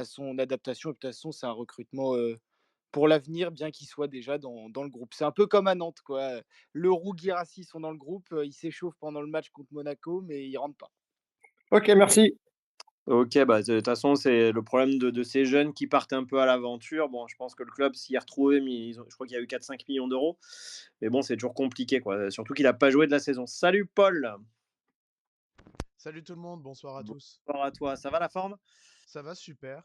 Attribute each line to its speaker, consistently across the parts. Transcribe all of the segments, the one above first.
Speaker 1: son adaptation et de toute façon, c'est un recrutement, pour l'avenir, bien qu'il soit déjà dans le groupe. C'est un peu comme à Nantes, quoi, Leroux, Guirassy sont dans le groupe, ils s'échauffent pendant le match contre Monaco, mais ils rentrent pas.
Speaker 2: OK, merci.
Speaker 3: OK, bah, de toute façon, c'est le problème de ces jeunes qui partent un peu à l'aventure. Bon, je pense que le club s'y est retrouvé, mais je crois qu'il y a eu 4-5 millions d'euros. Mais bon, c'est toujours compliqué, quoi, surtout qu'il a pas joué de la saison. Salut Paul!
Speaker 4: Salut tout le monde, bonsoir à tous.
Speaker 3: Bonsoir à toi, ça va la forme?
Speaker 4: Ça va super.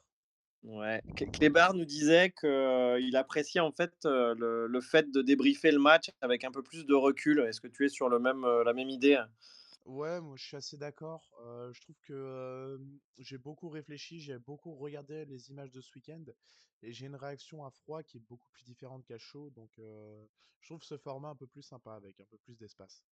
Speaker 3: Ouais. Clébar nous disait qu'il appréciait en fait, le fait de débriefer le match avec un peu plus de recul. Est-ce que tu es sur la même idée?
Speaker 4: Ouais, moi je suis assez d'accord. Je trouve que j'ai beaucoup réfléchi, j'ai beaucoup regardé les images de ce week-end et j'ai une réaction à froid qui est beaucoup plus différente qu'à chaud. Donc je trouve ce format un peu plus sympa avec un peu plus d'espace.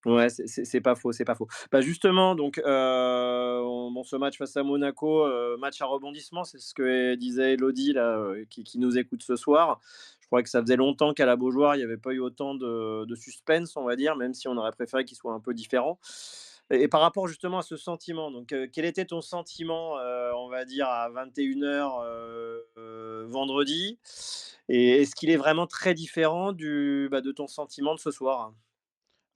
Speaker 3: Ouais, c'est pas faux, c'est pas faux. Bah, justement, donc, bon, ce match face à Monaco, match à rebondissement, c'est ce que disait Elodie là, qui nous écoute ce soir. Je crois que ça faisait longtemps qu'à la Beaujoire, il y avait pas eu autant de suspense, on va dire, même si on aurait préféré qu'il soit un peu différent. Et par rapport justement à ce sentiment, donc, quel était ton sentiment, on va dire à 21:00, vendredi? Et est-ce qu'il est vraiment très différent de ton sentiment de ce soir?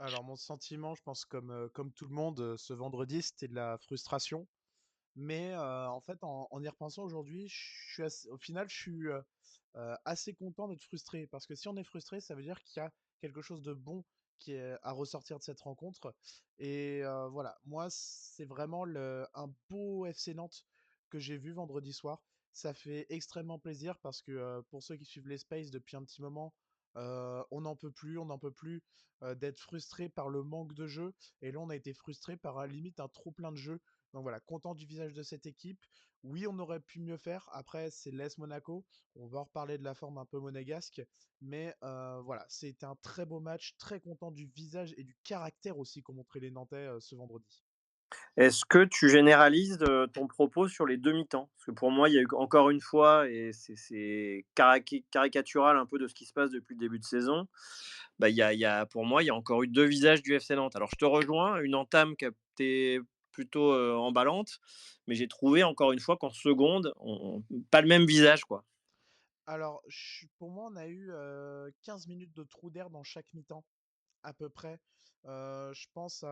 Speaker 4: Alors mon sentiment, je pense comme tout le monde, ce vendredi, c'était de la frustration. Mais en fait, en y repensant aujourd'hui, au final, je suis assez content d'être frustré. Parce que si on est frustré, ça veut dire qu'il y a quelque chose de bon qui est à ressortir de cette rencontre. Et voilà, moi, c'est vraiment un beau FC Nantes que j'ai vu vendredi soir. Ça fait extrêmement plaisir parce que pour ceux qui suivent les Spaces depuis un petit moment, on n'en peut plus, on n'en peut plus d'être frustré par le manque de jeu. Et là, on a été frustré par à la limite un trop plein de jeu. Donc voilà, content du visage de cette équipe. Oui, on aurait pu mieux faire. Après, c'est l'AS Monaco. On va en reparler de la forme un peu monégasque. Mais voilà, c'était un très beau match. Très content du visage et du caractère aussi qu'ont montré les Nantais ce vendredi.
Speaker 3: Est-ce que tu généralises, ton propos sur les demi-temps? Parce que pour moi, il y a eu encore une fois et c'est caricatural un peu de ce qui se passe depuis le début de saison. Bah, il y a pour moi, il y a encore eu 2 visages du FC Nantes. Alors je te rejoins, une entame qui a été plutôt, emballante, mais j'ai trouvé encore une fois qu'en seconde, on pas le même visage, quoi.
Speaker 4: Alors, pour moi, on a eu 15 minutes de trou d'air dans chaque mi-temps, à peu près. Je pense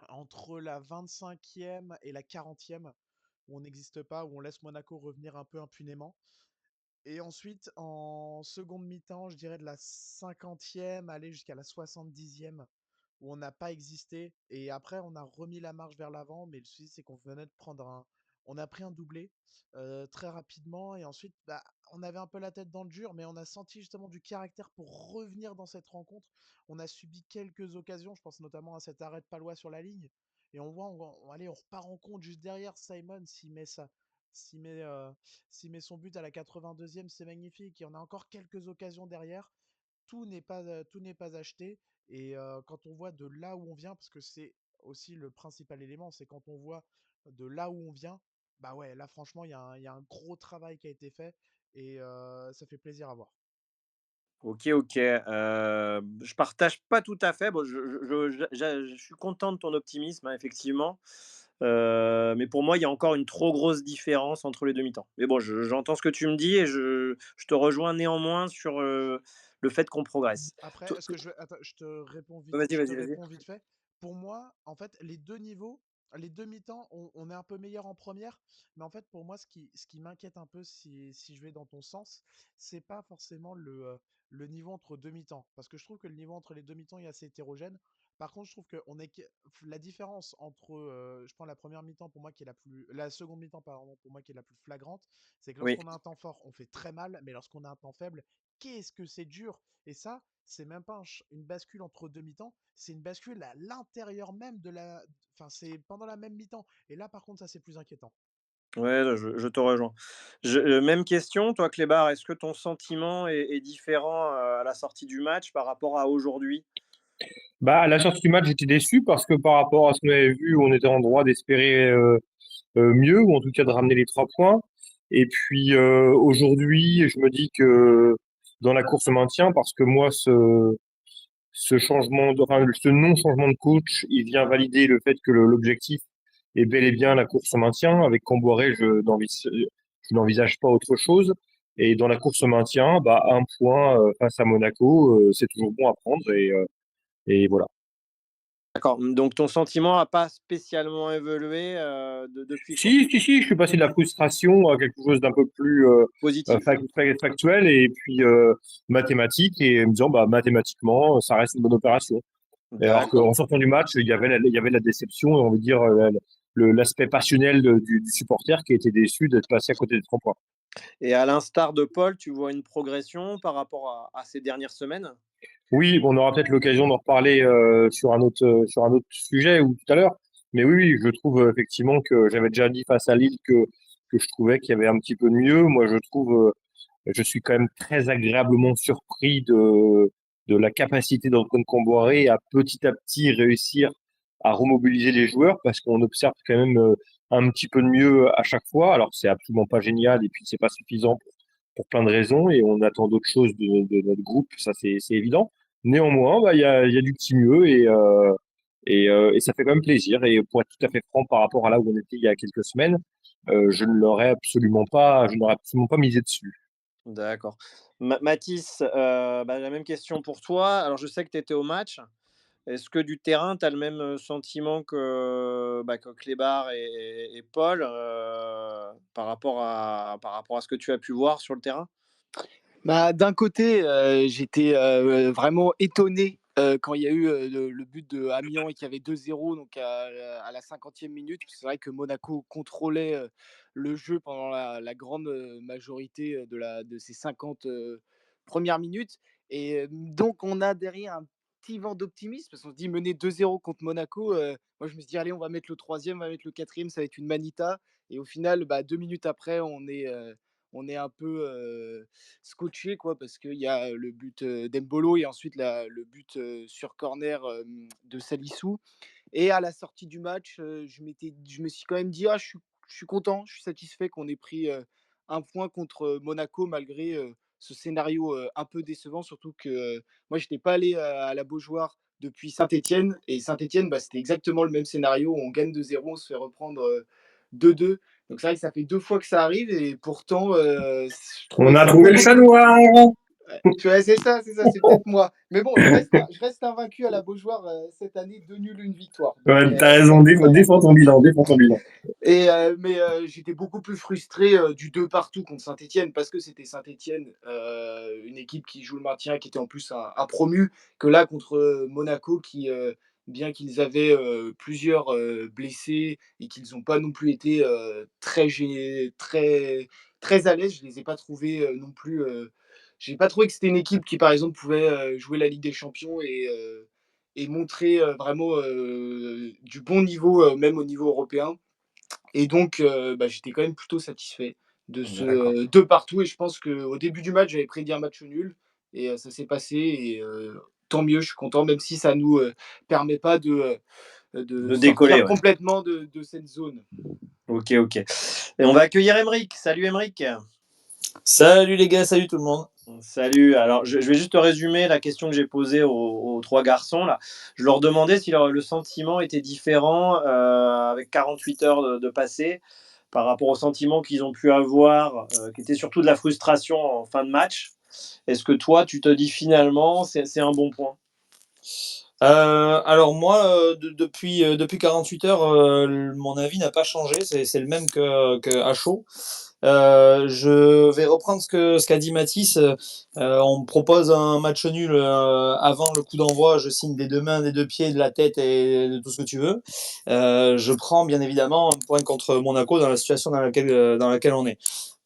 Speaker 4: entre la 25e et la 40e, où on n'existe pas, où on laisse Monaco revenir un peu impunément. Et ensuite, en seconde mi-temps, je dirais de la 50e aller jusqu'à la 70e, où on n'a pas existé. Et après, on a remis la marche vers l'avant. Mais le souci, c'est qu'on venait de prendre un. On a pris un doublé très rapidement. Et ensuite, bah, on avait un peu la tête dans le dur, mais on a senti justement du caractère pour revenir dans cette rencontre. On a subi quelques occasions. Je pense notamment à cet arrêt de Palois sur la ligne. Et on voit, allez, on repart en compte juste derrière. Simon, s'il met ça. S'il met, s'il met son but à la 82e, c'est magnifique. Et on a encore quelques occasions derrière. Tout n'est pas acheté. Et quand on voit de là où on vient, parce que c'est aussi le principal élément, c'est quand on voit de là où on vient, bah ouais, là franchement, il y a un gros travail qui a été fait et ça fait plaisir à voir.
Speaker 3: OK, OK, je partage pas tout à fait. Bon, je suis content de ton optimisme, hein, effectivement, mais pour moi, il y a encore une trop grosse différence entre les demi-temps. Mais bon, j'entends ce que tu me dis et je te rejoins néanmoins sur, le fait qu'on progresse.
Speaker 4: Après,
Speaker 3: To
Speaker 4: est-ce
Speaker 3: to
Speaker 4: que attends,
Speaker 3: Vas-y,
Speaker 4: je te
Speaker 3: vas-y, vas-y.
Speaker 4: réponds vite fait. Pour moi, en fait, les deux niveaux, les deux mi-temps, on est un peu meilleur en première, mais en fait, pour moi, ce qui m'inquiète un peu, si je vais dans ton sens, c'est pas forcément le niveau entre deux mi-temps, parce que je trouve que le niveau entre les deux mi-temps est assez hétérogène. Par contre, je trouve que la différence entre, je prends la première mi-temps pour moi qui est la seconde mi-temps pardon pour moi qui est la plus flagrante, c'est que
Speaker 3: Oui.
Speaker 4: lorsqu'on a un temps fort, on fait très mal, mais lorsqu'on a un temps faible, qu'est-ce que c'est dur. Et ça, c'est même pas une bascule entre deux mi-temps, c'est une bascule à l'intérieur même de la. Enfin, c'est pendant la même mi-temps. Et là, par contre, ça, c'est plus inquiétant.
Speaker 3: Ouais, je te rejoins. Même question, toi, Clébar, est-ce que ton sentiment est différent, à la sortie du match par rapport à aujourd'hui?
Speaker 2: Bah, à la sortie du match, j'étais déçu parce que par rapport à ce qu'on avait vu, on était en droit d'espérer mieux, ou en tout cas de ramener les 3 points. Et puis aujourd'hui, je me dis que dans la course au maintien, parce que moi, ce changement, enfin, ce non-changement de coach, il vient valider le fait que l'objectif, est bel et bien la course au maintien. Avec Camboiré, je n'envisage pas autre chose. Et dans la course au maintien, bah, un point face à Monaco, c'est toujours bon à prendre. Et voilà.
Speaker 3: D'accord, donc ton sentiment n'a pas spécialement évolué depuis, quoi.
Speaker 2: Si, je suis passé de la frustration à quelque chose d'un peu plus
Speaker 3: Positif.
Speaker 2: factuel et puis mathématique et me disant bah mathématiquement ça reste une bonne opération. Et alors
Speaker 3: D'accord.
Speaker 2: qu'en sortant du match il y avait la déception et on veut dire l'aspect passionnel du supporter qui était déçu d'être passé à côté des 3 points.
Speaker 3: Et à l'instar de Paul, tu vois une progression par rapport à ces dernières semaines?
Speaker 2: Oui, on aura peut-être l'occasion d'en reparler sur un autre sujet ou tout à l'heure. Mais oui, je trouve effectivement que j'avais déjà dit face à Lille que je trouvais qu'il y avait un petit peu de mieux. Moi, je trouve je suis quand même très agréablement surpris de la capacité d'Antoine Comboiré à petit à petit réussir à remobiliser les joueurs parce qu'on observe quand même un petit peu de mieux à chaque fois. Alors, c'est absolument pas génial et puis c'est pas suffisant pour plein de raisons et on attend d'autres choses de notre groupe, ça c'est évident. Néanmoins, bah, il y a du petit mieux et ça fait quand même plaisir. Et pour être tout à fait franc par rapport à là où on était il y a quelques semaines, je n'aurais absolument pas misé dessus.
Speaker 3: D'accord. Mathis, bah, la même question pour toi. Alors, je sais que tu étais au match. Est-ce que du terrain, tu as le même sentiment que Clébar et Paul par rapport à ce que tu as pu voir sur le terrain?
Speaker 1: Bah, d'un côté, j'étais, vraiment étonné, quand il y a eu, le but de Amiens et qu'il y avait 2-0 donc à la 50e minute. C'est vrai que Monaco contrôlait, le jeu pendant la grande, majorité, de ces 50, 1res minutes et donc on a derrière un petit vent d'optimisme parce qu'on se dit: «Mener 2-0 contre Monaco», moi je me suis dit: «Allez, on va mettre le troisième, on va mettre le quatrième, ça va être une manita» et au final, bah, 2 minutes après, on est un peu, scotché quoi parce qu'il y a le but d'Embolo et ensuite le but sur corner de Salissou. Et à la sortie du match, je me suis quand même dit: «Ah, je suis content, je suis satisfait qu'on ait pris 1 point contre Monaco malgré ce scénario un peu décevant». Surtout que moi, je n'étais pas allé à la Beaujoire depuis Saint-Étienne et Saint-Étienne, bah, c'était exactement le même scénario. On gagne 2-0, on se fait reprendre 2-2. Donc c'est vrai que ça fait 2 fois que ça arrive et pourtant, je
Speaker 2: On
Speaker 1: trouvais
Speaker 2: a
Speaker 1: ça
Speaker 2: trouvé le
Speaker 1: beaucoup
Speaker 2: chat
Speaker 1: plus.
Speaker 2: noir.
Speaker 1: Tu vois, c'est ça, c'est peut-être moi. Mais bon, je reste invaincu à la Beaujoire cette année, 2 nuls, 1 victoire. Donc
Speaker 2: Ouais, t'as raison,
Speaker 1: ça va.
Speaker 2: défends ton bilan, défends ton bilan.
Speaker 1: Et mais j'étais beaucoup plus frustré du 2 partout contre Saint-Étienne parce que c'était Saint-Étienne, une équipe qui joue le maintien, qui était en plus un promu, que là contre Monaco qui, bien qu'ils avaient plusieurs blessés et qu'ils n'ont pas non plus été très à l'aise, je les ai pas trouvés non plus. J'ai pas trouvé que c'était une équipe qui, par exemple, pouvait jouer la Ligue des Champions et montrer vraiment du bon niveau, même au niveau européen. Et donc, bah, j'étais quand même plutôt satisfait de ce
Speaker 3: D'accord.
Speaker 1: 2 partout. Et je pense qu'au début du match, j'avais prédit un match nul et ça s'est passé. Et tant mieux, je suis content, même si ça ne nous permet pas de
Speaker 3: De décoller,
Speaker 1: sortir
Speaker 3: ouais.
Speaker 1: complètement de cette zone.
Speaker 3: Ok, ok. Et on va accueillir Emeric. Salut Emeric.
Speaker 5: Salut les gars, salut tout le monde.
Speaker 3: Salut. Alors, je vais juste résumer la question que j'ai posée aux 3 garçons là. Je leur demandais si le sentiment était différent avec 48 heures de passé par rapport au sentiment qu'ils ont pu avoir, qui était surtout de la frustration en fin de match. Est-ce que toi, tu te dis finalement, c'est un bon point?
Speaker 5: Alors moi, depuis 48 heures, mon avis n'a pas changé, c'est le même à chaud. Je vais reprendre ce qu'a dit Mathis. On me propose un match nul avant le coup d'envoi, je signe des 2 mains, des 2 pieds, de la tête et de tout ce que tu veux. Je prends bien évidemment un point contre Monaco dans la situation dans laquelle on est.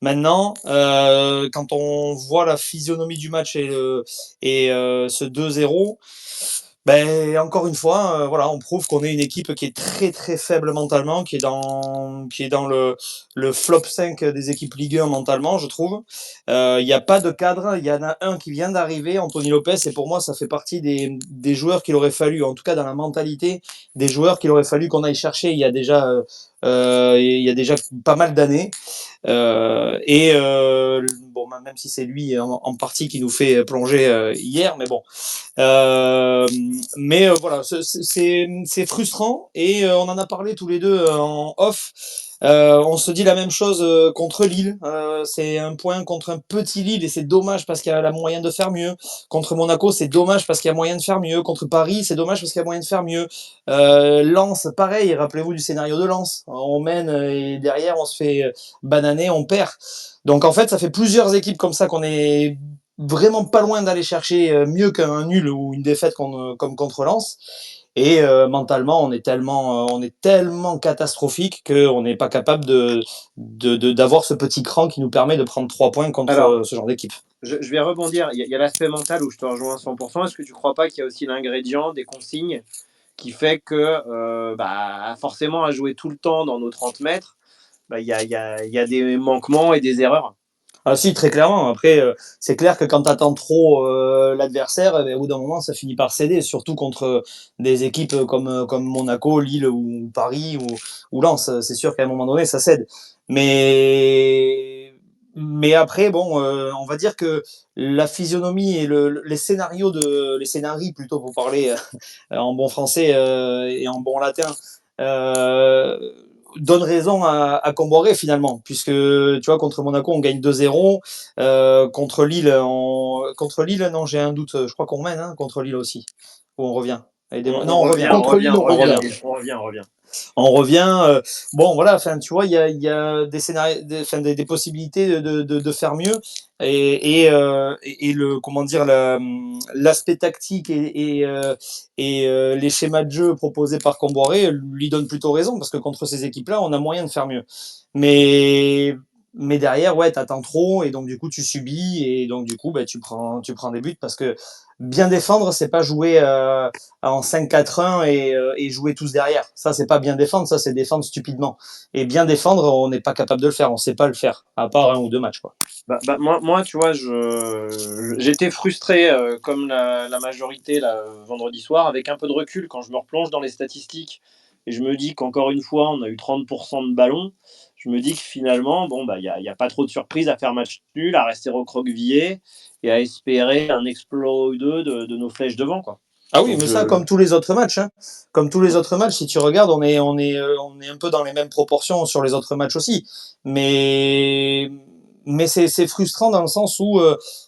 Speaker 5: Maintenant, quand on voit la physionomie du match ce 2-0, ben, encore une fois, voilà, on prouve qu'on est une équipe qui est très très faible mentalement, qui est dans le flop 5 des équipes Ligue 1 mentalement, je trouve. Il n'y a pas de cadre, il y en a un qui vient d'arriver, Anthony Lopez, et pour moi, ça fait partie des joueurs qu'il aurait fallu, en tout cas dans la mentalité, des joueurs qu'il aurait fallu qu'on aille chercher il y a déjà pas mal d'années. Bon, même si c'est lui en partie qui nous fait plonger hier, mais bon. Voilà, c'est frustrant et on en a parlé tous les deux en off. On se dit la même chose contre Lille. C'est un point contre un petit Lille et c'est dommage parce qu'il y a la moyen de faire mieux. Contre Monaco, c'est dommage parce qu'il y a moyen de faire mieux. Contre Paris, c'est dommage parce qu'il y a moyen de faire mieux. Lens, pareil, rappelez-vous du scénario de Lens. On mène et derrière, on se fait bananer, on perd. Donc en fait, ça fait plusieurs équipes comme ça qu'on est vraiment pas loin d'aller chercher mieux qu'un nul ou une défaite comme contre Lens. Et mentalement, on est tellement catastrophique qu'on n'est pas capable d'avoir ce petit cran qui nous permet de prendre 3 points contre
Speaker 3: Alors,
Speaker 5: ce genre d'équipe.
Speaker 3: je vais rebondir. Il y a l'aspect mental où je te rejoins à 100%. Est-ce que tu ne crois pas qu'il y a aussi l'ingrédient des consignes qui fait que forcément à jouer tout le temps dans nos 30 mètres, il y a des manquements et des erreurs.
Speaker 5: Ah si, très clairement. Après, c'est clair que quand tu attends trop l'adversaire, au bout d'un moment, ça finit par céder, surtout contre des équipes comme Monaco, Lille ou Paris ou Lens. C'est sûr qu'à un moment donné, ça cède. Mais après, bon, on va dire que la physionomie et les scénarios plutôt pour parler en bon français et en bon latin, euh, donne raison à Comboiré finalement, puisque tu vois, contre Monaco, on gagne 2-0. Contre Lille, non, j'ai un doute. Je crois qu'on mène contre Lille aussi. Ou on revient. Non, on revient.
Speaker 1: Contre Lille, on revient.
Speaker 3: On revient.
Speaker 5: On revient. Bon, voilà, enfin, tu vois, il y a des scénarios, des possibilités de faire mieux. Et le, comment dire, l'aspect tactique et les schémas de jeu proposés par Comboiré lui donnent plutôt raison, parce que contre ces équipes-là, on a moyen de faire mieux. Mais, mais derrière, ouais, t'attends trop, et donc du coup, tu subis, et donc du coup, bah, tu prends des buts, parce que bien défendre, c'est pas jouer en 5-4-1 et jouer tous derrière. Ça, c'est pas bien défendre, ça, c'est défendre stupidement. Et bien défendre, on n'est pas capable de le faire, on sait pas le faire, à part 1 ou 2 matchs, quoi.
Speaker 3: Moi, tu vois, j'étais frustré comme la majorité là, vendredi soir, avec un peu de recul quand je me replonge dans les statistiques et je me dis qu'encore une fois, on a eu 30% de ballons. Je me dis que finalement, bon, il y a pas trop de surprises à faire match nul, à rester recroquevillé et à espérer un exploit ou deux de nos flèches devant, quoi.
Speaker 5: Ah oui,
Speaker 3: Donc,
Speaker 5: mais ça, comme tous les autres matchs, hein. Comme tous les autres matchs, si tu regardes, on est un peu dans les mêmes proportions sur les autres matchs aussi. Mais, mais c'est frustrant dans le sens où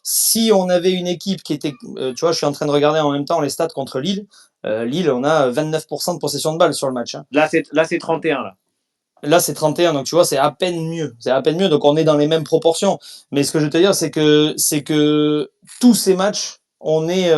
Speaker 5: si on avait une équipe qui était, tu vois, je suis en train de regarder en même temps les stats contre Lille. Lille, on a 29% de possession de balle sur le match, hein.
Speaker 3: là, c'est 31, là.
Speaker 5: Là, c'est 31, donc tu vois, c'est à peine mieux. C'est à peine mieux, donc on est dans les mêmes proportions. Mais ce que je veux te dire, c'est que tous ces matchs, on est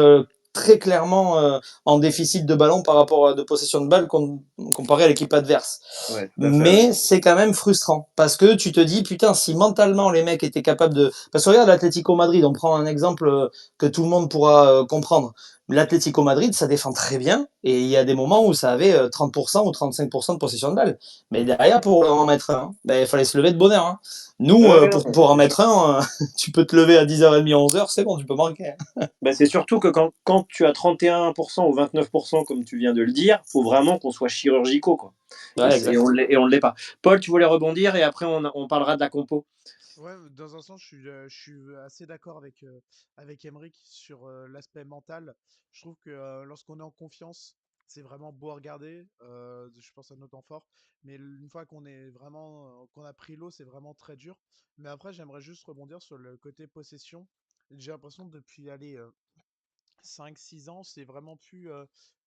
Speaker 5: très clairement en déficit de ballon par rapport à de possession de balle comparé à l'équipe adverse.
Speaker 3: Ouais, tout à fait, ouais.
Speaker 5: Mais c'est quand même frustrant parce que tu te dis, putain, si mentalement les mecs étaient capables de. Parce que regarde l'Atlético Madrid, on prend un exemple que tout le monde pourra comprendre. L'Atlético Madrid, ça défend très bien et il y a des moments où ça avait 30% ou 35% de possession de balle. Mais derrière, pour en mettre un, ben, il fallait se lever de bonne heure, hein. Nous,
Speaker 3: Ouais, non,
Speaker 5: pour en
Speaker 3: c'est sûr.
Speaker 5: mettre un, tu peux te lever à 10h30, 11h, c'est bon, tu peux marquer, hein.
Speaker 3: C'est surtout que quand tu as 31% ou 29%, comme tu viens de le dire, il faut vraiment qu'on soit chirurgicaux, quoi.
Speaker 5: Ouais, exact.
Speaker 3: Et on ne l'est pas. Paul, tu voulais rebondir et après on parlera de la compo.
Speaker 4: Ouais, dans un sens, je suis assez d'accord avec Emeric sur l'aspect mental. Je trouve que lorsqu'on est en confiance, c'est vraiment beau à regarder. Je pense à nos temps forts. Mais une fois qu'on est vraiment, qu'on a pris l'eau, c'est vraiment très dur. Mais après, j'aimerais juste rebondir sur le côté possession. J'ai l'impression que depuis aller 5-6 ans, c'est vraiment plus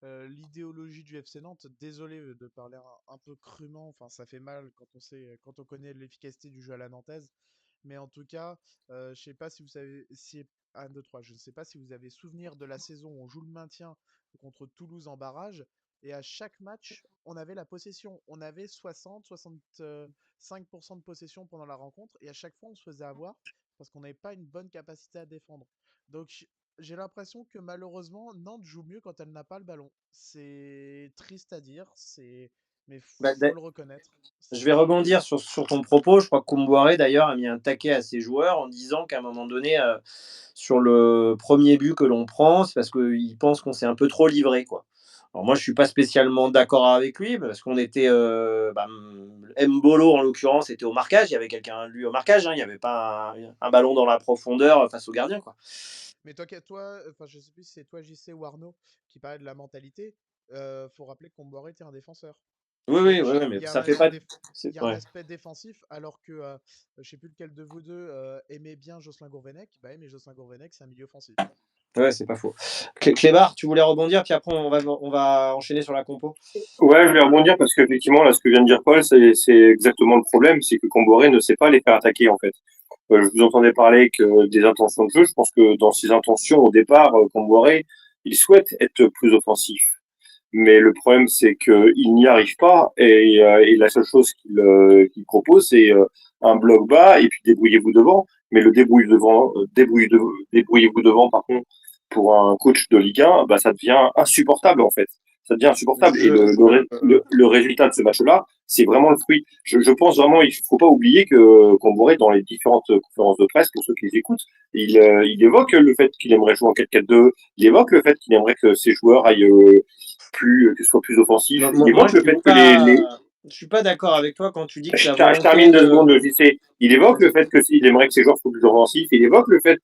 Speaker 4: l'idéologie du FC Nantes. Désolé de parler un peu crûment, enfin ça fait mal quand on sait, quand on connaît l'efficacité du jeu à la nantaise. Mais en tout cas, je sais pas si vous savez, si 1, 2, 3, je ne sais pas si vous avez souvenir de la saison où on joue le maintien contre Toulouse en barrage. Et à chaque match, on avait la possession. On avait 60-65% de possession pendant la rencontre. Et à chaque fois, on se faisait avoir parce qu'on n'avait pas une bonne capacité à défendre. Donc, j'ai l'impression que malheureusement, Nantes joue mieux quand elle n'a pas le ballon. C'est triste à dire, mais
Speaker 3: Bah,
Speaker 4: faut le reconnaître.
Speaker 3: je vais rebondir sur ton propos. Je crois que Comboiré, d'ailleurs, a mis un taquet à ses joueurs en disant qu'à un moment donné, sur le premier but que l'on prend, c'est parce qu'il pense qu'on s'est un peu trop livré, quoi. Alors moi, je suis pas spécialement d'accord avec lui parce qu'on était, Mbolo en l'occurrence était au marquage, il y avait quelqu'un lui au marquage, hein, il n'y avait pas un ballon dans la profondeur face au gardien, quoi.
Speaker 4: Mais enfin, je sais plus si c'est toi, JC ou Arnaud, qui parlait de la mentalité. Faut rappeler que Comboiré était un défenseur.
Speaker 3: Oui, oui,
Speaker 4: Donc
Speaker 3: oui, oui, mais
Speaker 4: il y a un
Speaker 3: ça fait
Speaker 4: aspect
Speaker 3: pas.
Speaker 4: déf- il y a un
Speaker 3: Ouais.
Speaker 4: aspect défensif, alors que je sais plus lequel de vous deux aimait bien Jocelyn Gourvenec. Bah, mais Jocelyn Gourvenec, c'est un milieu offensif.
Speaker 3: Ouais, c'est pas faux. Clébar, tu voulais rebondir, puis après on va enchaîner sur la compo.
Speaker 2: Ouais, je vais rebondir parce qu'effectivement, là, ce que vient de dire Paul, c'est exactement le problème, c'est que Comboré ne sait pas les faire attaquer, en fait. Je vous entendais parler que des intentions de jeu. Je pense que dans ses intentions, au départ, Comboré, il souhaite être plus offensif. Mais le problème, c'est qu'il n'y arrive pas et la seule chose qu'il propose, c'est un bloc bas et puis débrouillez-vous devant. Mais le débrouillez-vous devant, par contre, pour un coach de Ligue 1, bah, ça devient insupportable en fait. Ça devient insupportable. Et le résultat de ce match-là, c'est vraiment le fruit. Je pense vraiment, il faut pas oublier que Comboré, dans les différentes conférences de presse, pour ceux qui les écoutent, il évoque le fait qu'il aimerait jouer en 4-4-2, il évoque le fait qu'il aimerait que ses joueurs aillent que ce soit plus offensif. Il
Speaker 3: Moi,
Speaker 2: évoque le fait que
Speaker 3: je suis pas d'accord avec toi quand tu dis que la
Speaker 2: je termine
Speaker 3: volonté
Speaker 2: 2 secondes,
Speaker 3: de.
Speaker 2: JC. Il évoque le fait que s'il aimerait que ses joueurs soient plus offensifs. Il évoque le fait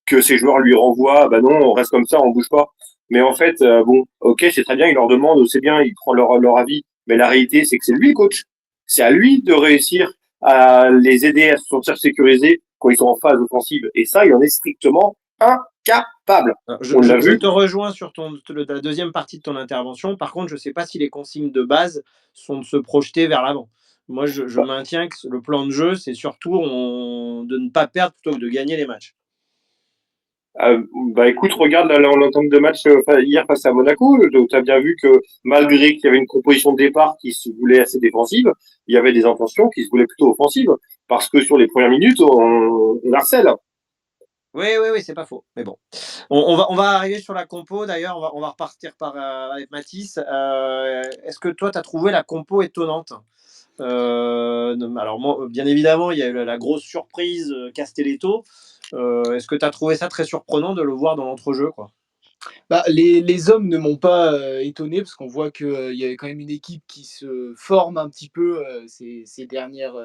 Speaker 2: que ses joueurs lui renvoient, bah non, on reste comme ça, on bouge pas. Mais en fait, bon, ok, c'est très bien, il leur demande, c'est bien, il prend leur avis. Mais la réalité, c'est que c'est lui le coach. C'est à lui de réussir à les aider à se sentir sécurisés quand ils sont en phase offensive. Et ça, il en est strictement incapable. On l'a
Speaker 3: Je
Speaker 2: vu.
Speaker 3: te rejoins sur la deuxième partie de ton intervention. Par contre, je ne sais pas si les consignes de base sont de se projeter vers l'avant. Moi, je maintiens que le plan de jeu, c'est surtout de ne pas perdre plutôt que de gagner les matchs.
Speaker 2: Bah écoute, regarde là, l'entente de match hier face à Monaco, tu as bien vu que malgré qu'il y avait une composition de départ qui se voulait assez défensive, il y avait des intentions qui se voulaient plutôt offensives, parce que sur les premières minutes, on harcèle.
Speaker 3: Oui, oui, oui, c'est pas faux. Mais bon, on va arriver sur la compo. D'ailleurs, on va repartir avec Mathis. Est-ce que toi, tu as trouvé la compo étonnante? Alors, moi, bien évidemment, il y a eu la grosse surprise Castelletto. Est-ce que tu as trouvé ça très surprenant de le voir dans l'entrejeu, quoi?
Speaker 1: Bah, les hommes ne m'ont pas étonné parce qu'on voit qu'il y avait quand même une équipe qui se forme un petit peu ces dernières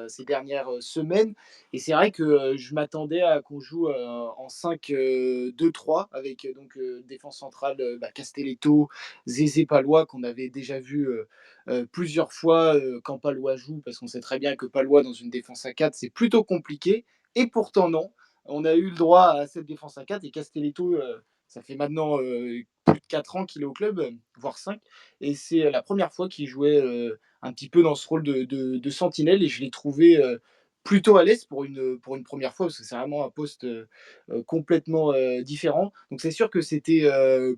Speaker 1: semaines. Et c'est vrai que je m'attendais à qu'on joue en 5-2-3 avec donc défense centrale Castelletto, Zézé, Palois qu'on avait déjà vu plusieurs fois quand Palois joue parce qu'on sait très bien que Palois dans une défense à 4 c'est plutôt compliqué. Et pourtant non, on a eu le droit à cette défense à 4 et Castelletto ça fait maintenant plus de 4 ans qu'il est au club, voire 5. Et c'est la première fois qu'il jouait un petit peu dans ce rôle de sentinelle. Et je l'ai trouvé plutôt à l'aise pour une première fois, parce que c'est vraiment un poste complètement différent. Donc c'est sûr que c'était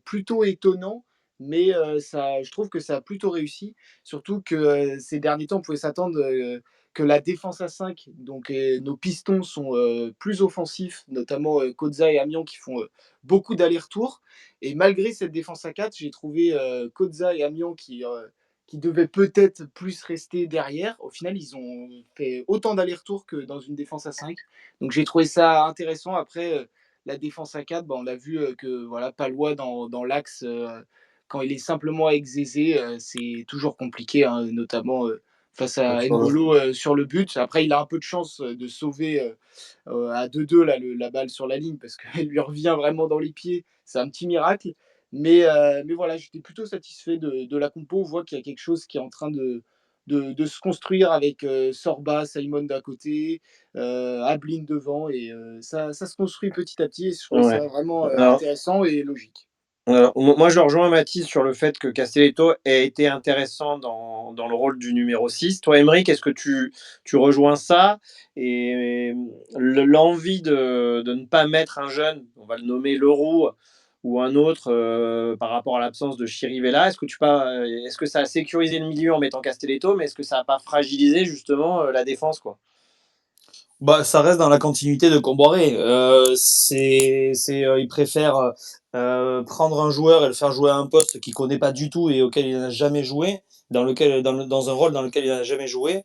Speaker 1: plutôt étonnant, mais je trouve que ça a plutôt réussi. Surtout que ces derniers temps, on pouvait s'attendre que la défense à 5, donc nos pistons sont plus offensifs, notamment Kodza et Amiens qui font beaucoup d'allers-retours. Et malgré cette défense à 4, j'ai trouvé Kodza et Amiens qui devaient peut-être plus rester derrière. Au final, ils ont fait autant d'allers-retours que dans une défense à 5. Donc j'ai trouvé ça intéressant. Après, la défense à 4, bah, on a vu que voilà, Palois dans l'axe, quand il est simplement avec Zézé, c'est toujours compliqué, hein, notamment face à Mbolo sur le but. Après, il a un peu de chance de sauver à 2-2 là, la balle sur la ligne parce qu'elle lui revient vraiment dans les pieds. C'est un petit miracle. Mais voilà, j'étais plutôt satisfait de la compo. On voit qu'il y a quelque chose qui est en train de se construire avec Sorba, Simon d'un côté, Ablin devant. Et ça se construit petit à petit. Et je trouvais
Speaker 3: Ouais.
Speaker 1: ça vraiment
Speaker 3: Alors,
Speaker 1: intéressant et logique.
Speaker 3: moi, je rejoins Mathis sur le fait que Castelletto ait été intéressant dans le rôle du numéro 6. Toi, Emeric, est-ce que tu rejoins ça? Et l'envie de ne pas mettre un jeune, on va le nommer Leroux, ou un autre par rapport à l'absence de Chirivella, est-ce que ça a sécurisé le milieu en mettant Castelletto, mais est-ce que ça n'a pas fragilisé justement la défense, quoi?
Speaker 5: Bah, ça reste dans la continuité de Comboiré. Il préfère prendre un joueur et le faire jouer à un poste qu'il connaît pas du tout et auquel il n'a jamais joué, dans un rôle dans lequel il n'a jamais joué,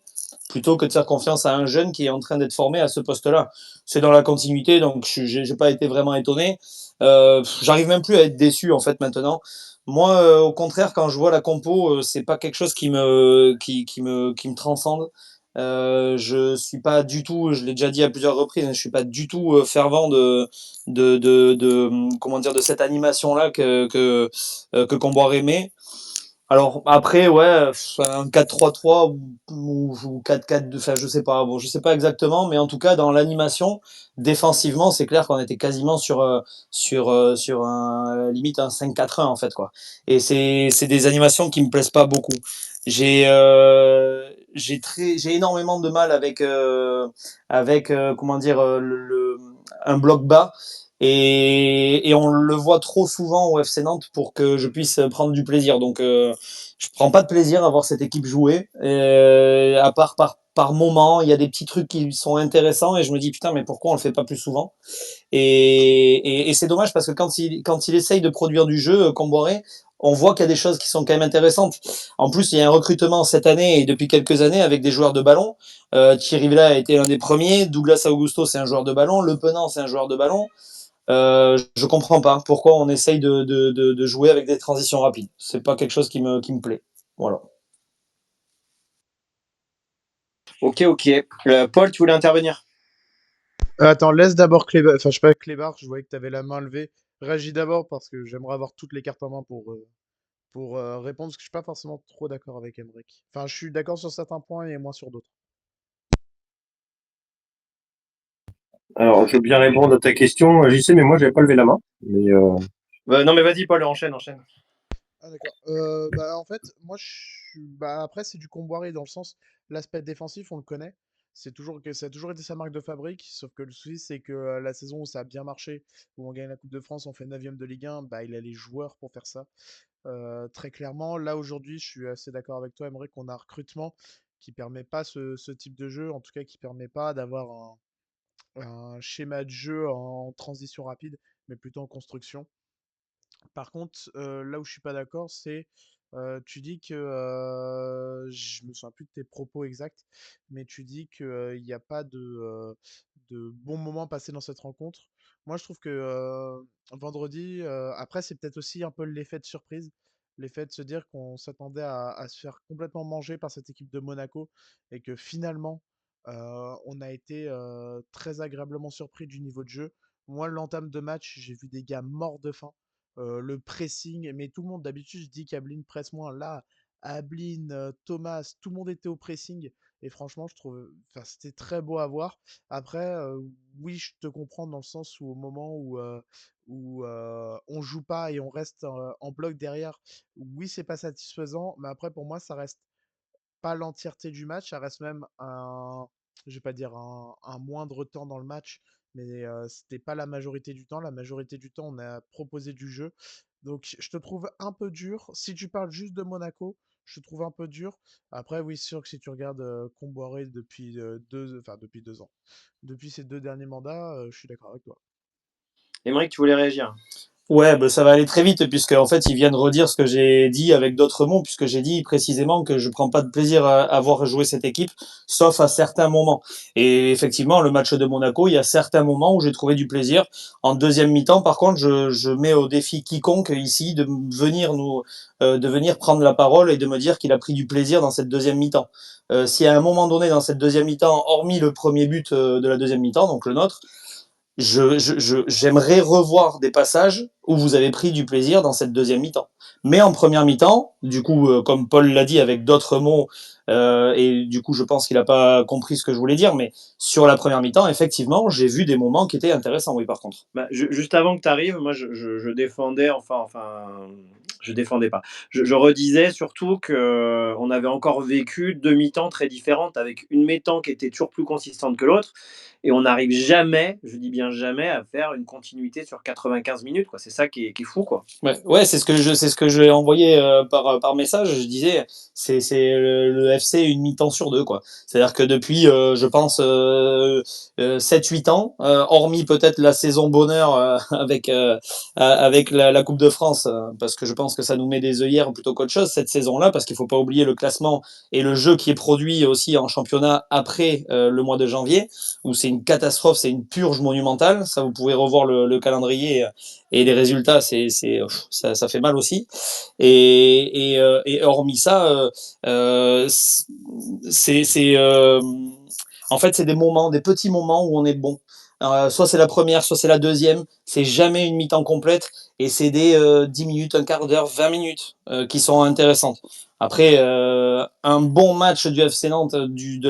Speaker 5: plutôt que de faire confiance à un jeune qui est en train d'être formé à ce poste-là. C'est dans la continuité, donc j'ai pas été vraiment étonné. J'arrive même plus à être déçu en fait maintenant. Moi, au contraire, quand je vois la compo, c'est pas quelque chose qui me transcende. Je suis pas du tout, je l'ai déjà dit à plusieurs reprises, je suis pas du tout fervent comment dire, de cette animation-là que Comboiré aimait. Alors après, ouais, un 4-3-3 ou 4-4, enfin je sais pas, bon, je sais pas exactement, mais en tout cas dans l'animation, défensivement, c'est clair qu'on était quasiment sur un limite un 5-4-1 en fait quoi. Et c'est des animations qui me plaisent pas beaucoup. J'ai énormément de mal avec comment dire un bloc bas. Et on le voit trop souvent au FC Nantes pour que je puisse prendre du plaisir. Donc, je prends pas de plaisir à voir cette équipe jouer. À part par moment, il y a des petits trucs qui sont intéressants et je me dis putain, mais pourquoi on le fait pas plus souvent? Et c'est dommage parce que quand il essaye de produire du jeu, Comboiré, on voit qu'il y a des choses qui sont quand même intéressantes. En plus, il y a un recrutement cette année et depuis quelques années avec des joueurs de ballon. Thierry Villa a été un des premiers. Douglas Augusto, c'est un joueur de ballon. Le Penant, c'est un joueur de ballon. Je comprends pas pourquoi on essaye de jouer avec des transitions rapides. C'est pas quelque chose qui me plaît. Voilà.
Speaker 3: Ok, ok. Paul, tu voulais intervenir?
Speaker 4: Attends, laisse d'abord Clébar. Enfin, je sais pas, Clébar, je voyais que tu avais la main levée. Réagis d'abord parce que j'aimerais avoir toutes les cartes en main pour répondre parce que je suis pas forcément trop d'accord avec Emric. Enfin, je suis d'accord sur certains points et moins sur d'autres.
Speaker 2: Alors, je veux bien répondre à ta question, j'y sais, mais moi, j'avais pas levé la main. Mais
Speaker 3: Non, mais vas-y, Paul, enchaîne, enchaîne.
Speaker 4: Ah d'accord. Bah, en fait, moi, bah, après, c'est du Comboiré dans le sens, l'aspect défensif, on le connaît. Ça a toujours été sa marque de fabrique. Sauf que le souci, c'est que la saison où ça a bien marché, où on gagne la Coupe de France, on fait 9e de Ligue 1, bah, il a les joueurs pour faire ça. Très clairement, là, aujourd'hui, je suis assez d'accord avec toi, Emre, qu'on a un recrutement qui permet pas ce type de jeu, en tout cas, qui permet pas d'avoir un schéma de jeu en transition rapide, mais plutôt en construction. Par contre, là où je suis pas d'accord, c'est, tu dis que, je me souviens plus de tes propos exacts, mais tu dis que, il y a pas de bons moments passés dans cette rencontre. Moi, je trouve que, vendredi, après, c'est peut-être aussi un peu l'effet de surprise, l'effet de se dire qu'on s'attendait à se faire complètement manger par cette équipe de Monaco et que finalement, on a été, très agréablement surpris du niveau de jeu. Moi, l'entame de match, j'ai vu des gars morts de faim. Le pressing, mais tout le monde, d'habitude, je dis qu'Ablin presse moins. Là, Ablin, Thomas, tout le monde était au pressing. Et franchement, je trouve, enfin, c'était très beau à voir. Après, oui, je te comprends dans le sens où au moment où on joue pas et on reste en bloc derrière, oui, c'est pas satisfaisant. Mais après, pour moi, ça reste pas l'entièreté du match, ça reste même je vais pas dire un moindre temps dans le match, mais c'était pas la majorité du temps. La majorité du temps, on a proposé du jeu. Donc, je te trouve un peu dur. Si tu parles juste de Monaco, je te trouve un peu dur. Après, oui, c'est sûr que si tu regardes Comboiré depuis enfin depuis 2 ans, depuis ces 2 derniers mandats, je suis d'accord avec toi.
Speaker 3: Émeric, tu voulais réagir?
Speaker 5: Ouais, bah, ça va aller très vite puisque en fait ils viennent redire ce que j'ai dit avec d'autres mots puisque j'ai dit précisément que je prends pas de plaisir à voir jouer cette équipe sauf à certains moments. Et effectivement, le match de Monaco, il y a certains moments où j'ai trouvé du plaisir. En deuxième mi-temps, par contre, je mets au défi quiconque ici de venir prendre la parole et de me dire qu'il a pris du plaisir dans cette deuxième mi-temps. Si à un moment donné dans cette deuxième mi-temps, hormis le premier but de la deuxième mi-temps, donc le nôtre, j'aimerais revoir des passages où vous avez pris du plaisir dans cette deuxième mi-temps. Mais en première mi-temps, du coup, comme Paul l'a dit avec d'autres mots, et du coup, je pense qu'il n'a pas compris ce que je voulais dire, mais sur la première mi-temps, effectivement, j'ai vu des moments qui étaient intéressants, oui, par contre.
Speaker 3: Bah, juste avant que tu arrives, moi je défendais, je défendais pas. Je redisais surtout que on avait encore vécu 2 mi-temps très différentes avec une mi-temps qui était toujours plus consistante que l'autre et on n'arrive jamais, je dis bien jamais, à faire une continuité sur 95 minutes, quoi. C'est ça qui est fou, quoi.
Speaker 5: Ouais, c'est ce que j'ai envoyé par message. Je disais, c'est le FC une mi-temps sur deux, quoi. C'est-à-dire que depuis, je pense, 7-8 ans, hormis peut-être la saison bonheur avec la Coupe de France, parce que je pense pense que ça nous met des œillères plutôt qu'autre chose cette saison-là, parce qu'il faut pas oublier le classement et le jeu qui est produit aussi en championnat après le mois de janvier, où c'est une catastrophe, c'est une purge monumentale. Ça, vous pouvez revoir le calendrier et les résultats, ça fait mal aussi. Et hormis ça, c'est en fait, c'est des moments, des petits moments où on est bon. Soit c'est la première, soit c'est la deuxième. C'est jamais une mi-temps complète et c'est des 10 minutes, un quart d'heure, 20 minutes qui sont intéressantes. Après, un bon match du FC Nantes de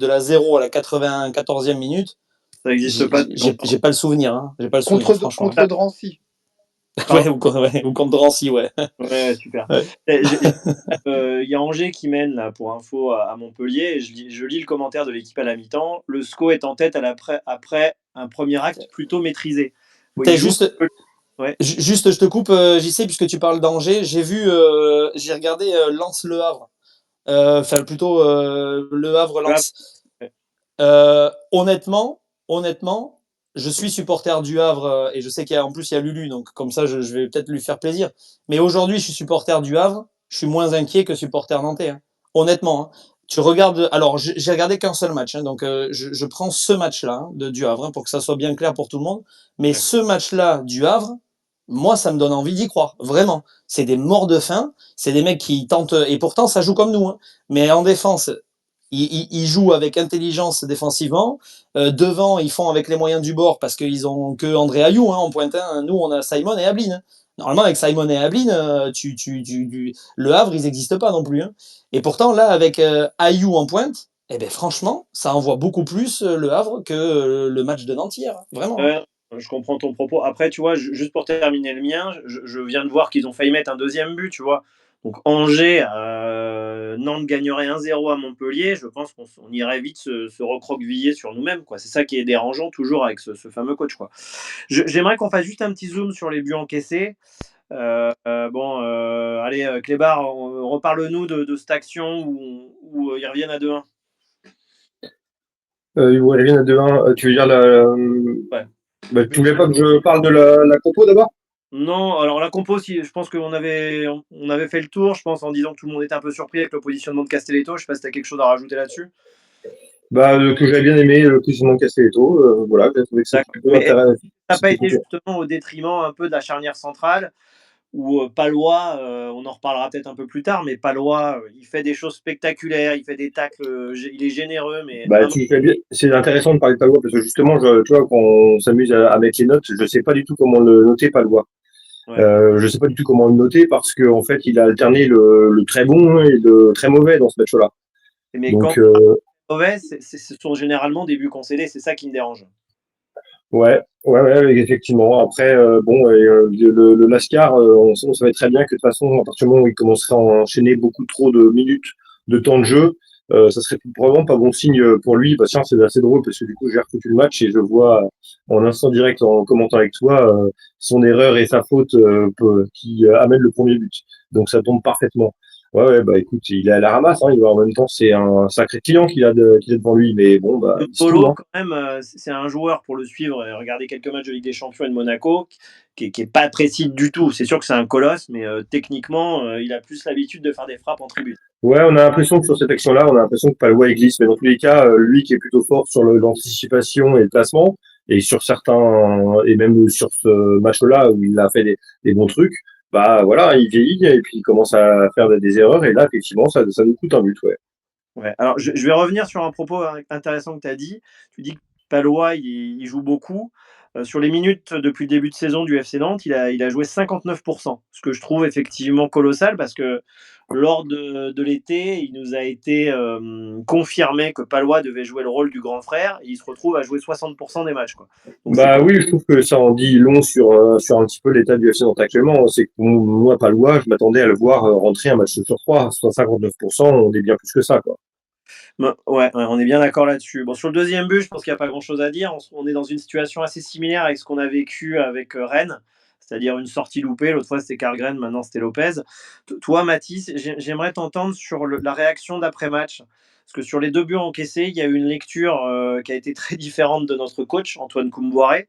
Speaker 5: la 0 à la 94e minute,
Speaker 3: Ça n'existe pas depuis longtemps.
Speaker 5: j'ai pas le souvenir. Hein. J'ai pas le souvenir, franchement.
Speaker 1: Contre Drancy.
Speaker 5: Ouais, ou contre Drancy, ouais.
Speaker 3: Ouais, super.
Speaker 5: Ouais.
Speaker 3: Il y a Angers qui mène, là, pour info, à Montpellier. Et je lis le commentaire de l'équipe à la mi-temps. Le SCO est en tête après un premier acte plutôt maîtrisé. Bon, il joue... Ouais.
Speaker 5: Juste, je te coupe, JC, puisque tu parles d'Angers. J'ai regardé Lens-Le Havre. Enfin, plutôt Le Havre-Lens. Honnêtement, je suis supporter du Havre et je sais qu'en plus il y a Lulu, donc comme ça je vais peut-être lui faire plaisir. Mais aujourd'hui, je suis supporter du Havre, je suis moins inquiet que supporter nantais. Hein. Honnêtement, hein. Tu regardes. Alors, j'ai regardé qu'un seul match, hein, donc je prends ce match-là hein, du Havre hein, pour que ça soit bien clair pour tout le monde. Mais ce match-là du Havre, moi, ça me donne envie d'y croire, vraiment. C'est des morts de faim, c'est des mecs qui tentent, et pourtant ça joue comme nous, hein. Mais en défense, ils jouent avec intelligence défensivement. Devant, ils font avec les moyens du bord parce qu'ils ont que André Ayou hein, en pointe. Hein. Nous, on a Simon et Ablin. Hein. Normalement, avec Simon et Ablin, le Havre, ils n'existent pas non plus. Hein. Et pourtant, là, avec Ayou en pointe, eh ben, franchement, ça envoie beaucoup plus le Havre que le match de Nantes hier. Vraiment. Hein.
Speaker 3: Je comprends ton propos. Après, tu vois, juste pour terminer le mien, je viens de voir qu'ils ont failli mettre un deuxième but, tu vois. Donc Angers, Nantes gagnerait 1-0 à Montpellier. Je pense qu'on irait vite se recroqueviller sur nous-mêmes, quoi. C'est ça qui est dérangeant toujours avec ce fameux coach, quoi. J'aimerais qu'on fasse juste un petit zoom sur les buts encaissés. Allez, Clébar, reparle-nous de cette action où ils reviennent à 2-1.
Speaker 2: Où elle vient à 2-1, tu veux dire la.
Speaker 3: Ouais.
Speaker 2: Bah, tu voulais pas que je parle de la compo d'abord?
Speaker 3: Non, alors la compo, je pense qu'on avait fait le tour, je pense, en disant que tout le monde était un peu surpris avec le positionnement de Castelletto. Je sais pas si tu as quelque chose à rajouter là-dessus.
Speaker 2: Bah, que j'avais bien aimé, le positionnement de Castelletto. Voilà, j'ai trouvé que c'était plutôt
Speaker 3: Mais
Speaker 2: intéressant.
Speaker 3: ça n'a pas été justement au détriment un peu de la charnière centrale où Palois, on en reparlera peut-être un peu plus tard, mais Palois, il fait des choses spectaculaires, il fait des tacles, il est généreux, mais
Speaker 2: Bah, tu fais bien. C'est intéressant de parler de Palois parce que justement, tu vois, quand on s'amuse à mettre les notes, je sais pas du tout comment le noter, Palois.
Speaker 3: ouais.
Speaker 2: Je sais pas du tout comment le noter parce que en fait, il a alterné le très bon et le très mauvais dans ce match-là.
Speaker 3: Mais
Speaker 2: Donc,
Speaker 3: quand mauvais, ce sont généralement des buts concédés, c'est ça qui me dérange.
Speaker 2: ouais, effectivement. Après, le Lascar, on savait très bien que de toute façon, à partir du moment où il commencerait à enchaîner beaucoup trop de minutes de temps de jeu, ça serait vraiment pas bon signe pour lui. Bah, tiens, c'est assez drôle parce que du coup, j'ai refoutu le match et je vois en instant direct en commentant avec toi son erreur et sa faute qui amène le premier but. Donc ça tombe parfaitement. Ouais, bah écoute, il est à la ramasse. Hein, en même temps, c'est un sacré client qu'il a devant lui, mais bon, bah, il se trouve.
Speaker 3: Polo,
Speaker 2: Hein.
Speaker 3: quand même, c'est un joueur pour le suivre et regarder quelques matchs de Ligue des Champions et de Monaco, qui est pas précis du tout. C'est sûr que c'est un colosse, mais techniquement, il a plus l'habitude de faire des frappes en tribune.
Speaker 2: Ouais, on a l'impression que sur cette action-là, on a l'impression que Palois il glisse, mais dans tous les cas, lui qui est plutôt fort sur l'anticipation et le placement, et sur certains, et même sur ce match-là où il a fait des bons trucs, bah voilà, il vieillit et puis il commence à faire des erreurs, et là, effectivement, ça nous coûte un but, ouais.
Speaker 3: Ouais. Alors, je vais revenir sur un propos intéressant que tu as dit. Tu dis que Palois, il joue beaucoup. Sur les minutes depuis le début de saison du FC Nantes, il a joué 59%, ce que je trouve effectivement colossal parce que lors de l'été, il nous a été confirmé que Palois devait jouer le rôle du grand frère et il se retrouve à jouer 60% des matchs, quoi. Donc,
Speaker 2: Bah oui, je trouve que ça en dit long sur un petit peu l'état du FC Nantes actuellement. C'est que moi, Palois, je m'attendais à le voir rentrer un match sur trois, soit 59%, on est bien plus que ça, quoi.
Speaker 3: Ouais, on est bien d'accord là-dessus. Bon, sur le deuxième but, je pense qu'il n'y a pas grand-chose à dire. On est dans une situation assez similaire avec ce qu'on a vécu avec Rennes, c'est-à-dire une sortie loupée. L'autre fois, c'était Karlgren, maintenant, c'était Lopez. Toi, Mathis, j'aimerais t'entendre sur la réaction d'après-match. Parce que sur les deux buts encaissés, il y a eu une lecture qui a été très différente de notre coach, Antoine Koumboiré.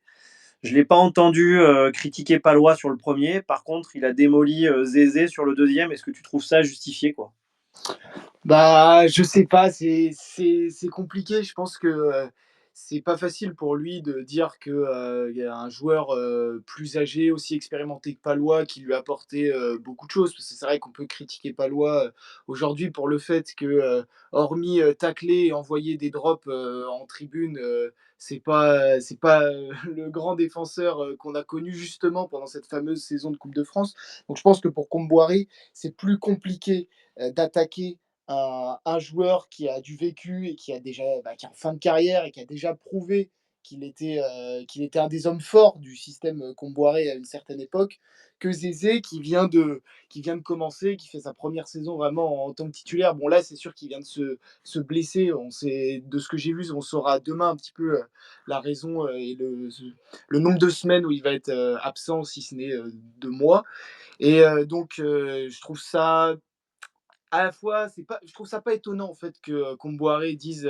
Speaker 3: Je l'ai pas entendu critiquer Palois sur le premier. Par contre, il a démoli Zézé sur le deuxième. Est-ce que tu trouves ça justifié, quoi?
Speaker 1: Bah, je sais pas, c'est compliqué. Je pense que, c'est pas facile pour lui de dire que, il y a un joueur, plus âgé, aussi expérimenté que Palois qui lui a apporté, beaucoup de choses. Parce que c'est vrai qu'on peut critiquer Palois, aujourd'hui pour le fait que, hormis, tacler et envoyer des drops, en tribune, c'est pas, le grand défenseur, qu'on a connu justement pendant cette fameuse saison de coupe de France. Donc je pense que pour Kombouaré, c'est plus compliqué, d'attaquer un joueur qui a du vécu et qui a déjà qui est en fin de carrière et qui a déjà prouvé qu'il était un des hommes forts du système Comboiré à une certaine époque, que Zézé qui vient de commencer, qui fait sa première saison vraiment en tant que titulaire. Bon là, c'est sûr qu'il vient de se blesser. On sait, de ce que j'ai vu, on saura demain un petit peu la raison et le nombre de semaines où il va être absent, si ce n'est 2 mois. Et donc, je trouve ça à la fois, je trouve ça pas étonnant en fait que Comboiré dise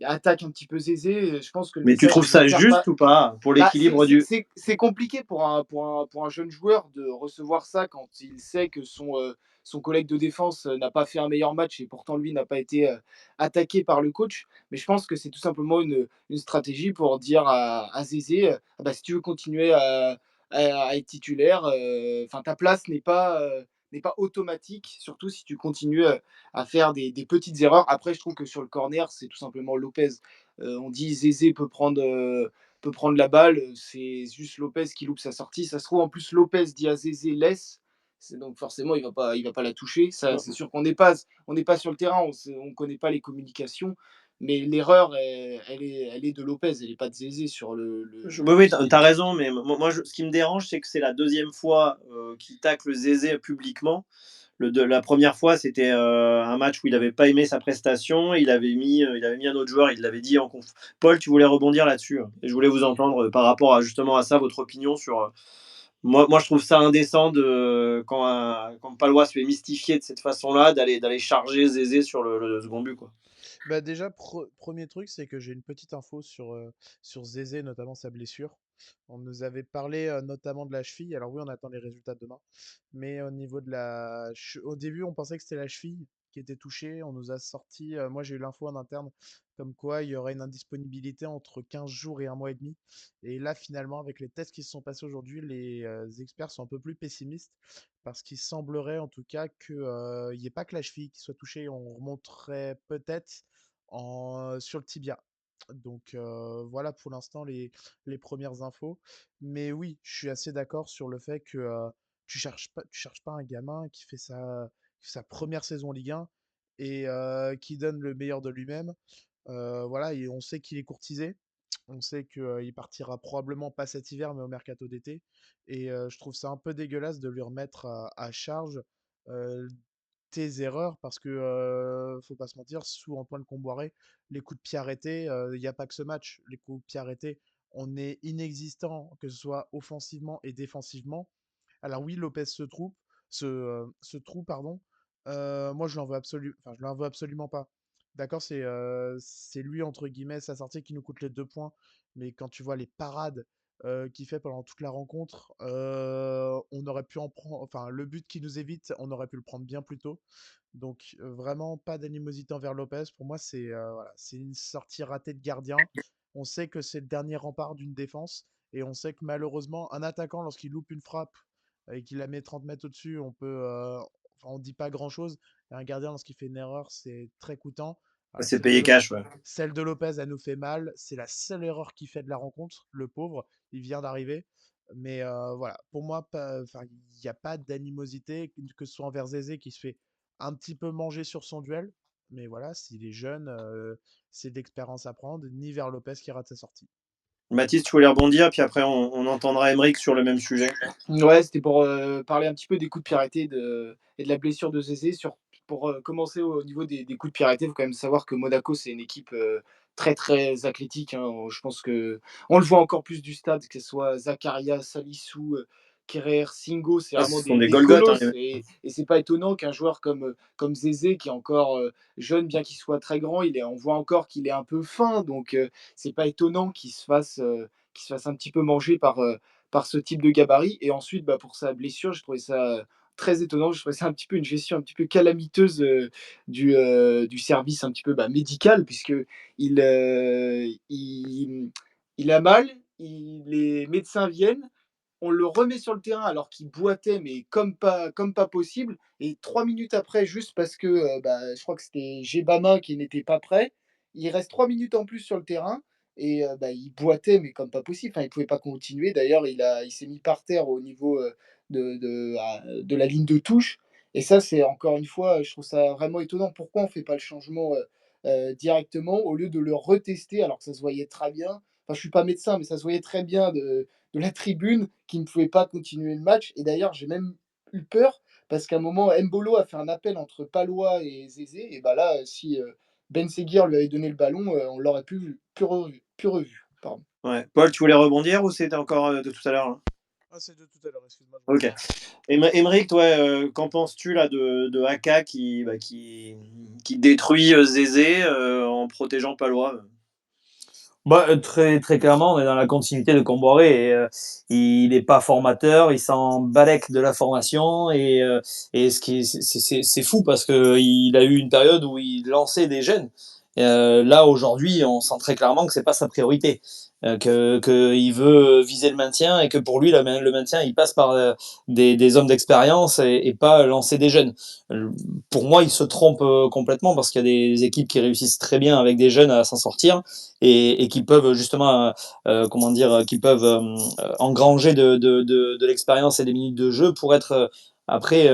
Speaker 1: attaque un petit peu Zézé. Je pense que le
Speaker 3: Mais tu
Speaker 1: message
Speaker 3: trouves
Speaker 1: il veut
Speaker 3: ça
Speaker 1: faire pas.
Speaker 3: juste ou pas pour
Speaker 1: Bah,
Speaker 3: l'équilibre du.
Speaker 1: c'est compliqué pour un jeune joueur de recevoir ça quand il sait que son collègue de défense n'a pas fait un meilleur match et pourtant lui n'a pas été attaqué par le coach. Mais je pense que c'est tout simplement une stratégie pour dire à Zézé ah bah, si tu veux continuer à être titulaire, ta place n'est pas automatique, surtout si tu continues à faire des petites erreurs. Après, je trouve que sur le corner, c'est tout simplement Lopez. On dit Zézé peut prendre la balle, c'est juste Lopez qui loupe sa sortie. Ça se trouve, en plus, Lopez dit à Zézé laisse. Donc forcément, il va pas la toucher. Ça, c'est sûr qu'on n'est pas sur le terrain, on connaît pas les communications. Mais l'erreur, elle est de Lopez, elle n'est pas de Zézé sur
Speaker 3: Oui, oui,
Speaker 1: ce
Speaker 3: t'as
Speaker 1: début.
Speaker 3: raison, mais moi, ce qui me dérange, c'est que c'est la deuxième fois qu'il tacle Zézé publiquement. La première fois, c'était un match où il n'avait pas aimé sa prestation. Il avait mis un autre joueur, il l'avait dit en conf. Paul, tu voulais rebondir là-dessus, hein, et je voulais vous entendre par rapport justement à ça, votre opinion sur. Moi, je trouve ça indécent quand Palois se fait mystifier de cette façon-là, d'aller charger Zézé sur le second but, quoi.
Speaker 4: Bah déjà, premier truc, c'est que j'ai une petite info sur Zézé, notamment sa blessure. On nous avait parlé notamment de la cheville. Alors oui, on attend les résultats demain. Mais au niveau de au début, on pensait que c'était la cheville qui était touchée. On nous a sorti, moi j'ai eu l'info en interne, comme quoi il y aurait une indisponibilité entre 15 jours et un mois et demi. Et là, finalement, avec les tests qui se sont passés aujourd'hui, les experts sont un peu plus pessimistes parce qu'il semblerait en tout cas qu'il n'y ait pas que la cheville qui soit touchée. On remonterait peut-être sur le tibia. Donc voilà pour l'instant les premières infos. Mais oui, je suis assez d'accord sur le fait que tu cherches pas un gamin qui fait sa première saison Ligue 1 et qui donne le meilleur de lui-même. Voilà, et on sait qu'il est courtisé. On sait qu'il partira probablement pas cet hiver, mais au mercato d'été. Et je trouve ça un peu dégueulasse de lui remettre à charge euh, tes erreurs parce que, faut pas se mentir, sous Antoine Comboiré, les coups de pied arrêtés, il n'y a pas que ce match. Les coups de pied arrêtés, on est inexistant, que ce soit offensivement et défensivement. Alors oui, Lopez se trouve, pardon. Moi, enfin, je l'en veux absolument pas. D'accord, c'est lui, entre guillemets, sa sortie qui nous coûte les 2 points. Mais quand tu vois les parades qu'il fait pendant toute la rencontre, on aurait pu en prendre. Enfin, le but qui nous évite, on aurait pu le prendre bien plus tôt. Donc, vraiment pas d'animosité envers Lopez. Pour moi, voilà, c'est une sortie ratée de gardien. On sait que c'est le dernier rempart d'une défense. Et on sait que malheureusement, un attaquant, lorsqu'il loupe une frappe et qu'il la met 30 mètres au-dessus, enfin, on dit pas grand-chose. Et un gardien, lorsqu'il fait une erreur, c'est très coûtant. Voilà,
Speaker 3: C'est payé cash, ouais.
Speaker 4: celle de Lopez, elle nous fait mal. C'est la seule erreur qu'il fait de la rencontre, le pauvre. Il vient d'arriver. Mais voilà, pour moi, enfin, il n'y a pas d'animosité, que ce soit envers Zézé qui se fait un petit peu manger sur son duel. Mais voilà, s'il est jeune, c'est de l'expérience à prendre, ni vers Lopez qui rate sa sortie.
Speaker 3: Mathis, tu voulais rebondir, puis après on entendra Emeric sur le même sujet.
Speaker 1: Ouais, c'était pour parler un petit peu des coups de pied arrêtés et de la blessure de Zézé. Pour commencer au niveau des coups de pied arrêtés, il faut quand même savoir que Monaco, c'est une équipe très très athlétique, hein. Je pense que on le voit encore plus du stade, que ce soit Zakaria, Salissou, Kerrer, Singo, c'est
Speaker 3: Ah,
Speaker 1: vraiment
Speaker 3: ce sont des
Speaker 1: des
Speaker 3: Golgoth. Hein,
Speaker 1: colosses. Et c'est pas étonnant qu'un joueur comme Zézé, qui est encore jeune, bien qu'il soit très grand, on voit encore qu'il est un peu fin. Donc, c'est pas étonnant qu'il se fasse un petit peu manger par ce type de gabarit. Et ensuite, bah, pour sa blessure, je trouvais ça très étonnant. Je trouvais ça un petit peu une gestion un petit peu calamiteuse du service un petit peu médical, puisque il, euh, il, il a mal, les médecins viennent, on le remet sur le terrain alors qu'il boitait, mais comme pas possible. Et 3 minutes après, juste parce que je crois que c'était Gebama qui n'était pas prêt, il reste 3 minutes en plus sur le terrain. Et il boitait, mais comme pas possible. Enfin, il ne pouvait pas continuer. D'ailleurs, il s'est mis par terre au niveau de la ligne de touche. Et ça, c'est encore une fois, je trouve ça vraiment étonnant. Pourquoi on ne fait pas le changement directement au lieu de le retester alors que ça se voyait très bien. Enfin, je ne suis pas médecin, mais ça se voyait très bien de la tribune qui ne pouvait pas continuer le match. Et d'ailleurs, j'ai même eu peur parce qu'à un moment, Mbolo a fait un appel entre Palois et Zézé. Et bah là, si Ben Seguir lui avait donné le ballon, on l'aurait pu revu. Pardon.
Speaker 3: Ouais. Paul, tu voulais rebondir ou c'était encore de tout à l'heure là?
Speaker 4: Ah, c'est de tout à l'heure, excuse-moi, je
Speaker 3: Ok.
Speaker 4: voulais pas.
Speaker 3: Émeric, toi, qu'en penses-tu là de Haka qui détruit Zézé en protégeant Palois?
Speaker 5: Très, très clairement, on est dans la continuité de Comboiré. Et, il n'est pas formateur, il s'en balèque de la formation. Et ce qui c'est fou parce que il a eu une période où il lançait des jeunes. Là, aujourd'hui, on sent très clairement que c'est pas sa priorité. Que il veut viser le maintien et que pour lui, le maintien, il passe par des hommes d'expérience et pas lancer des jeunes. Euh, Pour moi, il se trompe complètement parce qu'il y a des équipes qui réussissent très bien avec des jeunes à s'en sortir et qui peuvent justement, comment dire, qui peuvent engranger de l'expérience et des minutes de jeu pour être après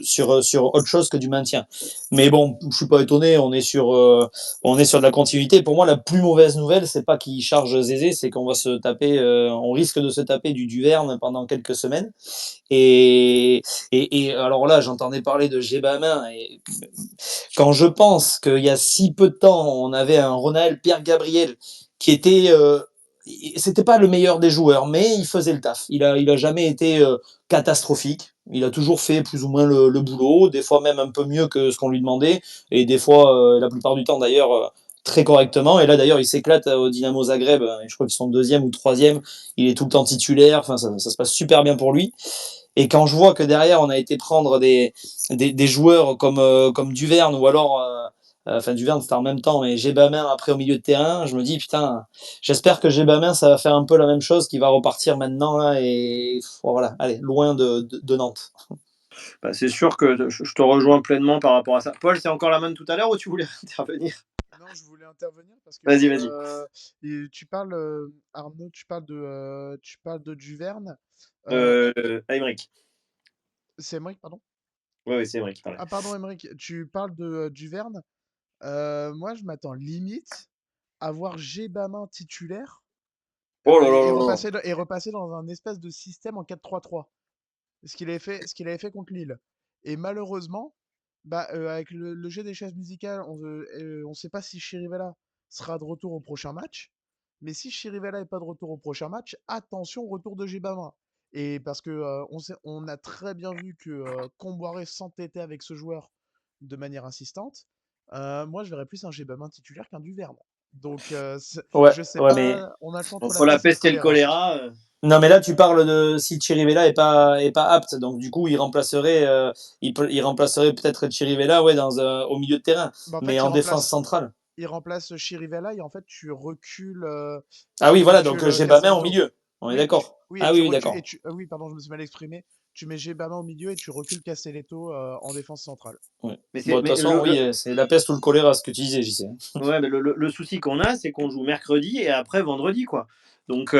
Speaker 5: sur autre chose que du maintien. Mais bon, je suis pas étonné, on est sur de la continuité. Pour moi, la plus mauvaise nouvelle, c'est pas qu'il charge Zézé, c'est qu'on va se taper, on risque de se taper du Duverne pendant quelques semaines. Et, et alors là, j'entendais parler de Gébamin. Et quand je pense qu'il y a si peu de temps, on avait un Ronald Pierre Gabriel qui était, c'était pas le meilleur des joueurs, mais il faisait le taf. Il a jamais été catastrophique. Il a toujours fait plus ou moins le boulot, des fois même un peu mieux que ce qu'on lui demandait, et des fois, la plupart du temps d'ailleurs, très correctement. Et là d'ailleurs, il s'éclate au Dynamo Zagreb. Je crois qu'ils sont deuxième ou troisième. Il est tout le temps titulaire. Enfin, ça se passe super bien pour lui. Et quand je vois que derrière, on a été prendre des joueurs comme Duverne ou alors, enfin Duverne c'était en même temps, mais Gébamin après au milieu de terrain, je me dis putain, j'espère que Gébamin ça va faire un peu la même chose, qu'il va repartir maintenant là et voilà, allez, loin de Nantes.
Speaker 3: Bah, c'est sûr que je te rejoins pleinement par rapport à ça. Paul, c'est encore la main de tout à l'heure ou tu voulais intervenir?
Speaker 4: Non, je voulais intervenir parce que
Speaker 3: Vas-y, vas-y.
Speaker 4: et tu parles, Arnaud, tu parles de Duverne. Euh,
Speaker 3: Aymeric.
Speaker 4: c'est Emmerich, pardon?
Speaker 3: Oui, oui, c'est Aymeric qui parlait.
Speaker 4: Ah, pardon, Emmerich, tu parles de Duverne. Moi, je m'attends limite à voir Gébamin titulaire
Speaker 3: Oh là là là là.
Speaker 4: et repasser dans un espèce de système en 4-3-3. Ce qu'il avait fait contre Lille. Et malheureusement, avec le jeu des chaises musicales, on ne sait pas si Chirivella sera de retour au prochain match. Mais si Chirivella n'est pas de retour au prochain match, attention, retour de Gébama. Et parce que on a très bien vu que Comboiré s'entêtait avec ce joueur de manière insistante. Moi, je verrais plus un Gébama titulaire qu'un Duverne. Donc,
Speaker 5: Ouais,
Speaker 4: je sais
Speaker 5: ouais, mais
Speaker 4: pas, on a le choix entre la
Speaker 3: Entre la
Speaker 4: peste et le
Speaker 3: peste et le
Speaker 4: choléra.
Speaker 3: choléra.
Speaker 5: non, mais là, tu parles de si Chirivella est pas apte, donc du coup, il remplacerait peut-être Chirivella, ouais, au milieu de terrain,
Speaker 4: Bah, en
Speaker 5: mais
Speaker 4: fait,
Speaker 5: en défense centrale.
Speaker 4: il remplace Chirivella et en fait,
Speaker 5: Ah
Speaker 4: tu
Speaker 5: oui, voilà, donc
Speaker 4: recules
Speaker 5: Gébamin au
Speaker 4: Castelletto.
Speaker 5: milieu. On est
Speaker 4: Oui,
Speaker 5: d'accord.
Speaker 4: et
Speaker 5: Ah
Speaker 4: tu
Speaker 5: oui, oui,
Speaker 4: recules,
Speaker 5: d'accord.
Speaker 4: oui, pardon, je me suis mal exprimé. Tu mets Gebama au milieu et tu recules Castelletto en défense centrale.
Speaker 5: Ouais.
Speaker 3: Mais,
Speaker 5: Bon, de toute
Speaker 3: mais
Speaker 5: façon, oui, c'est la peste ou le choléra, ce que tu disais, j'y sais.
Speaker 3: ouais, mais le souci qu'on a, c'est qu'on joue mercredi et après vendredi, quoi. Donc,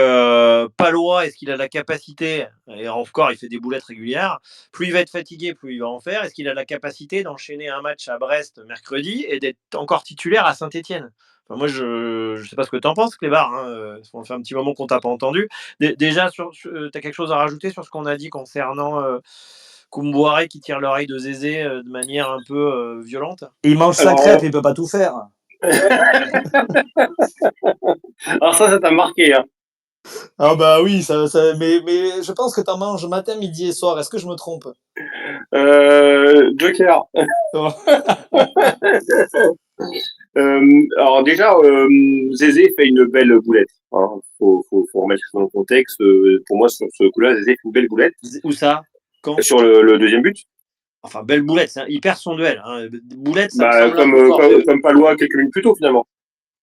Speaker 3: Palois, est-ce qu'il a la capacité, et encore, il fait des boulettes régulières, plus il va être fatigué, plus il va en faire, est-ce qu'il a la capacité d'enchaîner un match à Brest mercredi et d'être encore titulaire à Saint-Etienne? Enfin, moi, je ne sais pas ce que tu en penses, Clébar, hein, ça fait un petit moment qu'on t'a pas entendu. Déjà, tu as quelque chose à rajouter sur ce qu'on a dit concernant Koumboiré qui tire l'oreille de Zézé de manière un peu violente?
Speaker 5: Il mange sa
Speaker 6: Alors,
Speaker 5: crêpe, il peut pas tout faire.
Speaker 6: alors ça t'a marqué, hein.
Speaker 5: Ah bah oui, mais je pense que tu en manges matin, midi et soir. Est-ce que je me trompe?
Speaker 2: Joker. Alors déjà, Zézé fait une belle boulette. Hein. Faut remettre dans le contexte. Pour moi, sur ce coup-là, Zézé fait une belle boulette.
Speaker 3: Où ça? Quand?
Speaker 2: Sur le deuxième but,
Speaker 3: Enfin, belle boulette, il perd son duel. Hein. Boulette, ça me
Speaker 2: bah,
Speaker 3: semble un peu fort.
Speaker 2: comme Palois quelques minutes plus tôt finalement.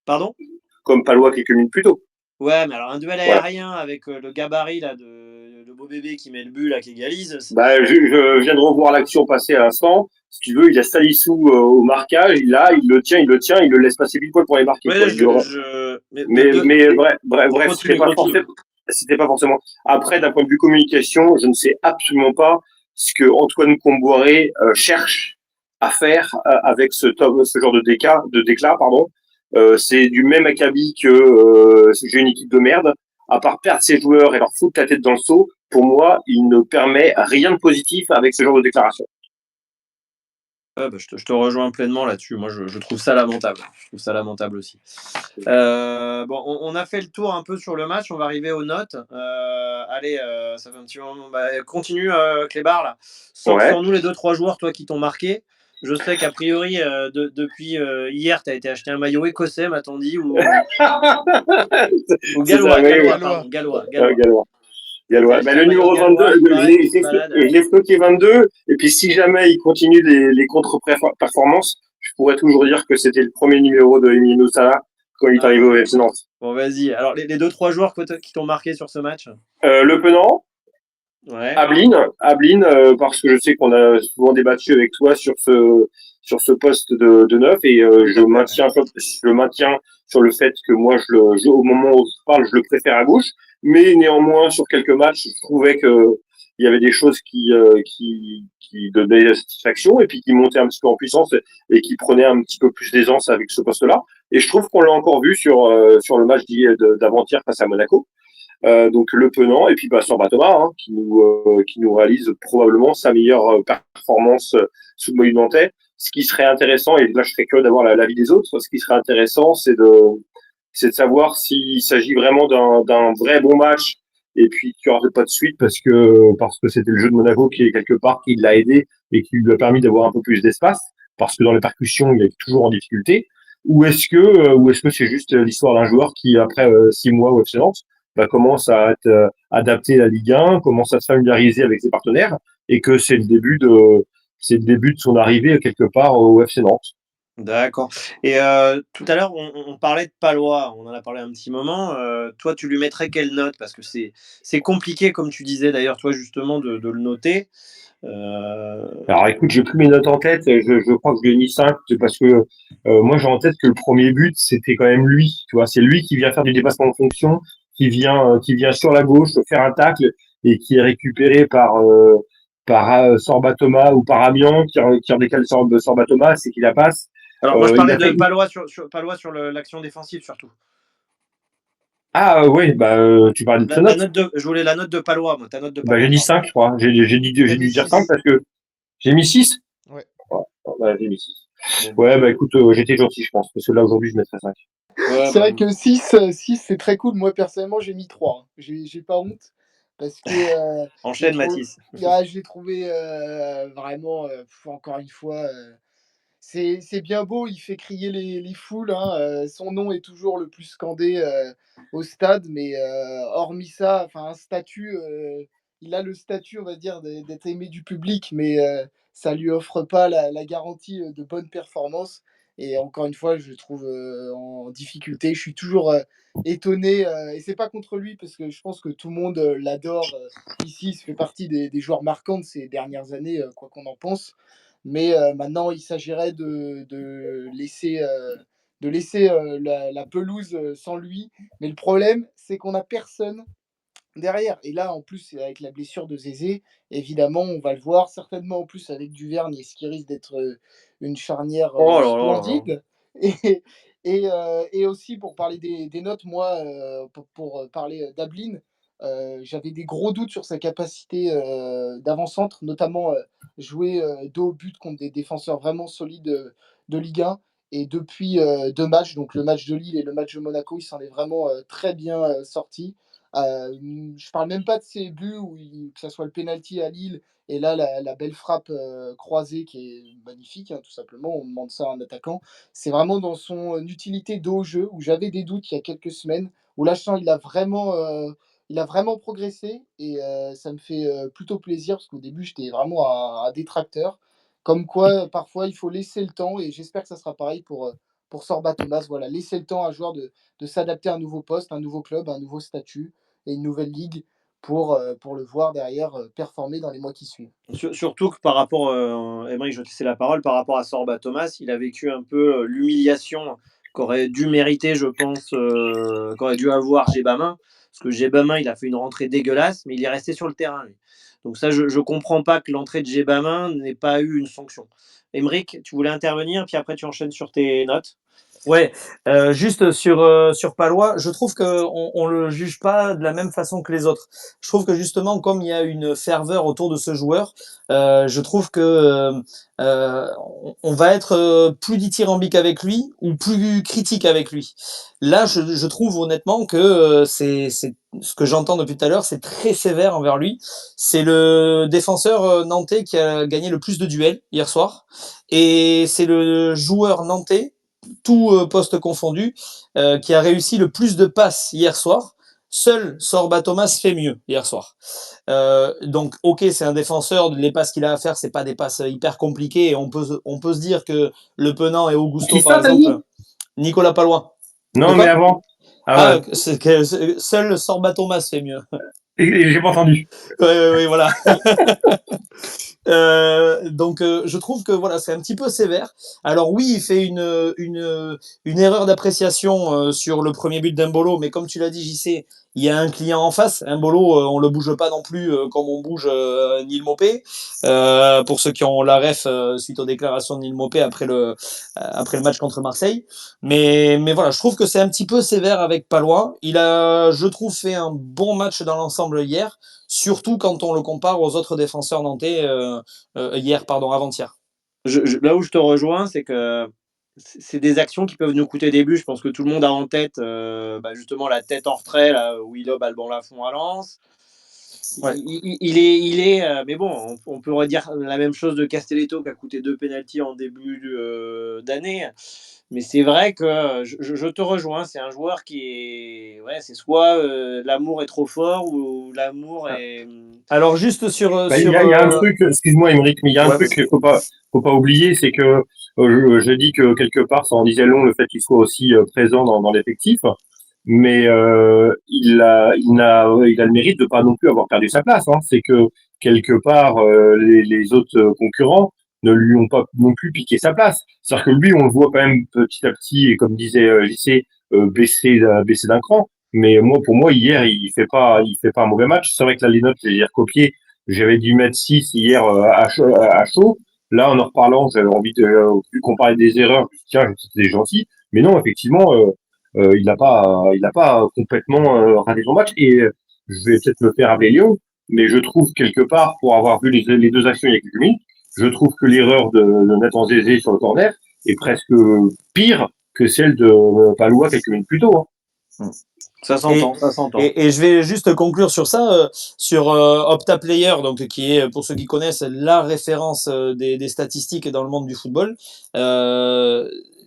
Speaker 3: Pardon?
Speaker 2: Comme Palois quelques minutes plus tôt.
Speaker 3: Ouais, mais alors un duel
Speaker 2: Voilà.
Speaker 3: aérien avec le gabarit là, de beau bébé qui met le but, là, qui égalise.
Speaker 2: Bah, je viens de revoir l'action passer à l'instant. Si tu veux, il y a Salissou au marquage, il le tient, il le laisse passer pile poil pour les marquer. Quoi.
Speaker 3: Ouais,
Speaker 2: Mais,
Speaker 3: de... Bon,
Speaker 2: bref,
Speaker 3: continue, continue.
Speaker 2: c'était pas forcément. Après, d'un point de vue communication, je ne sais absolument pas ce que Antoine Comboiré cherche à faire avec ce genre de déclat, pardon. C'est du même acabit que j'ai une équipe de merde. À part perdre ses joueurs et leur foutre la tête dans le seau, pour moi, il ne permet rien de positif avec ce genre de déclaration.
Speaker 3: Ouais, bah, je te rejoins pleinement là-dessus. Moi, je trouve ça lamentable. Je trouve ça lamentable aussi. Bon, on a fait le tour un peu sur le match. On va arriver aux notes. Allez, ça fait un petit moment. Bah, continue, Clébar, là.
Speaker 2: Ouais.
Speaker 3: Sors-nous les 2-3 joueurs, toi, qui t'ont marqué. Je sais qu'a priori, depuis hier, tu as été acheté un maillot écossais, m'a-t-on dit, ou
Speaker 2: C'est ça,
Speaker 3: gallois,
Speaker 2: oui,
Speaker 3: gallois,
Speaker 2: oui.
Speaker 3: pardon, gallois,
Speaker 2: Euh,
Speaker 3: gallois.
Speaker 2: Gallois.
Speaker 3: Tu as été
Speaker 2: Gallois. Ben,
Speaker 3: acheté un
Speaker 2: le
Speaker 3: maillot
Speaker 2: numéro 22,
Speaker 3: gallois, il paraît que tu te balades.
Speaker 2: je l'ai stocké 22, et puis si jamais il continue les contre-performances, je pourrais toujours dire que c'était le premier numéro de Emiliano Sala quand il est
Speaker 3: Ah,
Speaker 2: arrivé au FC Nantes.
Speaker 3: bon, vas-y. Alors, les 2-3 joueurs qui t'ont marqué sur ce match?
Speaker 2: Le Penant,
Speaker 3: Ouais.
Speaker 2: Ablin, parce que je sais qu'on a souvent débattu avec toi sur ce poste de neuf, et je maintiens sur le fait que moi, au moment où je parle, je le préfère à gauche, mais néanmoins, sur quelques matchs, je trouvais que il y avait des choses qui donnaient satisfaction et puis qui montaient un petit peu en puissance et qui prenaient un petit peu plus d'aisance avec ce poste-là. Et je trouve qu'on l'a encore vu sur le match d'avant-hier face à Monaco. Donc le Penant et puis bah, Sorba Thomas qui nous réalise probablement sa meilleure performance sous le maillot nantais. Ce qui serait intéressant, et là je serais curieux d'avoir l'avis des autres, ce qui serait intéressant c'est de savoir s'il s'agit vraiment d'un vrai bon match et puis qu'il n'y aura pas de suite parce que c'était le jeu de Monaco qui est quelque part qui l'a aidé et qui lui a permis d'avoir un peu plus d'espace parce que dans les percussions il est toujours en difficulté. Ou est-ce que c'est juste l'histoire d'un joueur qui après 6 mois au FC Nantes bah, commence à être adapté à la Ligue 1, commence à se familiariser avec ses partenaires et que c'est le début de son arrivée quelque part au FC Nantes.
Speaker 3: D'accord. Et tout à l'heure, on parlait de Palois, on en a parlé un petit moment. Toi, tu lui mettrais quelle note? Parce que c'est compliqué, comme tu disais d'ailleurs, toi, justement, de le noter.
Speaker 2: Alors écoute, j'ai plus mes notes en tête, je crois que je lui ai mis 5, c'est parce que moi j'ai en tête que le premier but, c'était quand même lui, tu vois, c'est lui qui vient faire du dépassement de fonction, qui vient sur la gauche faire un tacle et qui est récupéré par Sorba Thomas ou par Amiens qui redécale Sorba Thomas, c'est qu'il la passe.
Speaker 3: Alors, moi, je
Speaker 2: Il
Speaker 3: parlais
Speaker 2: a
Speaker 3: de
Speaker 2: fait
Speaker 3: Palois sur l'action défensive, surtout.
Speaker 2: Ah oui, bah tu parlais de sa
Speaker 3: La
Speaker 2: note.
Speaker 3: note je voulais la note de Palois, moi, ta note de
Speaker 2: Bah j'ai
Speaker 3: Palois,
Speaker 2: dit
Speaker 3: pardon.
Speaker 2: 5, je crois.
Speaker 4: T'as
Speaker 2: J'ai
Speaker 4: mis
Speaker 2: dû dire 5
Speaker 4: 6.
Speaker 2: parce que j'ai mis 6.
Speaker 4: Ouais.
Speaker 2: Ouais, j'ai mis 6.
Speaker 3: Bon,
Speaker 2: Ouais, bah écoute, j'étais gentil, je pense, parce que là aujourd'hui je mettrais 5.
Speaker 3: ouais,
Speaker 1: C'est
Speaker 3: bah,
Speaker 1: vrai que 6 c'est très cool. Moi, personnellement, j'ai mis 3. J'ai pas honte parce que
Speaker 3: enchaîne, Mathis.
Speaker 1: je l'ai trouvé vraiment, encore une fois, c'est bien beau, il fait crier les foules, hein, son nom est toujours le plus scandé au stade, mais hormis ça, enfin un statut, il a le statut, on va dire, d'être aimé du public, mais ça lui offre pas la garantie de bonne performance. Et encore une fois, je le trouve en difficulté. Je suis toujours étonné, et c'est pas contre lui, parce que je pense que tout le monde l'adore ici. Ça fait partie des joueurs marquants de ces dernières années, quoi qu'on en pense. Mais maintenant, il s'agirait de laisser la pelouse sans lui. Mais le problème, c'est qu'on n'a personne derrière. Et là, en plus, avec la blessure de Zézé, évidemment, on va le voir certainement en plus avec Duvernay, ce qui risque d'être une charnière
Speaker 3: Oh là là là là.
Speaker 1: splendide. Et, et aussi, pour parler des notes, moi, pour parler d'Ablin, j'avais des gros doutes sur sa capacité d'avant-centre, notamment jouer dos au but contre des défenseurs vraiment solides de Ligue 1. Et depuis 2 matchs, donc le match de Lille et le match de Monaco, il s'en est vraiment très bien sorti Je parle même pas de ces buts que ça soit le penalty à Lille et là la belle frappe croisée qui est magnifique, hein, tout simplement. On demande ça à un attaquant. C'est vraiment dans son utilité dos au jeu où j'avais des doutes il y a quelques semaines. Où là, je sens il a vraiment progressé et ça me fait plutôt plaisir parce qu'au début, j'étais vraiment un détracteur. Comme quoi, parfois, il faut laisser le temps et j'espère que ça sera pareil pour Sorba Thomas. Voilà, laisser le temps à un joueur de s'adapter à un nouveau poste, un nouveau club, un nouveau statut et une nouvelle ligue pour le voir derrière performer dans les mois qui suivent.
Speaker 3: Surtout que par rapport, Aymeric, je vais te laisser la parole, par rapport à Sorba Thomas, il a vécu un peu l'humiliation qu'aurait dû mériter, je pense, qu'aurait dû avoir Gbamin. Parce que Gbamin, il a fait une rentrée dégueulasse, mais il est resté sur le terrain, lui. Donc ça, je ne comprends pas que l'entrée de Gbamin n'ait pas eu une fonction. Aymeric, tu voulais intervenir, puis après tu enchaînes sur tes notes.
Speaker 5: Ouais, juste sur Palois, je trouve que on le juge pas de la même façon que les autres. Je trouve que justement, comme il y a une ferveur autour de ce joueur, je trouve que on va être plus dithyrambique avec lui ou plus critique avec lui. Là, je trouve honnêtement que c'est ce que j'entends depuis tout à l'heure, c'est très sévère envers lui. C'est le défenseur nantais qui a gagné le plus de duels hier soir, et c'est le joueur nantais tout poste confondu, qui a réussi le plus de passes hier soir. Seul Sorba Thomas fait mieux hier soir. Donc, ok, c'est un défenseur. Les passes qu'il a à faire, c'est pas des passes hyper compliquées. Et on peut se dire que Le Penant et Augusto,
Speaker 2: Qui
Speaker 5: par
Speaker 2: ça, t'as
Speaker 5: exemple,
Speaker 2: dit?
Speaker 5: Nicolas Palois. De
Speaker 2: Non, mais
Speaker 5: quoi?
Speaker 2: avant. Ah ouais,
Speaker 5: Ah, c'est que seul Sorba Thomas fait mieux.
Speaker 2: et j'ai pas entendu.
Speaker 5: Oui, voilà. Donc je trouve que voilà, c'est un petit peu sévère. Alors oui, il fait une erreur d'appréciation sur le premier but d'Embolo, mais comme tu l'as dit, JC, il y a un client en face. Embolo, on le bouge pas non plus comme on bouge Neil Maupay. Pour ceux qui ont la ref suite aux déclarations de Neil Maupay après le match contre Marseille. Mais voilà, je trouve que c'est un petit peu sévère avec Palois. Il a, je trouve, fait un bon match dans l'ensemble hier, surtout quand on le compare aux autres défenseurs nantais hier, pardon, avant-hier.
Speaker 3: Là où je te rejoins, c'est que c'est des actions qui peuvent nous coûter des buts. Je pense que tout le monde a en tête justement la tête en retrait, là, où il lobe Alban Lafont à Lens.
Speaker 5: Ouais.
Speaker 3: Mais bon, on pourrait dire la même chose de Castelletto qui a coûté 2 pénaltys en début d'année. Mais c'est vrai que je te rejoins, c'est un joueur qui est. Ouais, c'est soit l'amour est trop fort ou l'amour est.
Speaker 5: Alors juste sur
Speaker 2: Bah, il y a un truc, excuse-moi, Émeric, mais il y a un
Speaker 5: ouais,
Speaker 2: truc
Speaker 5: vas-y.
Speaker 2: qu'il faut pas oublier, c'est que je dis que quelque part, ça en disait long le fait qu'il soit aussi présent dans l'effectif, mais il a le mérite de pas non plus avoir perdu sa place. Hein. C'est que quelque part, les autres concurrents ne lui ont pas non plus piqué sa place. C'est-à-dire que lui, on le voit quand même petit à petit, et comme disait JC, baisser d'un cran. Mais moi, pour moi, hier, il fait pas un mauvais match. C'est vrai que là, les notes, je les ai recopiées. J'avais dû mettre 6 hier à chaud. Là, en reparlant, j'avais envie de plus qu'on parlait des erreurs. Je me suis dit, tiens, c'était gentil. Mais non, effectivement, il n'a pas complètement raté son match. Et je vais peut-être me faire appeler Léon, mais je trouve quelque part, pour avoir vu les deux actions il y a quelques minutes, je trouve que l'erreur de Nathan Zézé sur le corner est presque pire que celle de Palois quelques minutes plus tôt. Hein.
Speaker 3: Ça
Speaker 5: Et,
Speaker 3: s'entend, ça s'entend.
Speaker 5: et je vais juste conclure sur ça, sur Opta Player, donc qui est, pour ceux qui connaissent, la référence des statistiques dans le monde du football.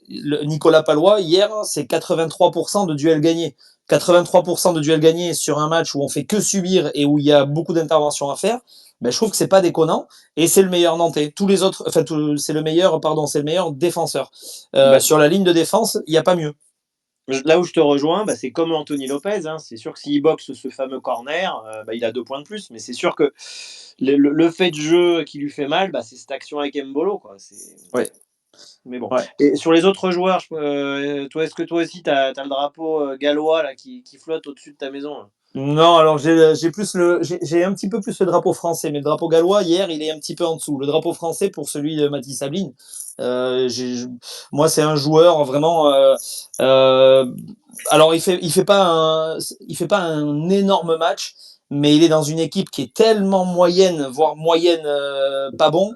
Speaker 5: Nicolas Palois, hier, c'est 83% de duels gagnés. 83% de duels gagnés sur un match où on fait que subir et où il y a beaucoup d'interventions à faire. Ben, je trouve que c'est pas déconnant, et c'est le meilleur Nantais. Tous les autres, enfin, c'est le meilleur, pardon, c'est le meilleur défenseur.
Speaker 3: Bah,
Speaker 5: Sur la ligne de défense, il n'y a pas mieux.
Speaker 3: là où je te rejoins, c'est comme Anthony Lopez. Hein. C'est sûr que s'il boxe ce fameux corner, il a 2 points de plus. Mais c'est sûr que le fait de jeu qui lui fait mal, c'est cette action avec Mbolo. Quoi.
Speaker 5: Ouais.
Speaker 3: Mais bon.
Speaker 5: Ouais.
Speaker 3: Et sur les autres joueurs, toi, est-ce que toi aussi, tu as le drapeau gallois là, qui flotte au-dessus de ta maison là?
Speaker 5: Non, alors j'ai un petit peu plus le drapeau français, mais le drapeau gallois hier il est un petit peu en dessous. Le drapeau français pour celui de Mathis Sabline. Moi c'est un joueur vraiment. Euh, alors il fait pas un énorme match, mais il est dans une équipe qui est tellement moyenne, voire moyenne pas bonne,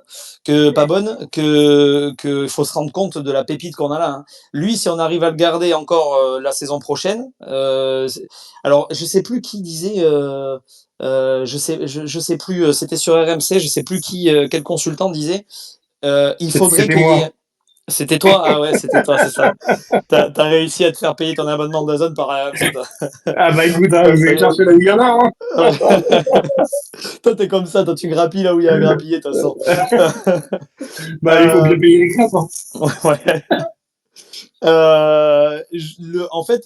Speaker 5: que faut se rendre compte de la pépite qu'on a là. Hein. Lui, si on arrive à le garder encore la saison prochaine, alors je sais plus qui disait, je sais plus, c'était sur RMC, je sais plus quel consultant disait, il faudrait
Speaker 2: C'était
Speaker 5: qu'il y
Speaker 2: moi.
Speaker 5: ait. C'était toi? Ah ouais, c'était toi, c'est ça. T'as réussi à te faire payer ton abonnement d'Amazon par RMC, toi.
Speaker 2: Ah bah écoute, hein,
Speaker 5: Ah,
Speaker 2: vous
Speaker 5: ça
Speaker 2: allez
Speaker 5: y est.
Speaker 2: chercher là où il y en a. Hein.
Speaker 5: Toi, t'es comme ça, toi, tu grappilles là où il y a à grappiller, de toute façon.
Speaker 2: Bah il faut
Speaker 5: Euh,
Speaker 2: bien payer les crêpes. Hein.
Speaker 5: ouais. En fait,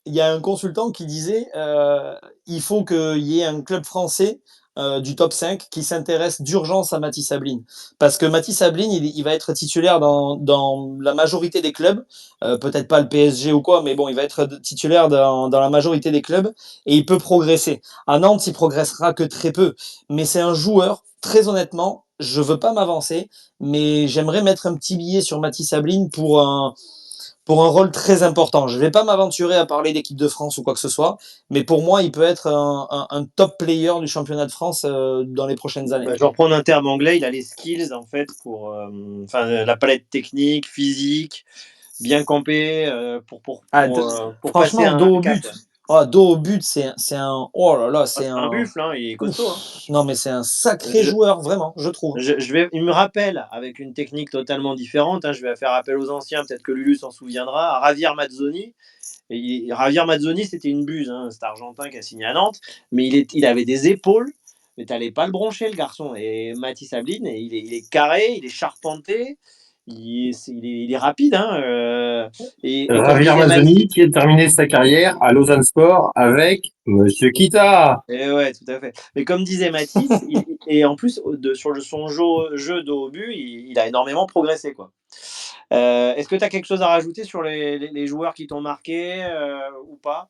Speaker 5: il y a un consultant qui disait il faut qu'il y ait un club français du top 5 qui s'intéresse d'urgence à Matisse Sabline. Parce que Matisse Sabline, il va être titulaire dans la majorité des clubs, peut-être pas le PSG ou quoi, mais bon, il va être titulaire dans la majorité des clubs et il peut progresser. À Nantes, il progressera que très peu. Mais c'est un joueur, très honnêtement, je veux pas m'avancer, mais j'aimerais mettre un petit billet sur Matisse Sabline pour un rôle très important. Je ne vais pas m'aventurer à parler d'équipe de France ou quoi que ce soit, mais pour moi, il peut être un top player du championnat de France dans les prochaines années.
Speaker 3: Bah, je vais reprendre un terme anglais, il a les skills en fait pour la palette technique, physique, bien campé pour passer
Speaker 5: Franchement, dos
Speaker 3: un
Speaker 5: au
Speaker 3: cap.
Speaker 5: but.
Speaker 3: Ouais.
Speaker 5: Oh, dos au but, c'est un. Oh là là,
Speaker 3: Ah,
Speaker 5: c'est
Speaker 3: c'est un
Speaker 5: un.
Speaker 3: buffle, hein, il est costaud. Hein.
Speaker 5: Ouf. Non, mais c'est un sacré
Speaker 3: Je,
Speaker 5: joueur, vraiment, je trouve.
Speaker 3: il me rappelle, avec une technique totalement différente, hein, je vais faire appel aux anciens, peut-être que Lulu s'en souviendra, à Javier Mazzoni. Javier Mazzoni, c'était une buse, hein, cet Argentin qui a signé à Nantes, mais il avait des épaules, mais tu n'allais pas le broncher, le garçon. Et Mathis Sabline, il est carré, il est charpenté, il est rapide. Hein, et comme
Speaker 2: Javier
Speaker 3: disait
Speaker 2: Mazzoni qui a terminé sa carrière à Lausanne Sport avec Monsieur Kita.
Speaker 3: et ouais, tout à fait. Mais comme disait Mathis, et en plus, sur son jeu de haut but, il a énormément progressé. Quoi. Est-ce que tu as quelque chose à rajouter sur les joueurs qui t'ont marqué ou pas?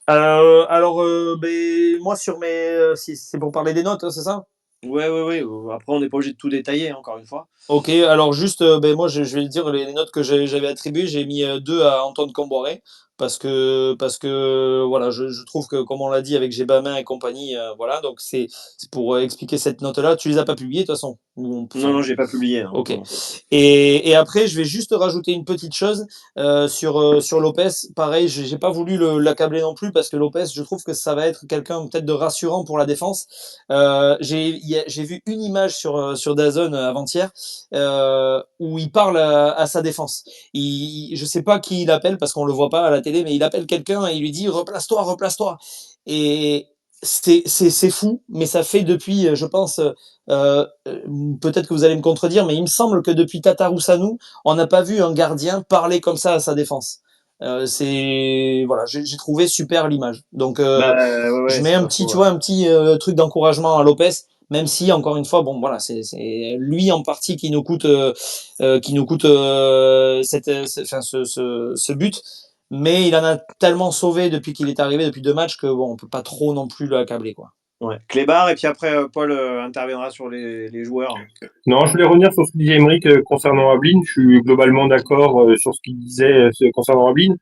Speaker 5: Moi, sur mes. Si c'est pour parler des notes, hein, c'est ça?
Speaker 3: Ouais, ouais, ouais. Après, on n'est pas obligé de tout détailler, hein, encore une fois.
Speaker 5: Ok, alors juste, moi je vais dire les notes que j'avais attribuées. J'ai mis 2 à Antoine Comboiré parce que voilà, je trouve que comme on l'a dit avec Gbamin et compagnie, voilà, donc c'est pour expliquer cette note-là. Tu les as pas publiées de toute façon?
Speaker 3: Non,
Speaker 5: Enfin,
Speaker 3: non, j'ai pas publié. Non,
Speaker 5: ok.
Speaker 3: non.
Speaker 5: Et après, je vais juste rajouter une petite chose sur Lopez. Pareil, j'ai pas voulu l'accabler non plus parce que Lopez, je trouve que ça va être quelqu'un peut-être de rassurant pour la défense. J'ai vu une image sur DAZN avant-hier où il parle à sa défense. Je sais pas qui il appelle parce qu'on le voit pas à la télé, mais il appelle quelqu'un et il lui dit replace-toi, replace-toi. Et c'est fou, mais ça fait depuis, je pense, euh, peut-être que vous allez me contredire, mais il me semble que depuis Tatarusanu, on n'a pas vu un gardien parler comme ça à sa défense. Voilà, j'ai trouvé super l'image. Donc
Speaker 3: Bah, ouais,
Speaker 5: je
Speaker 3: ouais,
Speaker 5: mets
Speaker 3: c'est
Speaker 5: un
Speaker 3: pas
Speaker 5: petit,
Speaker 3: faux.
Speaker 5: tu
Speaker 3: Ouais.
Speaker 5: vois, un petit truc d'encouragement à Lopez, même si encore une fois, bon voilà, c'est lui en partie qui nous coûte ce but. Mais il en a tellement sauvé depuis qu'il est arrivé, depuis 2 matchs, que bon, on peut pas trop non plus l'accabler, quoi.
Speaker 3: Ouais. Clébar, et puis après, Paul interviendra sur les joueurs. Hein.
Speaker 2: Non, je voulais revenir sur ce que disait Émeric concernant Ablin. Je suis globalement d'accord sur ce qu'il disait concernant Ablin.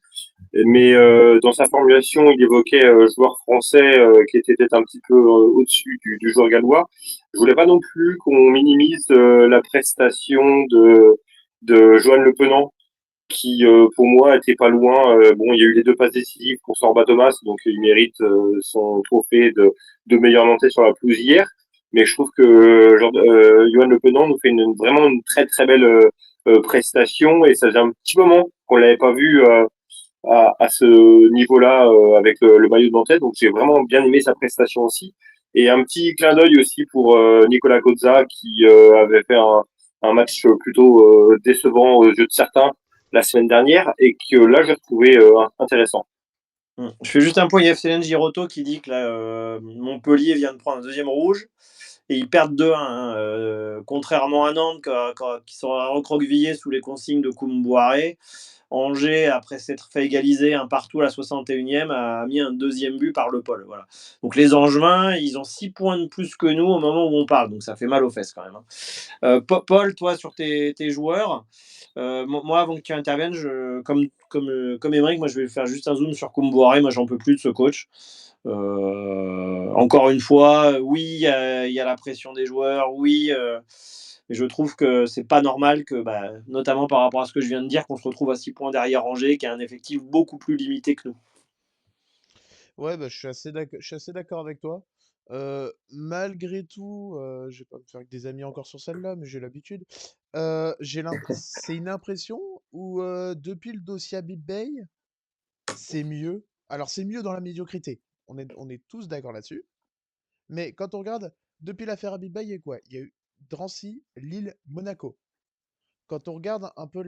Speaker 2: Mais dans sa formulation, il évoquait joueur français qui était peut-être un petit peu au-dessus du joueur gallois. Je voulais pas non plus qu'on minimise la prestation de Johan Le Penant, qui pour moi était pas loin. Bon, il y a eu les 2 passes décisives pour Sorba Thomas, donc il mérite son trophée de meilleur Nantais sur la pelouse hier. Mais je trouve que Johan Le Penant nous fait vraiment une très très belle prestation et ça faisait un petit moment qu'on l'avait pas vu à ce niveau-là avec le maillot de Nantais. Donc j'ai vraiment bien aimé sa prestation aussi. Et un petit clin d'œil aussi pour Nicolas Cozza qui avait fait un match plutôt décevant aux yeux de certains la semaine dernière et que là j'ai retrouvé intéressant.
Speaker 3: Je fais juste un point, il y a FCN Giroto qui dit que là, Montpellier vient de prendre un deuxième rouge et ils perdent 2-1. Hein, contrairement à Nantes qui sera recroquevillé sous les consignes de Koumboiré. Angers, après s'être fait égaliser un partout à la 61e, a mis un deuxième but par Le Paul. Voilà. Donc les Angevins, ils ont 6 points de plus que nous au moment où on parle. Donc ça fait mal aux fesses quand même. Hein. Paul, toi, sur tes joueurs, Moi, avant que tu interviennes, comme Aymeric, moi, je vais faire juste un zoom sur Kombouaré. Moi, j'en peux plus de ce coach. Encore une fois, oui, il y a la pression des joueurs, oui, mais je trouve que c'est pas normal que, notamment par rapport à ce que je viens de dire, qu'on se retrouve à 6 points derrière Angers, qui a un effectif beaucoup plus limité que nous.
Speaker 4: Ouais, bah, je suis assez d'accord avec toi. Malgré tout, je vais pas me faire avec des amis encore sur celle-là, mais j'ai l'habitude. C'est une impression où depuis le dossier Habib Bey, c'est mieux. Alors c'est mieux dans la médiocrité. On est tous d'accord là-dessus. Mais quand on regarde, depuis l'affaire Habib Bey, il y a quoi? Il y a eu Drancy, Lille, Monaco. Quand on regarde un peu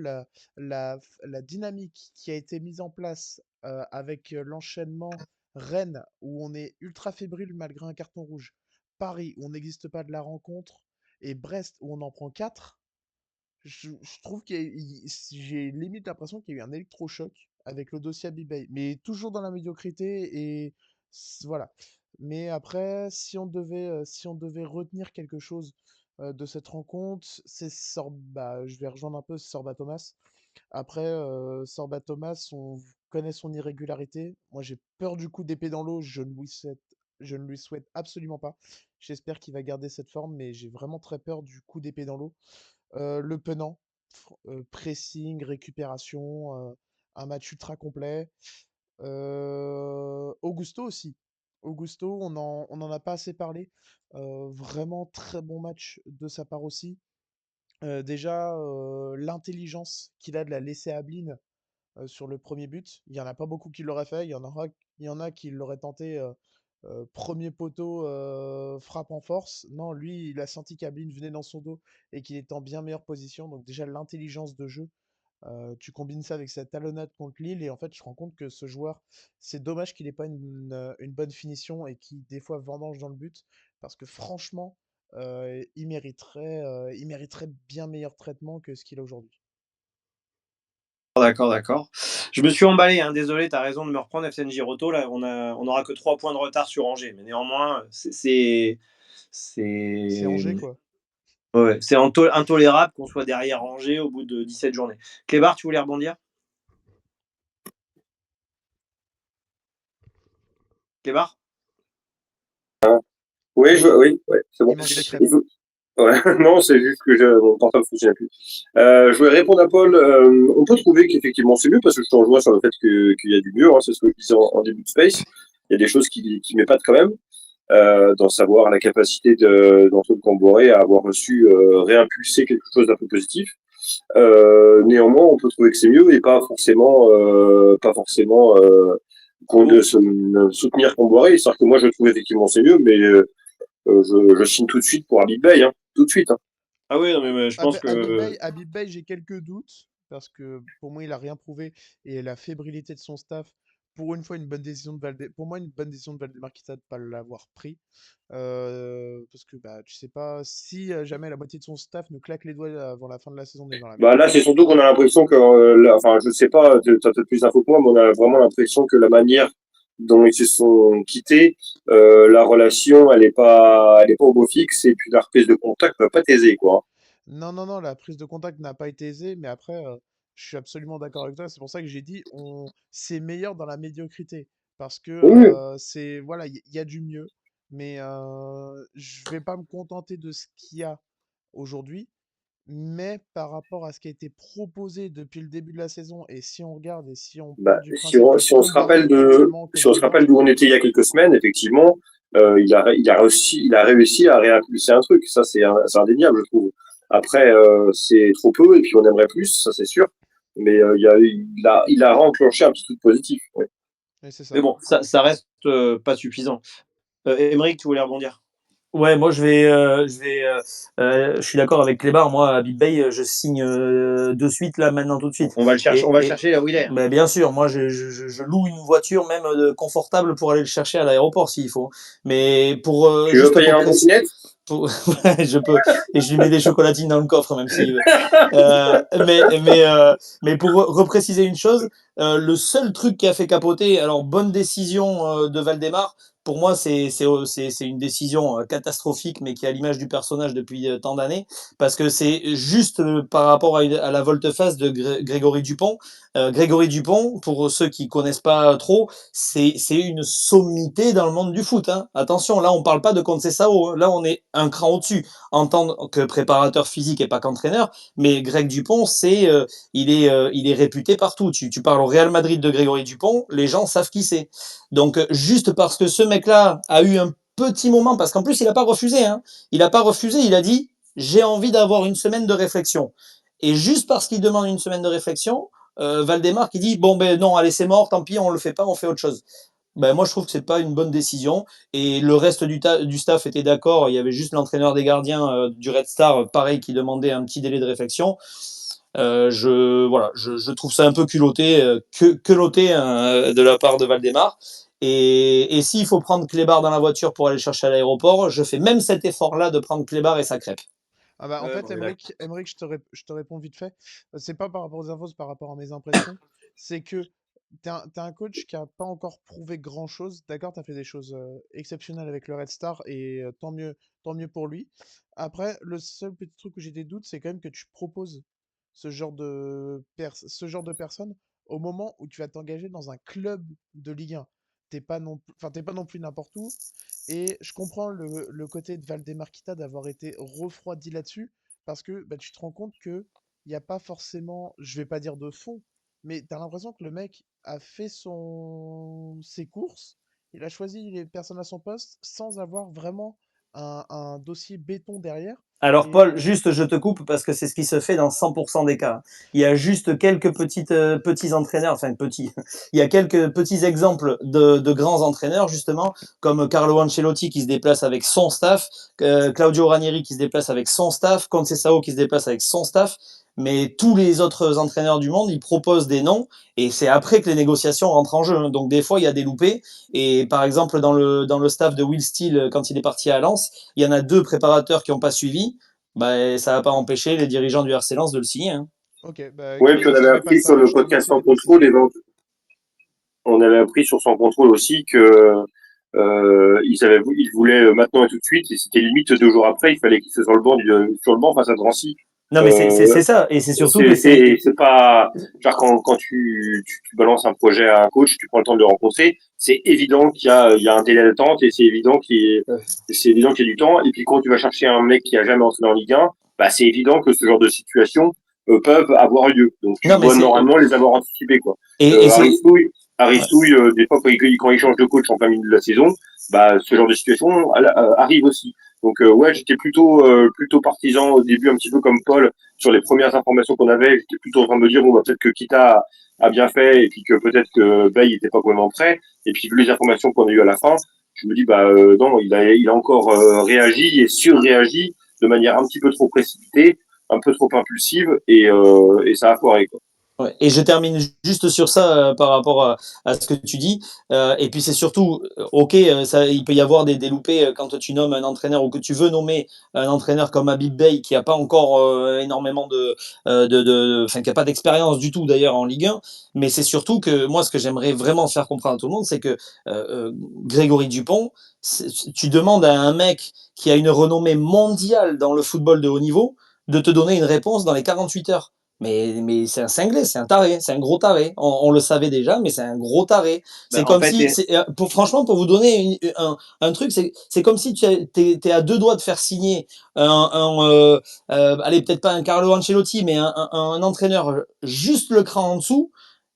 Speaker 4: la dynamique qui a été mise en place avec l'enchaînement Rennes, où on est ultra fébrile malgré un carton rouge, Paris, où on n'existe pas de la rencontre, et Brest, où on en prend 4, je trouve j'ai limite l'impression qu'il y a eu un électrochoc avec le dossier Abibay, mais toujours dans la médiocrité et voilà. Mais après, si on devait retenir quelque chose de cette rencontre, je vais rejoindre un peu Sorba Thomas. Après, Sorba Thomas, on connaît son irrégularité. Moi, j'ai peur du coup d'épée dans l'eau. Je ne lui souhaite absolument pas. J'espère qu'il va garder cette forme, mais j'ai vraiment très peur du coup d'épée dans l'eau. Le Penant, pressing, récupération, un match ultra complet. Augusto aussi. Augusto, on en a pas assez parlé. Vraiment très bon match de sa part aussi. Déjà, l'intelligence qu'il a de la laisser à Blin sur le premier but. Il y en a pas beaucoup qui l'auraient fait. Il y en a qui l'auraient tenté premier poteau, frappe en force. Non, lui, il a senti qu'Ablin venait dans son dos et qu'il était en bien meilleure position. Donc déjà, l'intelligence de jeu, tu combines ça avec cette talonnade contre Lille et en fait, je me rends compte que ce joueur, c'est dommage qu'il n'ait pas une bonne finition et qui, des fois, vendange dans le but parce que franchement, il mériterait bien meilleur traitement que ce qu'il a aujourd'hui.
Speaker 3: D'accord, d'accord. Je me suis emballé, hein, désolé, tu as raison de me reprendre, FCN Roto. Là, on aura que 3 points de retard sur Angers. Mais néanmoins,
Speaker 4: C'est
Speaker 3: c'est,
Speaker 4: Angers, quoi.
Speaker 3: ouais, c'est intolérable qu'on soit derrière Angers au bout de 17 journées. Clébar, tu voulais rebondir? Clébar?
Speaker 6: Oui, ouais, c'est bon.
Speaker 4: Il mange des crêpes.
Speaker 6: Ouais, non, c'est juste que mon portable ne fonctionnait plus. Je voulais répondre à Paul. On peut trouver qu'effectivement c'est mieux parce que je te rejoins sur le fait qu'il y a du mieux. Hein, c'est ce que je disais en début de Space. Il y a des choses qui m'épatent quand même, d'en savoir la capacité d'Antoine Camboré à avoir reçu réimpulser quelque chose d'un peu positif. Néanmoins, on peut trouver que c'est mieux et pas forcément soutenir Camboré. C'est-à-dire que moi, je trouve effectivement c'est mieux, mais je signe tout de suite pour Habib Bey, hein, tout de suite. Hein.
Speaker 3: Ah oui, non, mais je pense que.
Speaker 4: Habib Bey, j'ai quelques doutes parce que pour moi, il a rien prouvé et la fébrilité de son staff. Pour une fois, une bonne décision de Pour moi, une bonne décision de Valdemar Kita de ne pas l'avoir pris. Parce que tu sais pas si jamais la moitié de son staff nous claque les doigts avant la fin de la saison, on est dans la
Speaker 6: Bah
Speaker 4: merde.
Speaker 6: là, c'est surtout qu'on a l'impression que, enfin, je sais pas, tu as peut-être plus d'infos que moi, mais on a vraiment l'impression que la manière dont ils se sont quittés, la relation, elle est pas au beau fixe, et puis la reprise de contact va pas t'aiser, quoi.
Speaker 4: Non, non, non, la prise de contact n'a pas été aisée, mais après, je suis absolument d'accord avec toi. C'est pour ça que j'ai dit, c'est meilleur dans la médiocrité. Parce que
Speaker 6: Oui,
Speaker 4: voilà, il y a du mieux. Mais je vais pas me contenter de ce qu'il y a aujourd'hui. Mais par rapport à ce qui a été proposé depuis le début de la saison, et si on regarde et si on
Speaker 6: bah,
Speaker 4: part du principe que
Speaker 6: si on se rappelle
Speaker 4: Comboiré est vraiment
Speaker 6: si on se
Speaker 4: côté
Speaker 6: rappelle
Speaker 4: gauche,
Speaker 6: d'où on était il y a quelques semaines, effectivement, il a réussi à réimpulser un truc. Ça, c'est indéniable, je trouve. Après, c'est trop peu, et puis on aimerait plus, ça c'est sûr. Mais il a enclenché un petit truc positif. Ouais.
Speaker 4: et c'est
Speaker 3: Mais
Speaker 4: ça.
Speaker 3: bon, ça reste pas suffisant. Aymeric, tu voulais rebondir?
Speaker 5: Ouais, moi je suis d'accord avec Clébar. Moi, à Big Bay, je signe de suite là, maintenant, tout de suite.
Speaker 3: On va le chercher là où il est.
Speaker 5: Mais bien sûr, moi je loue une voiture même confortable pour aller le chercher à l'aéroport s'il faut. Mais pour
Speaker 6: Tu veux payer un trottinette?
Speaker 5: Ouais, je peux et je lui mets des chocolatines dans le coffre même s'il veut. Mais pour repréciser une chose, Le seul truc qui a fait capoter, alors bonne décision de Valdemar. Pour moi, c'est une décision catastrophique, mais qui est à l'image du personnage depuis tant d'années, parce que c'est juste par rapport à la volte-face de Grégory Dupont. Grégory Dupont, pour ceux qui connaissent pas trop, c'est une sommité dans le monde du foot. Hein. Attention, là, on parle pas de Conceição, hein. Là, on est un cran au-dessus en tant que préparateur physique et pas qu'entraîneur. Mais Greg Dupont, il est réputé partout. Tu parles au Real Madrid de Grégory Dupont, les gens savent qui c'est. Donc, juste parce que ce mec-là a eu un petit moment, parce qu'en plus, il n'a pas refusé. Hein. Il n'a pas refusé, il a dit « j'ai envie d'avoir une semaine de réflexion ». Et juste parce qu'il demande une semaine de réflexion, Valdemar qui dit « bon, ben non, allez, c'est mort, tant pis, on le fait pas, on fait autre chose ». Ben, moi, je trouve que c'est pas une bonne décision. Et le reste du staff était d'accord. Il y avait juste l'entraîneur des gardiens du Red Star, pareil, qui demandait un petit délai de réflexion. Je trouve ça un peu culotté, culotté hein, de la part de Valdemar. Et s'il faut prendre Clébar dans la voiture pour aller chercher à l'aéroport, je fais même cet effort-là de prendre Clébar et sa crêpe.
Speaker 4: Ah bah, en
Speaker 3: Ouais,
Speaker 4: fait,
Speaker 3: on est d'accord.
Speaker 4: Emmerich, je te réponds vite fait. C'est pas par rapport aux infos, c'est par rapport à mes impressions. C'est que t'es un coach qui a pas encore prouvé grand-chose. D'accord, t'as fait des choses exceptionnelles avec le Red Star et tant mieux pour lui. Après, le seul petit truc où j'ai des doutes, c'est quand même que tu proposes ce genre de personnes au moment où tu vas t'engager dans un club de Ligue 1. T'es pas non plus n'importe où. Et je comprends le côté de Valdemarquita d'avoir été refroidi là-dessus, parce que bah, tu te rends compte que il n'y a pas forcément, je vais pas dire de fond, mais tu as l'impression que le mec a fait ses courses, il a choisi les personnes à son poste sans avoir vraiment un dossier béton derrière.
Speaker 5: Alors
Speaker 4: Et
Speaker 5: Paul, juste je te coupe parce que c'est ce qui se fait dans 100% des cas. Il y a juste quelques petits entraîneurs, enfin petits, il y a quelques petits exemples de grands entraîneurs justement, comme Carlo Ancelotti qui se déplace avec son staff, Claudio Ranieri qui se déplace avec son staff, Conceição qui se déplace avec son staff, mais tous les autres entraîneurs du monde, ils proposent des noms et c'est après que les négociations rentrent en jeu. Donc des fois, il y a des loupés et par exemple dans le staff de Will Steele quand il est parti à Lens, il y en a 2 préparateurs qui n'ont pas suivi, bah, ça va pas empêcher les dirigeants du RC Lens de le signer. Hein.
Speaker 4: ok, bah
Speaker 6: Ouais,
Speaker 4: écoute,
Speaker 6: puis on
Speaker 4: je
Speaker 6: avait
Speaker 4: savais pas
Speaker 6: appris
Speaker 4: ça,
Speaker 6: sur
Speaker 4: mais
Speaker 6: le
Speaker 4: je te
Speaker 6: podcast
Speaker 4: remercie
Speaker 6: sans
Speaker 4: des
Speaker 6: contrôle,
Speaker 4: précisions.
Speaker 6: on avait appris sur Sans contrôle aussi que ils voulaient maintenant et tout de suite, et c'était limite 2 jours après, il fallait qu'ils soient sur le banc face à Drancy.
Speaker 5: Non, mais
Speaker 6: Euh,
Speaker 5: c'est ça. Et c'est surtout que c'est.
Speaker 6: c'est pas genre quand tu balances un projet à un coach, tu prends le temps de le rencontrer, c'est évident il y a un délai d'attente et c'est évident qu'il y a du temps. Et puis quand tu vas chercher un mec qui a jamais entraîné en Ligue 1, bah c'est évident que ce genre de situation peuvent avoir lieu. Donc tu
Speaker 5: Non, mais
Speaker 6: dois
Speaker 5: c'est.
Speaker 6: normalement les avoir anticipés quoi.
Speaker 5: Et c'est. Ouais.
Speaker 6: Aristouille, des fois quand il change de coach en plein milieu de la saison, bah ce genre de situation arrive aussi. Donc ouais, j'étais plutôt partisan au début, un petit peu comme Paul sur les premières informations qu'on avait. J'étais plutôt en train de me dire bon bah peut-être que Kita a bien fait et puis que peut-être que Bay était pas vraiment prêt. Et puis vu les informations qu'on a eues à la fin, je me dis bah non, il a encore réagi et surréagi de manière un petit peu trop précipitée, un peu trop impulsive et ça a foiré quoi.
Speaker 5: Ouais. Et je termine juste sur ça par rapport à ce que tu dis. Et puis c'est surtout, ok, ça, il peut y avoir des loupés quand tu nommes un entraîneur ou que tu veux nommer un entraîneur comme Habib Bey qui a pas encore énormément enfin qui a pas d'expérience du tout d'ailleurs en Ligue 1. Mais c'est surtout que moi, ce que j'aimerais vraiment faire comprendre à tout le monde, c'est que Grégory Dupont, tu demandes à un mec qui a une renommée mondiale dans le football de haut niveau de te donner une réponse dans les 48 heures. Mais c'est un cinglé, c'est un taré, c'est un gros taré. On le savait déjà, mais c'est un gros taré.
Speaker 3: Bah,
Speaker 5: C'est
Speaker 3: en
Speaker 5: comme
Speaker 3: fait,
Speaker 5: si, franchement, pour vous donner un truc, c'est comme si t'es à 2 doigts de faire signer allez, peut-être pas un Carlo Ancelotti, mais un entraîneur juste le cran en dessous,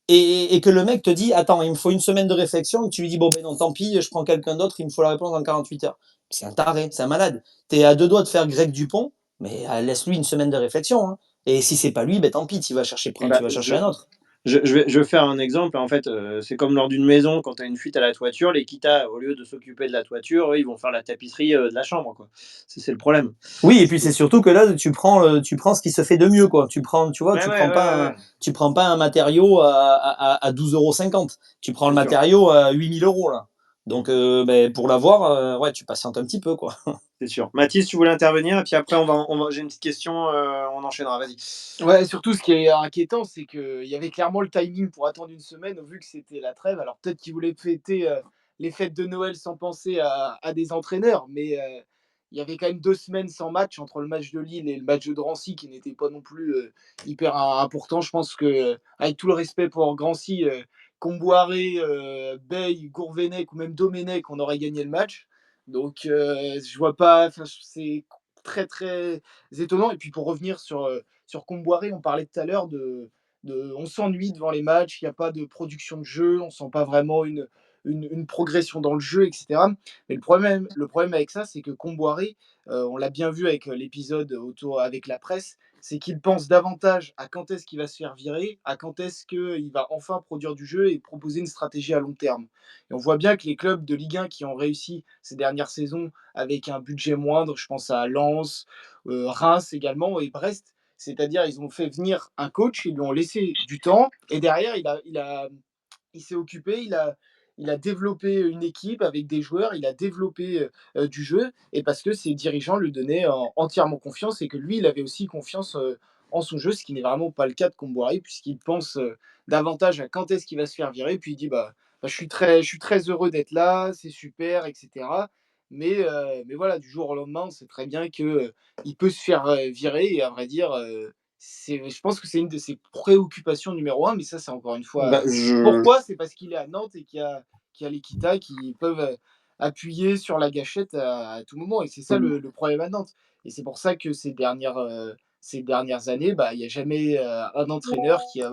Speaker 5: et que le mec te dit, attends, il me faut une semaine de réflexion, et que tu lui dis, bon, ben non, tant pis, je prends quelqu'un d'autre, il me faut la réponse dans 48 heures. C'est un taré, c'est un malade. T'es à 2 doigts de faire Greg Dupont, mais laisse-lui une semaine de réflexion. Hein. Et si c'est pas lui, ben tant pis, tu vas chercher
Speaker 3: bah,
Speaker 5: un autre.
Speaker 3: je vais faire un exemple. En fait, c'est comme lors d'une maison, quand tu as une fuite à la toiture, les Kita, au lieu de s'occuper de la toiture, eux, ils vont faire la tapisserie de la chambre. Quoi. C'est le problème.
Speaker 5: Oui, et puis c'est surtout que là, tu prends ce qui se fait de mieux, quoi. Tu vois,
Speaker 3: Ouais, ouais, ouais, ouais, ouais.
Speaker 5: tu prends pas un matériau à 12,50 €. Tu prends le
Speaker 3: C'est sûr.
Speaker 5: matériau à 8 000 € là. Donc, pour l'avoir, ouais, tu patientes un petit peu, quoi.
Speaker 3: C'est sûr. Mathis, tu voulais intervenir, et puis après, j'ai une petite question, on enchaînera, vas-y.
Speaker 1: Ouais, surtout ce qui est inquiétant, c'est qu'il y avait clairement le timing pour attendre une semaine, vu que c'était la trêve. Alors peut-être qu'ils voulaient fêter les fêtes de Noël sans penser à des entraîneurs, mais il y avait quand même 2 semaines sans match entre le match de Lille et le match de Drancy qui n'était pas non plus hyper important. Je pense que, avec tout le respect pour Drancy, Comboiré, Bey, Gourvenec ou même Domenech, on aurait gagné le match. Donc je vois pas, c'est très très étonnant. Et puis pour revenir sur Comboiré, on parlait tout à l'heure on s'ennuie devant les matchs, il n'y a pas de production de jeu, on sent pas vraiment une progression dans le jeu, etc. Mais le problème avec ça, c'est que Comboiré, on l'a bien vu avec l'épisode autour avec la presse, c'est qu'il pense davantage à quand est-ce qu'il va se faire virer, à quand est-ce qu'il va enfin produire du jeu et proposer une stratégie à long terme. Et on voit bien que les clubs de Ligue 1 qui ont réussi ces dernières saisons avec un budget moindre, je pense à Lens, Reims également et Brest, c'est-à-dire ils ont fait venir un coach, ils lui ont laissé du temps et derrière il s'est occupé, il a développé une équipe avec des joueurs, il a développé du jeu, et parce que ses dirigeants lui donnaient entièrement confiance et que lui, il avait aussi confiance en son jeu, ce qui n'est vraiment pas le cas de Comboiré, puisqu'il pense davantage à quand est-ce qu'il va se faire virer, puis il dit je suis très heureux d'être là, c'est super, etc. Mais voilà, du jour au lendemain, on sait très bien que il peut se faire virer, et à vrai dire, je pense que c'est une de ses préoccupations numéro un, mais ça, c'est encore une fois
Speaker 3: Bah, je...
Speaker 1: pourquoi? C'est parce qu'il est à Nantes et qu'il y a l'Équita qui peuvent appuyer sur la gâchette à tout moment. Et c'est ça le problème à Nantes. Et c'est pour ça que ces dernières années, bah, il n'y a jamais un entraîneur qui a.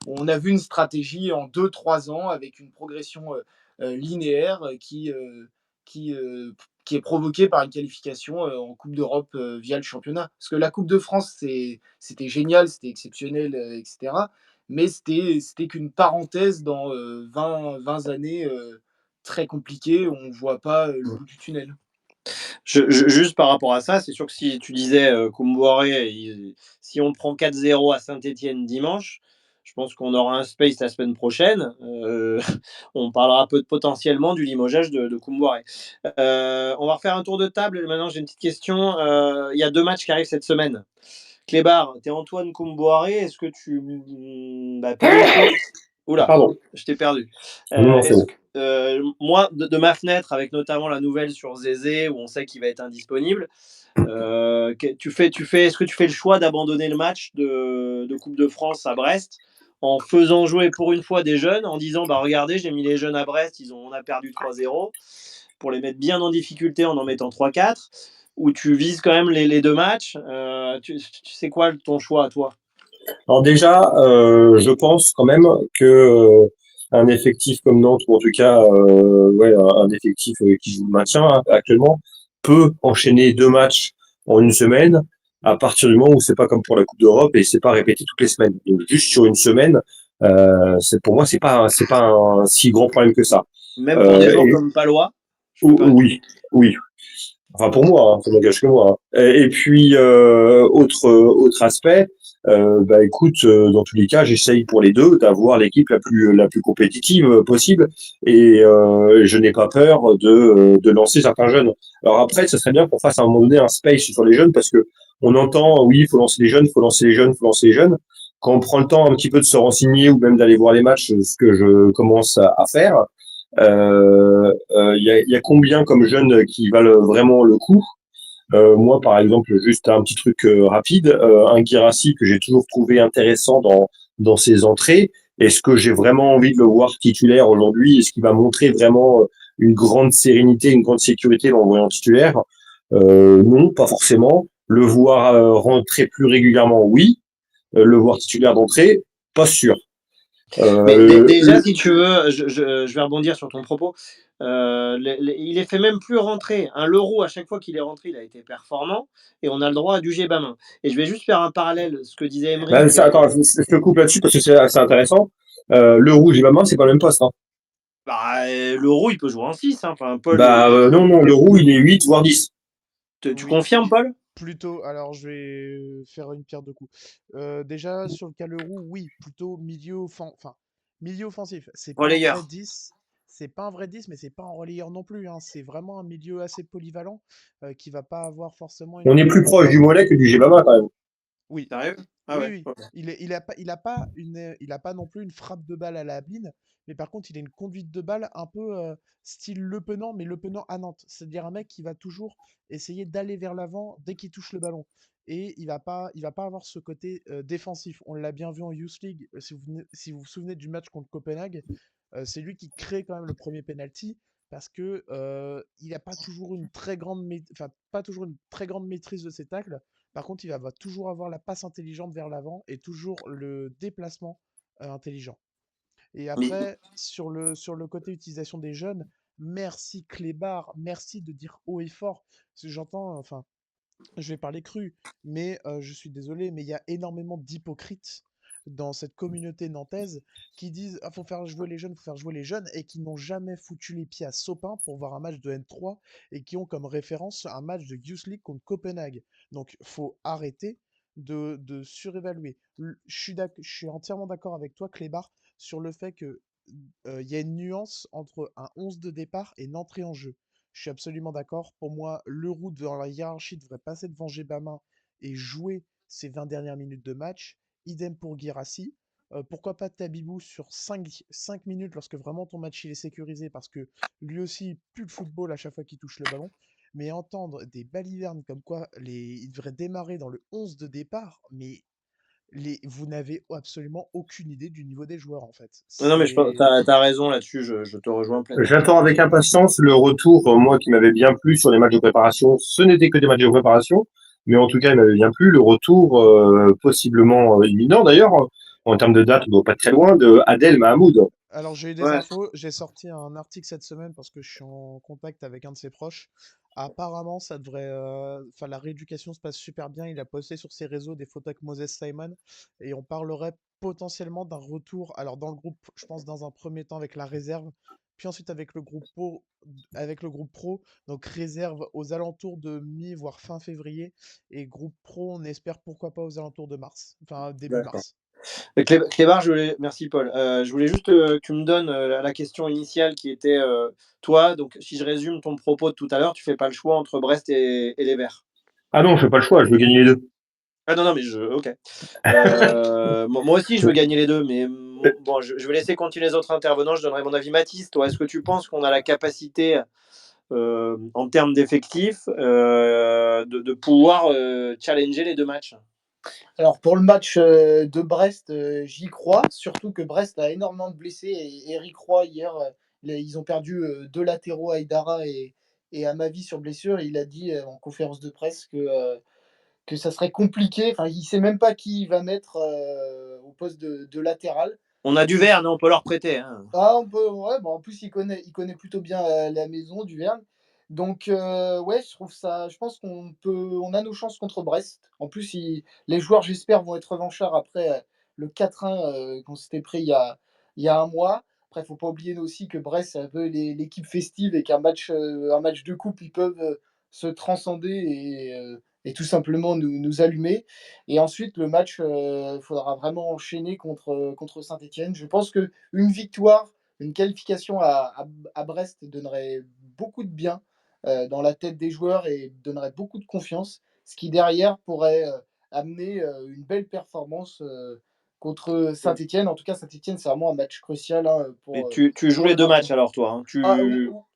Speaker 1: On a vu une stratégie en 2, 3 ans avec une progression linéaire qui est provoquée par une qualification en Coupe d'Europe via le championnat. Parce que la Coupe de France, c'était génial, c'était exceptionnel, etc. Mais c'était qu'une parenthèse dans 20 années très compliquées où on ne voit pas le bout du tunnel.
Speaker 3: Juste par rapport à ça, c'est sûr que si tu disais Koumboiré, si on prend 4-0 à Saint-Etienne dimanche, je pense qu'on aura un space la semaine prochaine. On parlera potentiellement du limogeage de Koumboiré. On va refaire un tour de table. Maintenant, j'ai une petite question. Il y a 2 matchs qui arrivent cette semaine. Clébar, t'es Antoine Koumboiré. Est-ce que tu. Pour une fois. Oula,
Speaker 2: Pardon.
Speaker 3: je t'ai perdu.
Speaker 2: Non, c'est bon.
Speaker 3: Moi, de ma fenêtre, avec notamment la nouvelle sur Zézé, où on sait qu'il va être indisponible, est-ce que tu fais le choix d'abandonner le match de Coupe de France à Brest en faisant jouer pour une fois des jeunes, en disant bah regardez, j'ai mis les jeunes à Brest, on a perdu 3-0, pour les mettre bien en difficulté en mettant 3-4, ou tu vises quand même les 2 matchs, tu sais quoi ton choix à toi?
Speaker 2: Alors déjà, je pense quand même que un effectif comme Nantes, ou en tout cas ouais, un effectif qui joue le maintien actuellement, peut enchaîner 2 matchs en une semaine à partir du moment où c'est pas comme pour la Coupe d'Europe et c'est pas répété toutes les semaines. Donc juste sur une semaine, pour moi c'est pas un si grand problème que ça.
Speaker 3: Même pour des joueurs
Speaker 2: Et,
Speaker 3: comme Palois, je me permets.
Speaker 2: oui, oui. Enfin pour moi, hein, ça n'engage que moi. Hein. Et puis autre aspect, bah écoute, dans tous les cas, j'essaye pour les deux d'avoir l'équipe la plus compétitive possible et je n'ai pas peur de lancer certains jeunes. Alors après, ce serait bien qu'on fasse à un moment donné un space sur les jeunes parce que on entend oui, il faut lancer les jeunes, il faut lancer les jeunes, il faut lancer les jeunes. Quand on prend le temps un petit peu de se renseigner ou même d'aller voir les matchs, ce que je commence à faire, il y a combien comme jeunes qui valent vraiment le coup. Moi, par exemple, juste un petit truc rapide, un Guirassy que j'ai toujours trouvé intéressant dans ses entrées. Est-ce que j'ai vraiment envie de le voir titulaire aujourd'hui? Est-ce qu'il va montrer vraiment une grande sérénité, une grande sécurité en le voyant titulaire? Non, pas forcément. Le voir rentrer plus régulièrement, oui. Le voir titulaire d'entrée, pas sûr.
Speaker 3: Mais
Speaker 2: Euh,
Speaker 3: déjà, si tu veux, je vais rebondir sur ton propos. Il est fait même plus rentrer. Un Leroux, à chaque fois qu'il est rentré, il a été performant et on a le droit à du Bamin. Et je vais juste faire un parallèle, ce que disait Emery.
Speaker 2: attends, je te coupe là-dessus parce que c'est assez intéressant. Le rouge et la main, c'est pas le même poste. Hein.
Speaker 3: Bah, Leroux, il peut jouer en 6. Hein. Enfin, Paul,
Speaker 2: Bah non, non, le roux, il est 8 voire 10.
Speaker 3: tu
Speaker 4: Oui,
Speaker 3: confirmes, Paul?
Speaker 4: plutôt. Alors, je vais faire une pierre deux coups. Déjà, sur le cas Leroux, oui, plutôt milieu offensif. C'est pas un vrai
Speaker 3: Relayeur.
Speaker 4: 10. c'est pas un vrai 10, mais c'est pas un relayeur non plus, hein. C'est vraiment un milieu assez polyvalent qui va pas avoir forcément
Speaker 2: On est
Speaker 4: une.
Speaker 2: plus proche du Mollet que du Gebama quand même.
Speaker 4: Oui,
Speaker 3: Sérieux? Ah
Speaker 4: oui,
Speaker 3: ouais.
Speaker 4: oui.
Speaker 3: Ok.
Speaker 4: Il a pas non plus une frappe de balle à la Ablin, mais par contre, il a une conduite de balle un peu style Le Penant, mais Le Penant à Nantes. C'est-à-dire un mec qui va toujours essayer d'aller vers l'avant dès qu'il touche le ballon. Et il va pas avoir ce côté défensif. On l'a bien vu en Youth League. Si vous vous souvenez du match contre Copenhague, c'est lui qui crée quand même le premier penalty parce que il n'a pas toujours une très grande, enfin, pas toujours une très grande maîtrise de ses tacles. Par contre, va toujours avoir la passe intelligente vers l'avant et toujours le déplacement intelligent. Et
Speaker 3: Mais
Speaker 4: après, sur le côté utilisation des jeunes, merci Clébar, merci de dire haut et fort. Parce que j'entends, enfin, je vais parler cru, mais je suis désolé, mais il y a énormément d'hypocrites dans cette communauté nantaise qui disent ah, faut faire jouer les jeunes, faut faire jouer les jeunes, et qui n'ont jamais foutu les pieds à Sopin pour voir un match de N3 et qui ont comme référence un match de Youth League contre Copenhague. Donc faut arrêter de surévaluer. Je suis entièrement d'accord avec toi, Clébar, sur le fait que il y a une nuance entre un 11 de départ et une entrée en jeu. Je suis absolument d'accord. Pour moi, Leroux, dans la hiérarchie, devrait passer devant Gebama et jouer ses 20 dernières minutes de match. Idem pour Guirassy. Pourquoi pas Tabibou sur 5 minutes lorsque vraiment ton match il est sécurisé parce que lui aussi il pue le football à chaque fois qu'il touche le ballon. Mais entendre des balivernes comme quoi il devrait démarrer dans le 11 de départ, mais vous n'avez absolument aucune idée du niveau des joueurs en fait.
Speaker 3: non, mais
Speaker 4: C'est
Speaker 3: t'as raison là-dessus, je te rejoins pleinement.
Speaker 2: J'attends avec impatience le retour, moi qui m'avait bien plu sur les matchs de préparation. Ce n'était que des matchs de préparation, mais en tout cas, il m'avait bien plu. Le retour, possiblement imminent d'ailleurs, en termes de date, on doit pas être très loin, de Adel Mahmoud.
Speaker 4: Alors, j'ai eu des
Speaker 3: Ouais.
Speaker 4: infos. J'ai sorti un article cette semaine parce que je suis en contact avec un de ses proches. Apparemment, ça devrait. Enfin, la rééducation se passe super bien. Il a posté sur ses réseaux des photos avec Moses Simon. Et on parlerait potentiellement d'un retour. Alors, dans le groupe, je pense dans un premier temps avec la réserve. Puis ensuite avec le groupe pro. Donc, réserve aux alentours de voire fin février. Et groupe pro, on espère pourquoi pas aux alentours de mars. Enfin, début
Speaker 3: D'accord.
Speaker 4: mars.
Speaker 3: Clébar, merci Paul. Je voulais juste que tu me donnes la question initiale qui était toi, donc si je résume ton propos de tout à l'heure, tu fais pas le choix entre Brest et les Verts.
Speaker 2: Ah non, je fais pas le choix, je veux gagner les deux.
Speaker 3: Ah non, non, mais ok. Moi aussi, je veux gagner les deux, mais bon, je vais laisser continuer les autres intervenants. Je donnerai mon avis. Mathis, toi, est-ce que tu penses qu'on a la capacité, en termes d'effectifs, de pouvoir challenger les deux matchs?
Speaker 1: Alors pour le match de Brest, j'y crois, surtout que Brest a énormément de blessés et Eric Roy hier, ils ont perdu deux latéraux, Aïdara et Amavi sur blessure. Et il a dit en conférence de presse que ça serait compliqué. Enfin, il ne sait même pas qui il va mettre au poste de latéral.
Speaker 3: On a du
Speaker 1: C'est-
Speaker 3: Verne, on peut leur prêter. Hein.
Speaker 1: Ah, on peut, ouais, bah, en plus, il connaît plutôt bien la maison du Verne. Donc, ouais, je trouve ça. Je pense on a nos chances contre Brest. En plus, les joueurs, j'espère, vont être revanchards après le 4-1 qu'on s'était pris il y a un mois. Après, il ne faut pas oublier aussi que Brest, c'est un peu l'équipe festive et qu'un un match de coupe, ils peuvent se transcender et tout simplement nous allumer. Et ensuite, le match, il faudra vraiment enchaîner contre Saint-Etienne. Je pense que une victoire, une qualification à Brest donnerait beaucoup de bien dans la tête des joueurs et donnerait beaucoup de confiance, ce qui derrière pourrait amener une belle performance contre Saint-Etienne. En tout cas, Saint-Etienne, c'est vraiment un match crucial hein,
Speaker 3: Et
Speaker 1: pour,
Speaker 3: tu joues
Speaker 1: pour
Speaker 3: les
Speaker 1: le
Speaker 3: deux
Speaker 1: maintien.
Speaker 3: matchs alors, toi. Hein.
Speaker 1: Ah,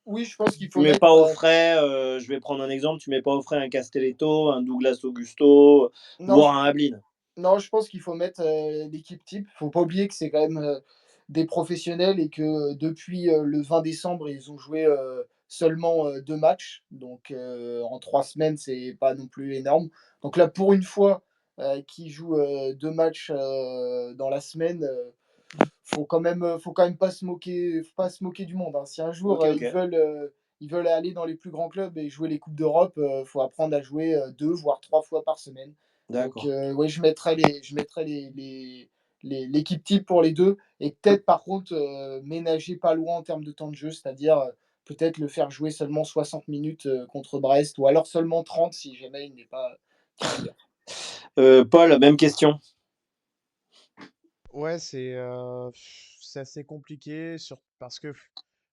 Speaker 1: oui, je pense qu'il
Speaker 3: Tu
Speaker 1: faut
Speaker 3: mets
Speaker 1: mettre.
Speaker 3: pas au frais, je vais prendre un exemple, tu mets pas au frais un Castelletto, un Douglas Augusto,
Speaker 1: Non,
Speaker 3: voire un Ablin.
Speaker 1: Non, je pense qu'il faut mettre l'équipe type. Faut pas oublier que c'est quand même des professionnels et que depuis le 20 décembre, ils ont joué seulement deux matchs. Donc en 3 semaines, c'est pas non plus énorme. Donc là, pour une fois qu'ils jouent deux matchs dans la semaine, faut quand même pas se moquer, faut pas se moquer du monde. Hein. Si un jour
Speaker 3: Ok, ok.
Speaker 1: ils veulent aller dans les plus grands clubs et jouer les coupes d'Europe, faut apprendre à jouer deux voire trois fois par semaine. Donc
Speaker 3: D'accord.
Speaker 1: ouais, je mettrais l'équipe type pour les deux et peut-être par contre ménager pas loin en termes de temps de jeu, c'est-à-dire peut-être le faire jouer seulement 60 minutes contre Brest ou alors seulement 30 si jamais il n'est pas titulaire.
Speaker 3: Paul, même question.
Speaker 4: Ouais, c'est assez compliqué parce que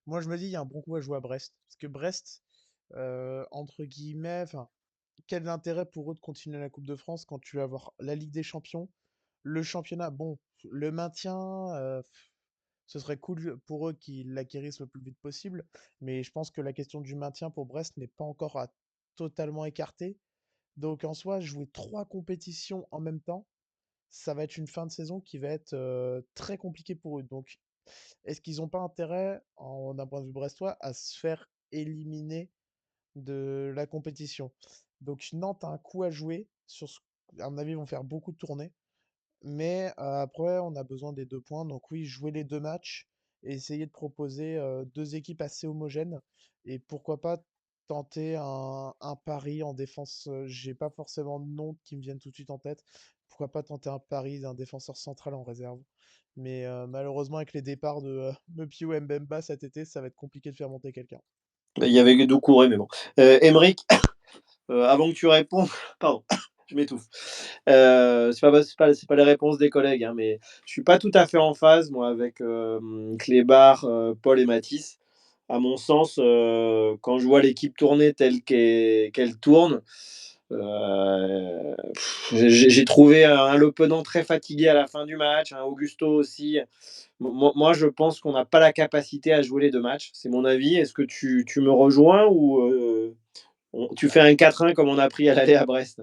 Speaker 4: Moi, je me dis, il y a un bon coup à jouer à Brest. Parce que Brest, entre guillemets, enfin, quel intérêt pour eux de continuer la Coupe de France quand tu vas avoir la Ligue des Champions, le championnat? Bon, le maintien, ce serait cool pour eux qu'ils l'acquérissent le plus vite possible. Mais je pense que la question du maintien pour Brest n'est pas encore totalement écartée. Donc en soi, jouer trois compétitions en même temps, ça va être une fin de saison qui va être très compliquée pour eux. Donc est-ce qu'ils n'ont pas intérêt, d'un point de vue brestois, à se faire éliminer de la compétition? Donc Nantes a un coup à jouer. À mon avis, ils vont faire beaucoup de tournées. Mais après, on a besoin des 2 points. Donc oui, jouer les 2 matchs et essayer de proposer 2 équipes assez homogènes. Et pourquoi pas tenter un pari en défense. J'ai pas forcément de nom qui me viennent tout de suite en tête. Pourquoi pas tenter un pari d'un défenseur central en réserve. Mais malheureusement, avec les départs de Mepio et Mbemba cet été, ça va être compliqué de faire monter quelqu'un.
Speaker 3: Il y avait Doucouré, mais bon. Emeric, avant que tu répondes, pardon, je m'étouffe. C'est pas les réponses des collègues, hein, mais je suis pas tout à fait en phase, moi, avec Clébar, Paul et Mathis. À mon sens, quand je vois l'équipe tourner telle qu'elle tourne, j'ai trouvé un Lopenan très fatigué à la fin du match, un Augusto aussi. Moi, je pense qu'on n'a pas la capacité à jouer les deux matchs. C'est mon avis. Est-ce que tu me rejoins ou tu fais un 4-1 comme on a pris à l'aller à Brest?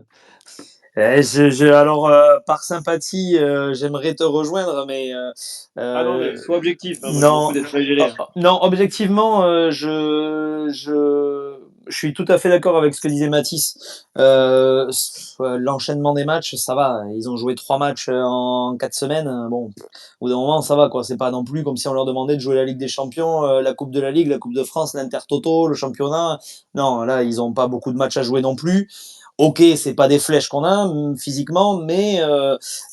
Speaker 5: Alors, par sympathie, j'aimerais te rejoindre, mais
Speaker 3: Ah non, mais sois objectif, hein, moi je m'en fous
Speaker 5: non,
Speaker 3: d'être flagellé, hein.
Speaker 5: non, objectivement, je suis tout à fait d'accord avec ce que disait Mathis. L'enchaînement des matchs, ça va. Ils ont joué 3 matchs en 4 semaines. Bon, au bout d'un moment, ça va, quoi. C'est pas non plus comme si on leur demandait de jouer la Ligue des Champions, la Coupe de la Ligue, la Coupe de France, l'Intertoto, le championnat. Non, là, ils ont pas beaucoup de matchs à jouer non plus. Ok, c'est pas des flèches qu'on a physiquement, mais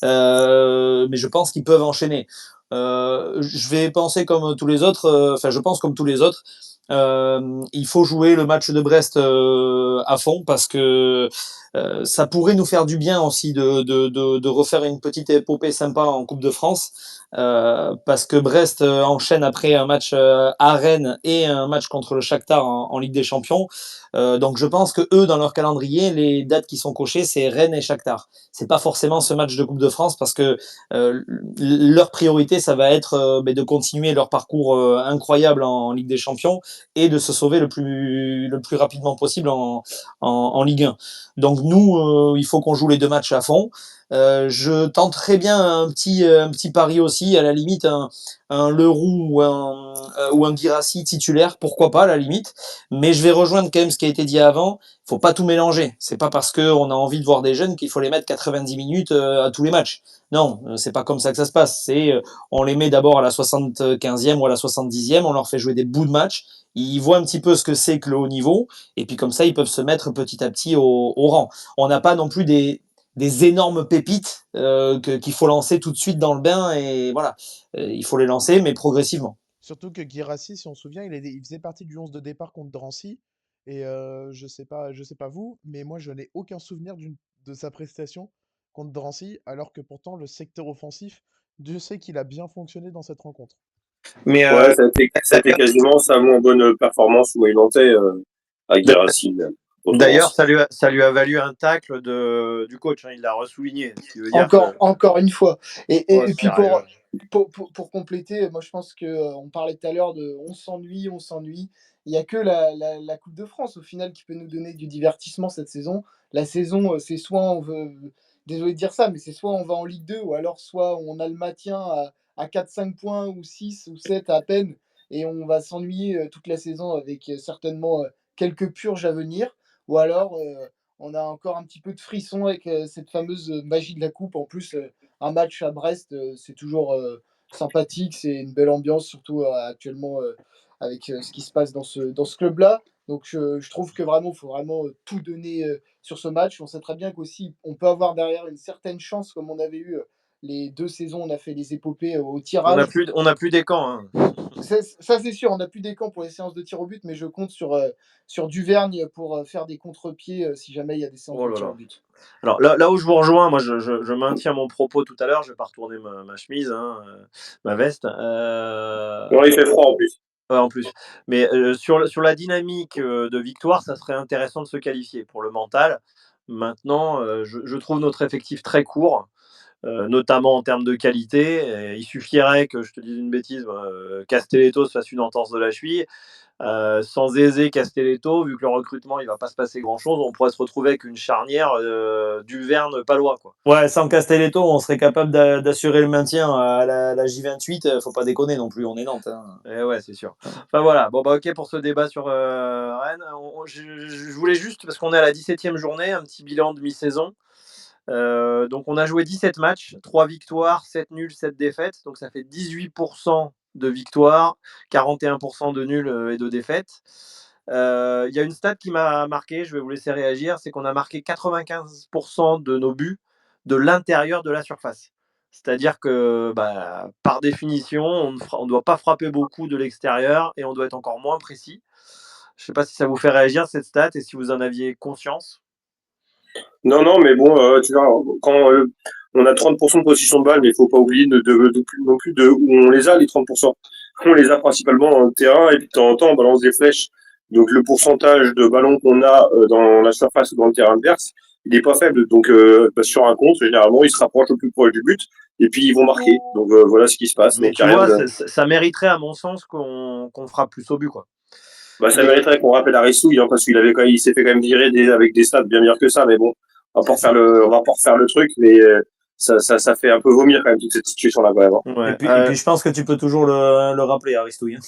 Speaker 5: je pense qu'ils peuvent enchaîner. Je vais penser comme tous les autres. Enfin, je pense comme tous les autres. Il faut jouer le match de Brest à fond parce que ça pourrait nous faire du bien aussi de refaire une petite épopée sympa en Coupe de France. Parce que Brest enchaîne après un match à Rennes et un match contre le Shakhtar en Ligue des Champions. Donc je pense que eux, dans leur calendrier, les dates qui sont cochées, c'est Rennes et Shakhtar. C'est pas forcément ce match de Coupe de France parce que leur priorité, ça va être de continuer leur parcours incroyable en Ligue des Champions et de se sauver le plus rapidement possible en Ligue 1. Donc nous, il faut qu'on joue les deux matchs à fond. Je tenterais bien un petit pari aussi, à la limite un Leroux ou un Guirassy titulaire, pourquoi pas à la limite. Mais je vais rejoindre quand même ce qui a été dit avant. Faut pas tout mélanger. C'est pas parce qu'on a envie de voir des jeunes qu'il faut les mettre 90 minutes à tous les matchs. Non, c'est pas comme ça que ça se passe. C'est on les met d'abord à la 75e ou à la 70e, on leur fait jouer des bouts de match. Ils voient un petit peu ce que c'est que le haut niveau, et puis comme ça, ils peuvent se mettre petit à petit au rang. On n'a pas non plus des énormes pépites qu'il faut lancer tout de suite dans le bain, et voilà. Il faut les lancer, mais progressivement.
Speaker 4: Surtout que Guirassy, si on se souvient, il faisait partie du 11 de départ contre Drancy. Et je sais pas vous, mais moi je n'ai aucun souvenir de sa prestation contre Drancy, alors que pourtant le secteur offensif, Dieu sait qu'il a bien fonctionné dans cette rencontre.
Speaker 3: Mais
Speaker 6: Ouais, ça a été quasiment sa moins bonne performance où il montait à Guirassy.
Speaker 3: d'ailleurs, ça lui a valu un tacle du coach, hein, il l'a ressouligné. Ce qui veut dire que.
Speaker 1: Encore une fois.
Speaker 3: Oh,
Speaker 1: Et puis
Speaker 3: sérieux.
Speaker 1: pour compléter, moi je pense que on parlait tout à l'heure de on s'ennuie, on s'ennuie. Il n'y a que la Coupe de France au final qui peut nous donner du divertissement cette saison. La saison, c'est soit on veut, désolé de dire ça, mais c'est soit on va en Ligue 2 ou alors soit on a le maintien à 4-5 points ou 6 ou 7 à peine et on va s'ennuyer toute la saison avec certainement quelques purges à venir. Ou alors on a encore un petit peu de frisson avec cette fameuse magie de la coupe. En plus, un match à Brest, c'est toujours sympathique, c'est une belle ambiance, surtout actuellement avec ce qui se passe dans ce club-là. Donc je trouve que vraiment, il faut vraiment tout donner sur ce match. On sait très bien qu'aussi, on peut avoir derrière une certaine chance, comme on avait eu les 2 saisons, on a fait les épopées au tirage.
Speaker 3: On a plus des camps, hein.
Speaker 1: Ça, c'est sûr, on n'a plus des camps pour les séances de tir au but, mais je compte sur Duvergne pour faire des contre-pieds si jamais il y a des séances
Speaker 3: Oh
Speaker 1: de
Speaker 3: là
Speaker 1: tir au
Speaker 3: là.
Speaker 1: but.
Speaker 3: Alors là où je vous rejoins, moi je maintiens mon propos tout à l'heure, je vais pas retourner ma chemise, hein, ma veste.
Speaker 6: Non, il fait froid en plus.
Speaker 3: En plus. Mais sur la dynamique de victoire, ça serait intéressant de se qualifier pour le mental. Maintenant, je trouve notre effectif très court, notamment en termes de qualité. Et il suffirait que je te dise une bêtise, Castelletto se fasse une entorse de la cheville. Sans Zézé, Castelletto, vu que le recrutement il va pas se passer grand chose, on pourrait se retrouver avec une charnière Duverne-Palois, quoi.
Speaker 5: Ouais, sans Castelletto, on serait capable d'assurer le maintien à la J28. Faut pas déconner non plus, on est Nantes. Hein.
Speaker 3: Et ouais, c'est sûr. Enfin voilà, bon bah ok pour ce débat sur Rennes. Je voulais juste, parce qu'on est à la 17e journée, un petit bilan de mi-saison. Donc on a joué 17 matchs, 3 victoires, 7 nuls, 7 défaites. Donc ça fait 18% de victoires, 41% de nuls et de défaites. Il y a une stat qui m'a marqué, je vais vous laisser réagir, c'est qu'on a marqué 95% de nos buts de l'intérieur de la surface. C'est-à-dire que par définition, on ne doit pas frapper beaucoup de l'extérieur et on doit être encore moins précis. Je ne sais pas si ça vous fait réagir cette stat et si vous en aviez conscience.
Speaker 6: Non, non, mais bon, tu vois, quand on a 30% de possession de balle, mais il faut pas oublier non plus de où on les a, les 30%. On les a principalement dans le terrain, et puis de temps en temps, on balance des flèches. Donc le pourcentage de ballons qu'on a dans la surface ou dans le terrain adverse, il est pas faible. Donc sur un contre, généralement, ils se rapprochent le plus proche du but, et puis ils vont marquer. Donc voilà ce qui se passe.
Speaker 3: Mais
Speaker 6: Donc il
Speaker 3: tu
Speaker 6: y a rien
Speaker 3: vois,
Speaker 6: de...
Speaker 3: ça mériterait à mon sens qu'on frappe plus au but, quoi.
Speaker 6: Bah, ça
Speaker 3: Mais
Speaker 6: mériterait qu'on rappelle Aristouille, hein, parce il s'est fait quand même virer avec des stats bien meilleurs que ça, mais bon, on va pas refaire le truc, mais ça fait un peu vomir quand même toute cette situation-là, quand même. Hein.
Speaker 3: ouais,
Speaker 5: Et puis je pense que tu peux toujours le rappeler, Aristouille.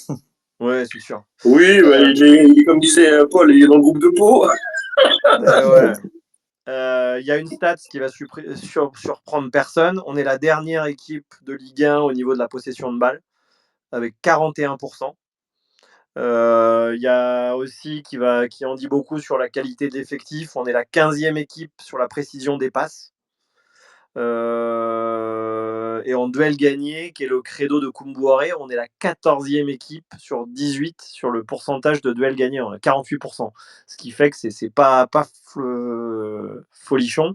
Speaker 3: ouais, c'est sûr.
Speaker 6: Oui, bah, il est, comme disait Paul, il est dans le groupe de Pau.
Speaker 3: Ouais. Il y a une stat qui va surprendre personne. On est la dernière équipe de Ligue 1 au niveau de la possession de balle, avec 41%. Il y a aussi qui en dit beaucoup sur la qualité de l'effectif. On est la 15e équipe sur la précision des passes. Et en duel gagné, qui est le credo de Koumboiré, on est la 14e équipe sur 18 sur le pourcentage de duels gagnés, on a 48%. Ce qui fait que c'est pas folichon.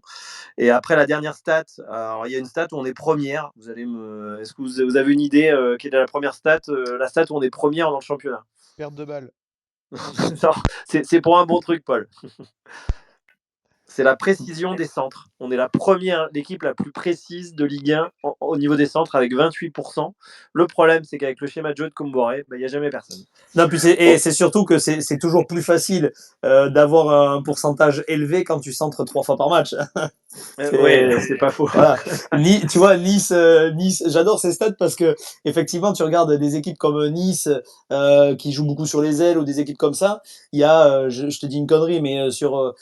Speaker 3: Et après la dernière stat, alors il y a une stat où on est première. Est-ce que vous avez une idée quelle est la première stat, la stat où on est première dans le championnat?
Speaker 4: Perte de balle.
Speaker 3: Non, c'est pour un bon truc, Paul. C'est la précision des centres. On est l'équipe la plus précise de Ligue 1 au niveau des centres avec 28%. Le problème, c'est qu'avec le schéma de jeu de Comboré, il n'y a jamais personne.
Speaker 5: Non, puis c'est surtout que c'est toujours plus facile d'avoir un pourcentage élevé quand tu centres 3 fois par match.
Speaker 3: Oui, c'est pas faux.
Speaker 5: Voilà. Tu vois, Nice, j'adore ces stats parce que effectivement, tu regardes des équipes comme Nice qui jouent beaucoup sur les ailes ou des équipes comme ça. Il y a, je te dis une connerie, mais sur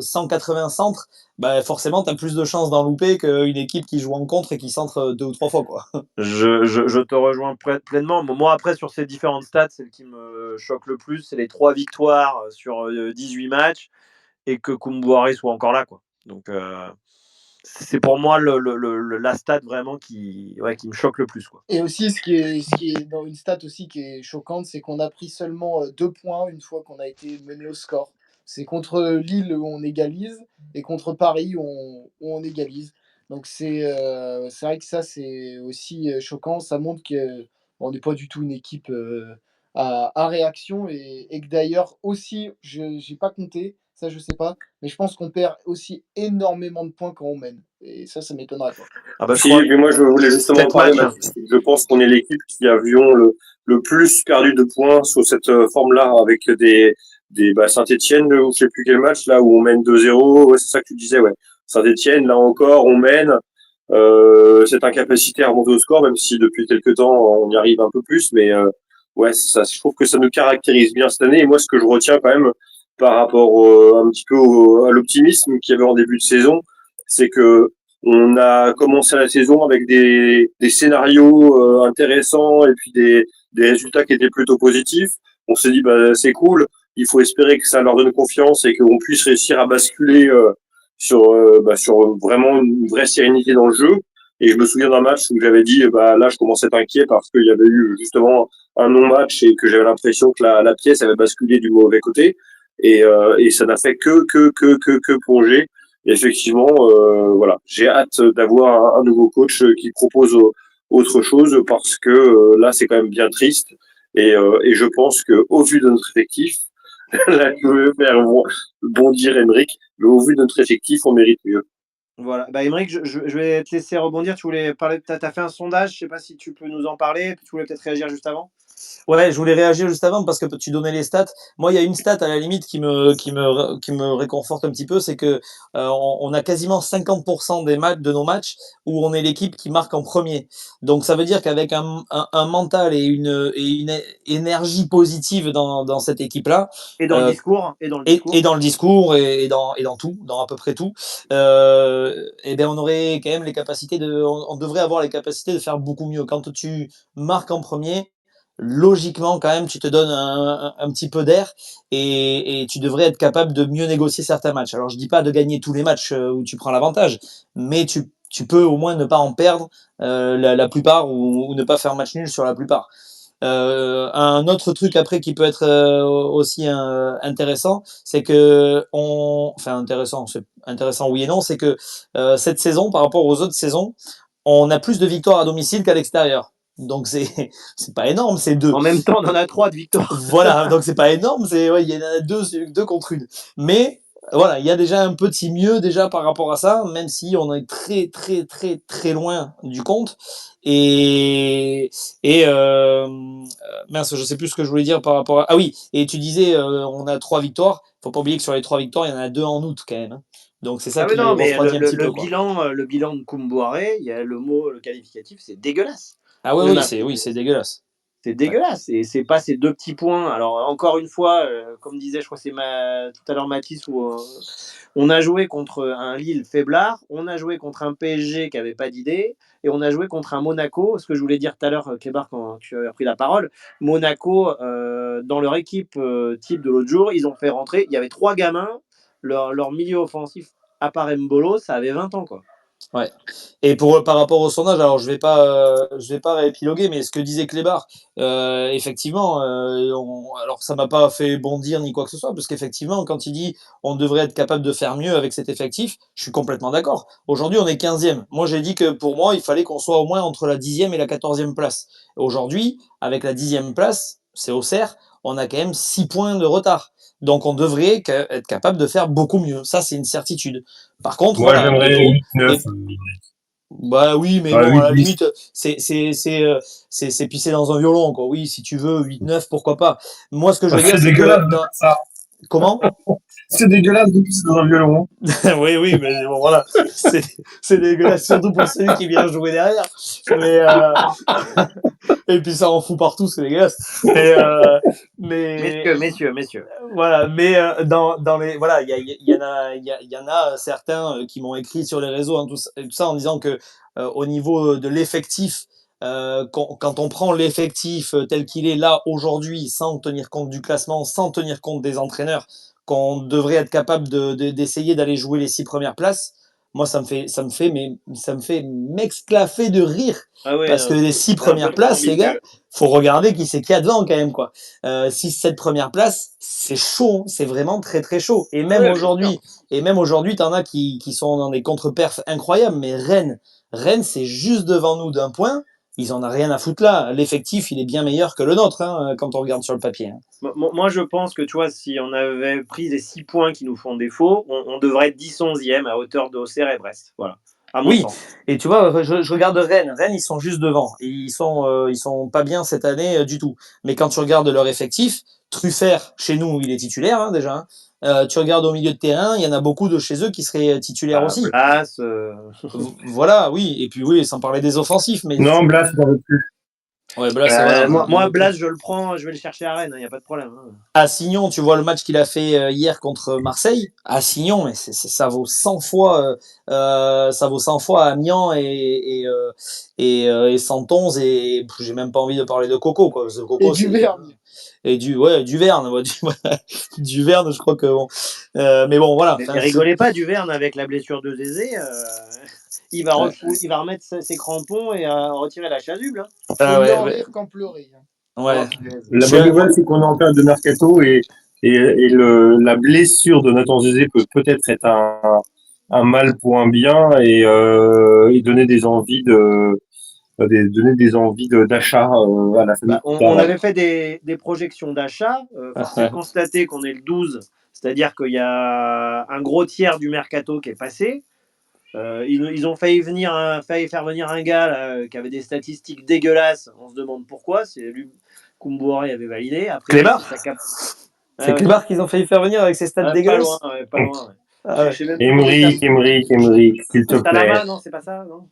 Speaker 5: 180 centres, bah forcément, tu as plus de chances d'en louper qu'une équipe qui joue en contre et qui centre 2 ou 3 fois, quoi.
Speaker 3: Je te rejoins pleinement. Moi, après, sur ces différentes stats, celle qui me choque le plus, c'est les 3 victoires sur 18 matchs et que Koumboiré soit encore là, quoi. Donc, c'est pour moi la stat vraiment qui me choque le plus, quoi.
Speaker 1: Et aussi, ce qui est dans une stat aussi qui est choquante, c'est qu'on a pris seulement 2 points une fois qu'on a été mené au score. C'est contre Lille où on égalise et contre Paris où on égalise. Donc c'est vrai que ça, c'est aussi choquant. Ça montre qu'on n'est pas du tout une équipe à réaction et que d'ailleurs aussi, je n'ai pas compté, ça je sais pas, mais je pense qu'on perd aussi énormément de points quand on mène. Et ça m'étonnerait pas.
Speaker 3: Ah bah, je
Speaker 6: Si,
Speaker 3: crois
Speaker 6: mais moi je voulais justement en
Speaker 3: 7
Speaker 6: parler,
Speaker 3: matchs. Hein.
Speaker 6: Mathis. Je pense qu'on est l'équipe qui avions le plus perdu de points sur cette forme-là, avec Saint-Etienne, ou je sais plus quel match, là où on mène 2-0. Ouais, c'est ça que tu disais, ouais. Saint-Etienne, là encore, on mène. Cette incapacité à remonter au score, même si depuis quelques temps on y arrive un peu plus, mais ouais, ça, je trouve que ça nous caractérise bien cette année. Et moi, ce que je retiens quand même par rapport un petit peu à l'optimisme qu'il y avait en début de saison, c'est que on a commencé la saison avec des scénarios intéressants et puis des résultats qui étaient plutôt positifs. On s'est dit, bah, c'est cool, il faut espérer que ça leur donne confiance et qu'on puisse réussir à basculer sur vraiment une vraie sérénité dans le jeu. Et je me souviens d'un match où j'avais dit, bah, là, je commençais à être inquiet parce qu'il y avait eu justement un non-match et que j'avais l'impression que la pièce avait basculé du mauvais côté. Et ça n'a fait que plonger. Et effectivement, voilà, j'ai hâte d'avoir un nouveau coach qui propose autre chose parce que là, c'est quand même bien triste. Et je pense qu'au vu de notre effectif, là, je vais faire bondir Emeric, mais au vu de notre effectif, on mérite mieux.
Speaker 3: Voilà. Bah, Aymeric, je vais te laisser rebondir. Tu voulais parler, tu as fait un sondage, je sais pas si tu peux nous en parler. Tu voulais peut-être réagir juste avant.
Speaker 5: Ouais, je voulais réagir juste avant parce que tu donnais les stats. Moi, il y a une stat à la limite qui me réconforte un petit peu, c'est que on a quasiment 50% des matchs de nos matchs où on est l'équipe qui marque en premier. Donc ça veut dire qu'avec un mental et une énergie positive dans cette équipe-là,
Speaker 3: Et dans le discours. Et dans le
Speaker 5: et,
Speaker 3: discours.
Speaker 5: et dans le discours et dans tout, dans à peu près tout, et ben on aurait quand même les capacités on devrait avoir les capacités de faire beaucoup mieux. Quand tu marques en premier, logiquement quand même tu te donnes un petit peu d'air et tu devrais être capable de mieux négocier certains matchs. Alors je dis pas de gagner tous les matchs où tu prends l'avantage, mais tu peux au moins ne pas en perdre la plupart ou ne pas faire match nul sur la plupart. Un autre truc après qui peut être aussi intéressant, c'est que enfin intéressant, c'est intéressant oui et non, c'est que cette saison, par rapport aux autres saisons, on a plus de victoires à domicile qu'à l'extérieur. Donc c'est pas énorme, c'est deux.
Speaker 3: En même temps, on en a 3 de victoires.
Speaker 5: Voilà, donc c'est pas énorme, il y en a deux contre une. Mais voilà, il y a déjà un petit mieux déjà par rapport à ça, même si on est très loin du compte. Et mince, je sais plus ce que je voulais dire par rapport à. Ah oui, et tu disais on a 3 victoires. Faut pas oublier que sur les 3 victoires, il y en a 2 en août quand même, hein. Donc c'est ça
Speaker 3: Ah oui,
Speaker 5: qui
Speaker 3: non, mais
Speaker 5: refroidit un petit peu, quoi.
Speaker 3: le bilan de Koumboiré, il y a le qualificatif, c'est dégueulasse.
Speaker 5: Ah oui,
Speaker 3: On a
Speaker 5: oui, c'est dégueulasse.
Speaker 3: C'est
Speaker 5: Ouais.
Speaker 3: dégueulasse et c'est pas ces 2 petits points. Alors encore une fois, comme disait, je crois que c'est tout à l'heure Mathis, où on a joué contre un Lille faiblard, on a joué contre un PSG qui avait pas d'idée et on a joué contre un Monaco. Ce que je voulais dire tout à l'heure, Clébar, quand tu as pris la parole, Monaco, dans leur équipe type de l'autre jour, ils ont fait rentrer, il y avait 3 gamins, leur milieu offensif, à part Mbolo, ça avait 20 ans, quoi.
Speaker 5: Ouais. Et par rapport au sondage, alors je vais pas réépiloguer, mais ce que disait Clébar, effectivement, alors ça m'a pas fait bondir ni quoi que ce soit, parce qu'effectivement, quand il dit on devrait être capable de faire mieux avec cet effectif, je suis complètement d'accord. Aujourd'hui, on est 15e. Moi, j'ai dit que pour moi, il fallait qu'on soit au moins entre la 10e et la 14e place. Aujourd'hui, avec la 10e place, c'est Auxerre, on a quand même 6 points de retard. Donc on devrait être capable de faire beaucoup mieux. Ça, c'est une certitude. Par contre,
Speaker 2: Moi,
Speaker 5: voilà,
Speaker 2: j'aimerais 8-9.
Speaker 5: bah oui, mais
Speaker 2: Ah,
Speaker 5: bon, à la
Speaker 2: 8-10.
Speaker 5: limite, c'est pisser dans un violon, quoi. Oui, si tu veux, 8-9, pourquoi pas. Moi, ce que je veux dire,
Speaker 2: C'est
Speaker 5: c'est
Speaker 2: dégueulasse
Speaker 5: que
Speaker 2: de faire ça.
Speaker 5: comment?
Speaker 2: C'est dégueulasse de pisser dans un violon.
Speaker 5: Oui, oui, mais bon, voilà. C'est dégueulasse, surtout pour celui qui vient jouer derrière. Mais, et puis ça en fout partout, c'est dégueulasse. Mais,
Speaker 3: Messieurs.
Speaker 5: voilà, mais dans les voilà, il y en a certains qui m'ont écrit sur les réseaux, hein, tout ça en disant que au niveau de l'effectif, quand on prend l'effectif tel qu'il est là aujourd'hui, sans tenir compte du classement, sans tenir compte des entraîneurs, qu'on devrait être capable d'essayer d'aller jouer les 6 premières places. Moi, ça me fait m'exclaffer de rire
Speaker 3: Ah ouais,
Speaker 5: parce que
Speaker 3: non,
Speaker 5: les six
Speaker 3: c'est un peu
Speaker 5: premières
Speaker 3: trop
Speaker 5: places, les gars,
Speaker 3: ambitieux.
Speaker 5: faut regarder qui c'est qu'il y a devant quand même, quoi. 6-7 premières places, c'est chaud, c'est vraiment très chaud.
Speaker 3: Ouais, bien sûr.
Speaker 5: Et même aujourd'hui, t'en as qui sont dans des contre-perfs incroyables, mais Rennes, c'est juste devant nous d'un point. Ils en ont rien à foutre là. L'effectif, il est bien meilleur que le nôtre, hein, quand on regarde sur le papier, hein.
Speaker 3: Moi, je pense que, tu vois, si on avait pris les 6 points qui nous font défaut, on devrait être 10-11e à hauteur d'Auxerre et Brest. Voilà, à mon
Speaker 5: Oui,
Speaker 3: sens.
Speaker 5: et tu vois, je regarde Rennes. Rennes, ils sont juste devant. Et ils sont pas bien cette année du tout. Mais quand tu regardes leur effectif, Truffert, chez nous, il est titulaire, hein, déjà, hein. Tu regardes au milieu de terrain, il y en a beaucoup de chez eux qui seraient titulaires
Speaker 3: Bah,
Speaker 5: aussi.
Speaker 3: Blas,
Speaker 5: Voilà, oui. Et puis oui, sans parler des offensifs, mais
Speaker 2: Non, Blas, j'en veux plus.
Speaker 5: ouais, bah là, c'est voilà, on en
Speaker 3: moi,
Speaker 5: veut plus.
Speaker 3: Blas, je le prends, je vais le chercher à Rennes, il n'y a pas de problème, hein.
Speaker 5: À Signon, tu vois le match qu'il a fait hier contre Marseille. À Signon, mais ça vaut 100 fois, ça vaut 100 fois Amiens et Santonze et j'ai même pas envie de parler de Coco, quoi. Parce que
Speaker 1: Et
Speaker 5: Coco,
Speaker 1: du
Speaker 5: c'est
Speaker 1: Verne.
Speaker 5: et du Verne, ouais, du Verne, je crois que bon. Mais bon, voilà.
Speaker 3: Mais
Speaker 5: Enfin,
Speaker 3: rigolez pas, Duverne, avec la blessure de Zézé,
Speaker 5: ouais.
Speaker 3: il va remettre ses crampons et retirer la chasuble, hein.
Speaker 1: Vaut
Speaker 5: Ah
Speaker 1: mieux
Speaker 5: ouais,
Speaker 1: en
Speaker 5: ouais,
Speaker 1: rire qu'en pleurer, hein.
Speaker 3: Oh,
Speaker 5: ouais.
Speaker 3: punaise.
Speaker 2: La
Speaker 5: Je
Speaker 2: bonne
Speaker 5: suis
Speaker 2: nouvelle, c'est qu'on est en période de mercato et la blessure de Nathan Zézé peut peut-être être un mal pour un bien et donner des envies donner des envies d'achat à la famille
Speaker 3: Bah, on
Speaker 2: Pitara.
Speaker 3: avait fait des projections d'achat. Force est de constater qu'on est le 12, c'est-à-dire qu'il y a un gros tiers du mercato qui est passé. Ils ont failli faire venir un gars là, qui avait des statistiques dégueulasses. On se demande pourquoi. C'est lui, Koumbouré avait validé. Après,
Speaker 5: Clébar
Speaker 3: ça cap...
Speaker 5: C'est
Speaker 3: ouais,
Speaker 5: Clébar qu'ils ont failli faire venir avec ses stats
Speaker 3: pas loin,
Speaker 5: dégueulasses.
Speaker 3: pas loin. Ouais.
Speaker 5: Ah ouais.
Speaker 3: Je sais même plus comment il s'appelle.
Speaker 2: Emric, s'il te plaît.
Speaker 3: Salama, non, c'est pas ça, non.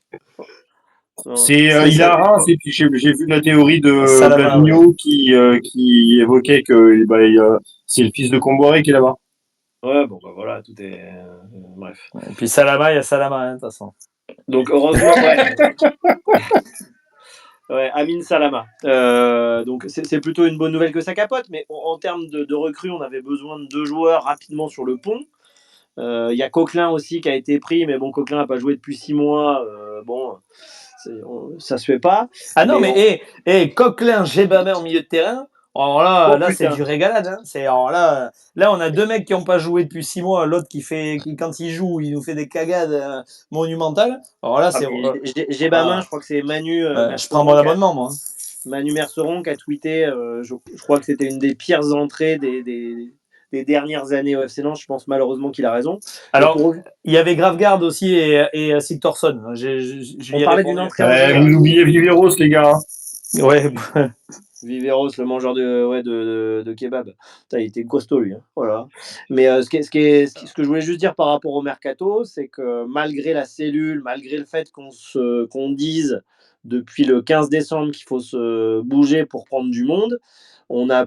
Speaker 3: Non.
Speaker 2: C'est il a Reims et puis j'ai vu la théorie de
Speaker 5: Salama, ouais.
Speaker 2: Blavigno qui évoquait que c'est le fils de Comboiré qui est là-bas.
Speaker 3: Ouais, bon, bah voilà, tout est. Bref.
Speaker 5: Et puis Salama, il y a Salama, hein, de toute façon.
Speaker 3: Donc, heureusement, ouais. Ouais, Amin Salama. Donc c'est plutôt une bonne nouvelle que ça capote, mais en termes de recrues, on avait besoin de 2 joueurs rapidement sur le pont. Il y a Coquelin aussi qui a été pris, mais bon, Coquelin n'a pas joué depuis 6 mois. Bon, ça se fait pas.
Speaker 5: Ah non,
Speaker 3: Mais
Speaker 5: mais Coquelin, Gébamé en milieu de terrain. Alors
Speaker 3: oh
Speaker 5: là c'est
Speaker 3: putain.
Speaker 5: du régalade. Hein. Alors là, on a 2 mecs qui n'ont pas joué depuis 6 mois. L'autre qui, quand il joue, il nous fait des cagades monumentales. Alors là,
Speaker 3: Ah,
Speaker 5: c'est.
Speaker 3: mais j'ai ma main, je crois que c'est Manu
Speaker 5: Je prends mon
Speaker 3: Merceron
Speaker 5: abonnement, moi.
Speaker 3: Manu Merceron qui a tweeté, je crois que c'était une des pires entrées des dernières années au FC Nantes. Je pense malheureusement qu'il a raison. Mais
Speaker 5: Alors, il y avait Gravegarde aussi et Sigtorsson. Je lui
Speaker 3: on
Speaker 5: ai
Speaker 3: parlait d'une
Speaker 5: répondu.
Speaker 3: entrée en jeu.
Speaker 2: Vous oubliez Viveros, les gars.
Speaker 5: Ouais.
Speaker 3: Viveros, le mangeur de kebab. Putain, il était costaud, lui. Hein. Voilà. Mais ce que je voulais juste dire par rapport au mercato, c'est que malgré la cellule, malgré le fait qu'on dise depuis le 15 décembre qu'il faut se bouger pour prendre du monde, on a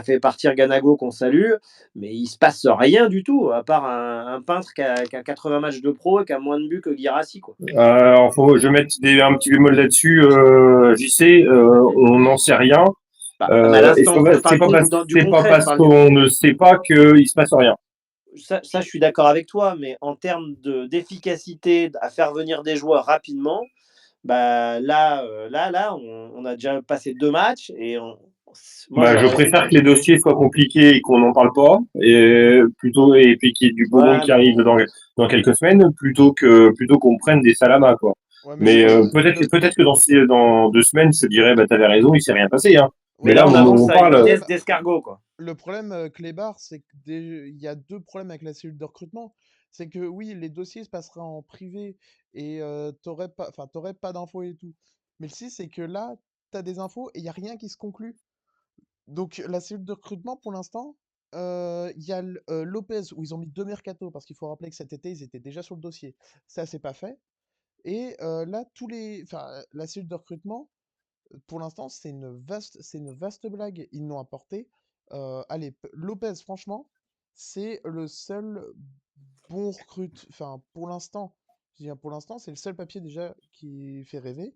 Speaker 3: fait partir Ganago qu'on salue, mais il se passe rien du tout, à part un peintre qui a 80 matchs de pro et qui a moins de buts que Guirassy. Quoi.
Speaker 2: Alors, je vais mettre un petit bémol là-dessus. JC, on n'en sait rien.
Speaker 3: Mais à
Speaker 2: Et
Speaker 3: l'instant, je
Speaker 2: c'est
Speaker 3: parle du
Speaker 2: pas
Speaker 3: concret. Je
Speaker 2: parce
Speaker 3: parle
Speaker 2: qu'on ne sait pas qu'il se passe rien.
Speaker 3: ça, je suis d'accord avec toi, mais en termes d'efficacité à faire venir des joueurs rapidement, bah là, on a déjà passé 2 matchs et moi
Speaker 2: Je
Speaker 3: j'aurais.
Speaker 2: préfère que les dossiers soient compliqués et qu'on n'en parle pas, et puis qu'il y ait du beau monde
Speaker 3: Ouais,
Speaker 2: qui
Speaker 3: mais
Speaker 2: arrive
Speaker 3: bon.
Speaker 2: dans quelques semaines, plutôt qu'on prenne des salamas, quoi.
Speaker 4: Ouais, mais
Speaker 2: Mais peut-être que dans 2 semaines, je te dirais, t'avais raison, il s'est rien passé, hein.
Speaker 3: Mais
Speaker 2: Mais
Speaker 3: là,
Speaker 2: là, au
Speaker 3: on
Speaker 2: moment où
Speaker 3: avance
Speaker 2: on
Speaker 3: à une
Speaker 2: parle,
Speaker 3: vitesse d'escargot, quoi.
Speaker 4: Le problème, Clébar, c'est que il y a 2 problèmes avec la cellule de recrutement. C'est que oui, les dossiers se passeraient en privé et tu pas d'infos et tout. Mais le 6, c'est que là, tu as des infos et il y a rien qui se conclut. Donc la cellule de recrutement, pour l'instant, il y a Lopez où ils ont mis 2 mercatos parce qu'il faut rappeler que cet été, ils étaient déjà sur le dossier. Ça, c'est pas fait et là, la cellule de recrutement, pour l'instant, c'est une vaste blague. Ils n'ont apporté. Allez, Lopez, franchement, c'est le seul bon recrute. Enfin, pour l'instant, je dis bien pour l'instant, c'est le seul papier déjà qui fait rêver.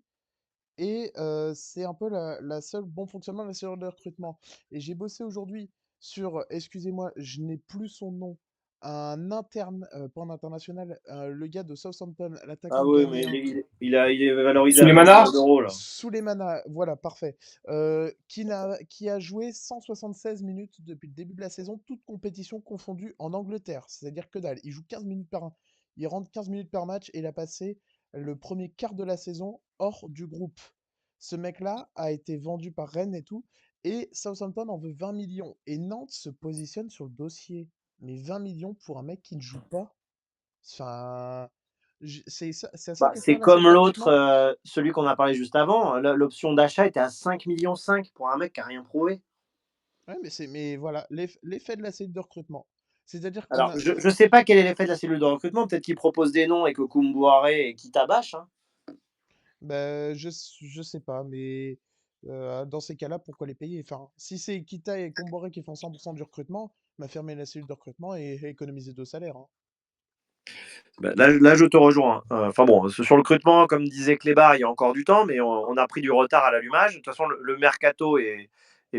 Speaker 4: Et c'est un peu la seule bon fonctionnement de la cellule de recrutement. Et j'ai bossé aujourd'hui sur, excusez-moi, je n'ai plus son nom, un interne, pas un international, le gars de Southampton,
Speaker 3: Ah
Speaker 4: l'attaquant
Speaker 3: oui, mais
Speaker 4: ghanéen.
Speaker 3: il est valorisé à 20
Speaker 2: Souleymana,
Speaker 3: millions d'euros, là.
Speaker 4: Souleymana, voilà, parfait. Qui a joué 176 minutes depuis le début de la saison, toutes compétitions confondues en Angleterre. C'est-à-dire que dalle. Il joue 15 minutes il rentre 15 minutes par match et il a passé le premier quart de la saison hors du groupe. Ce mec-là a été vendu par Rennes et tout. Et Southampton en veut 20 millions. Et Nantes se positionne sur le dossier. Mais 20 millions pour un mec qui ne joue pas. Enfin, c'est à ça que
Speaker 3: C'est
Speaker 4: sert la cellule
Speaker 3: comme
Speaker 4: de
Speaker 3: l'autre,
Speaker 4: recrutement.
Speaker 3: celui qu'on a parlé juste avant. L'option d'achat était à 5,5 millions pour un mec qui n'a rien prouvé.
Speaker 4: Ouais, mais voilà, l'effet de la cellule de recrutement. C'est-à-dire qu'on
Speaker 3: Alors,
Speaker 4: a.
Speaker 3: je ne sais pas quel est l'effet de la cellule de recrutement. Peut-être qu'il propose des noms et que Koumboiré et qui tabâche. Hein.
Speaker 4: Bah, je sais pas, mais dans ces cas-là, pourquoi les payer? Enfin, si c'est Kita et Comboré qui font 100% du recrutement, bah, fermer la cellule de recrutement et économiser 2 salaires. Hein.
Speaker 3: Là, je te rejoins. Enfin bon, sur le recrutement, comme disait Clébar, il y a encore du temps, mais on a pris du retard à l'allumage. De toute façon, le mercato est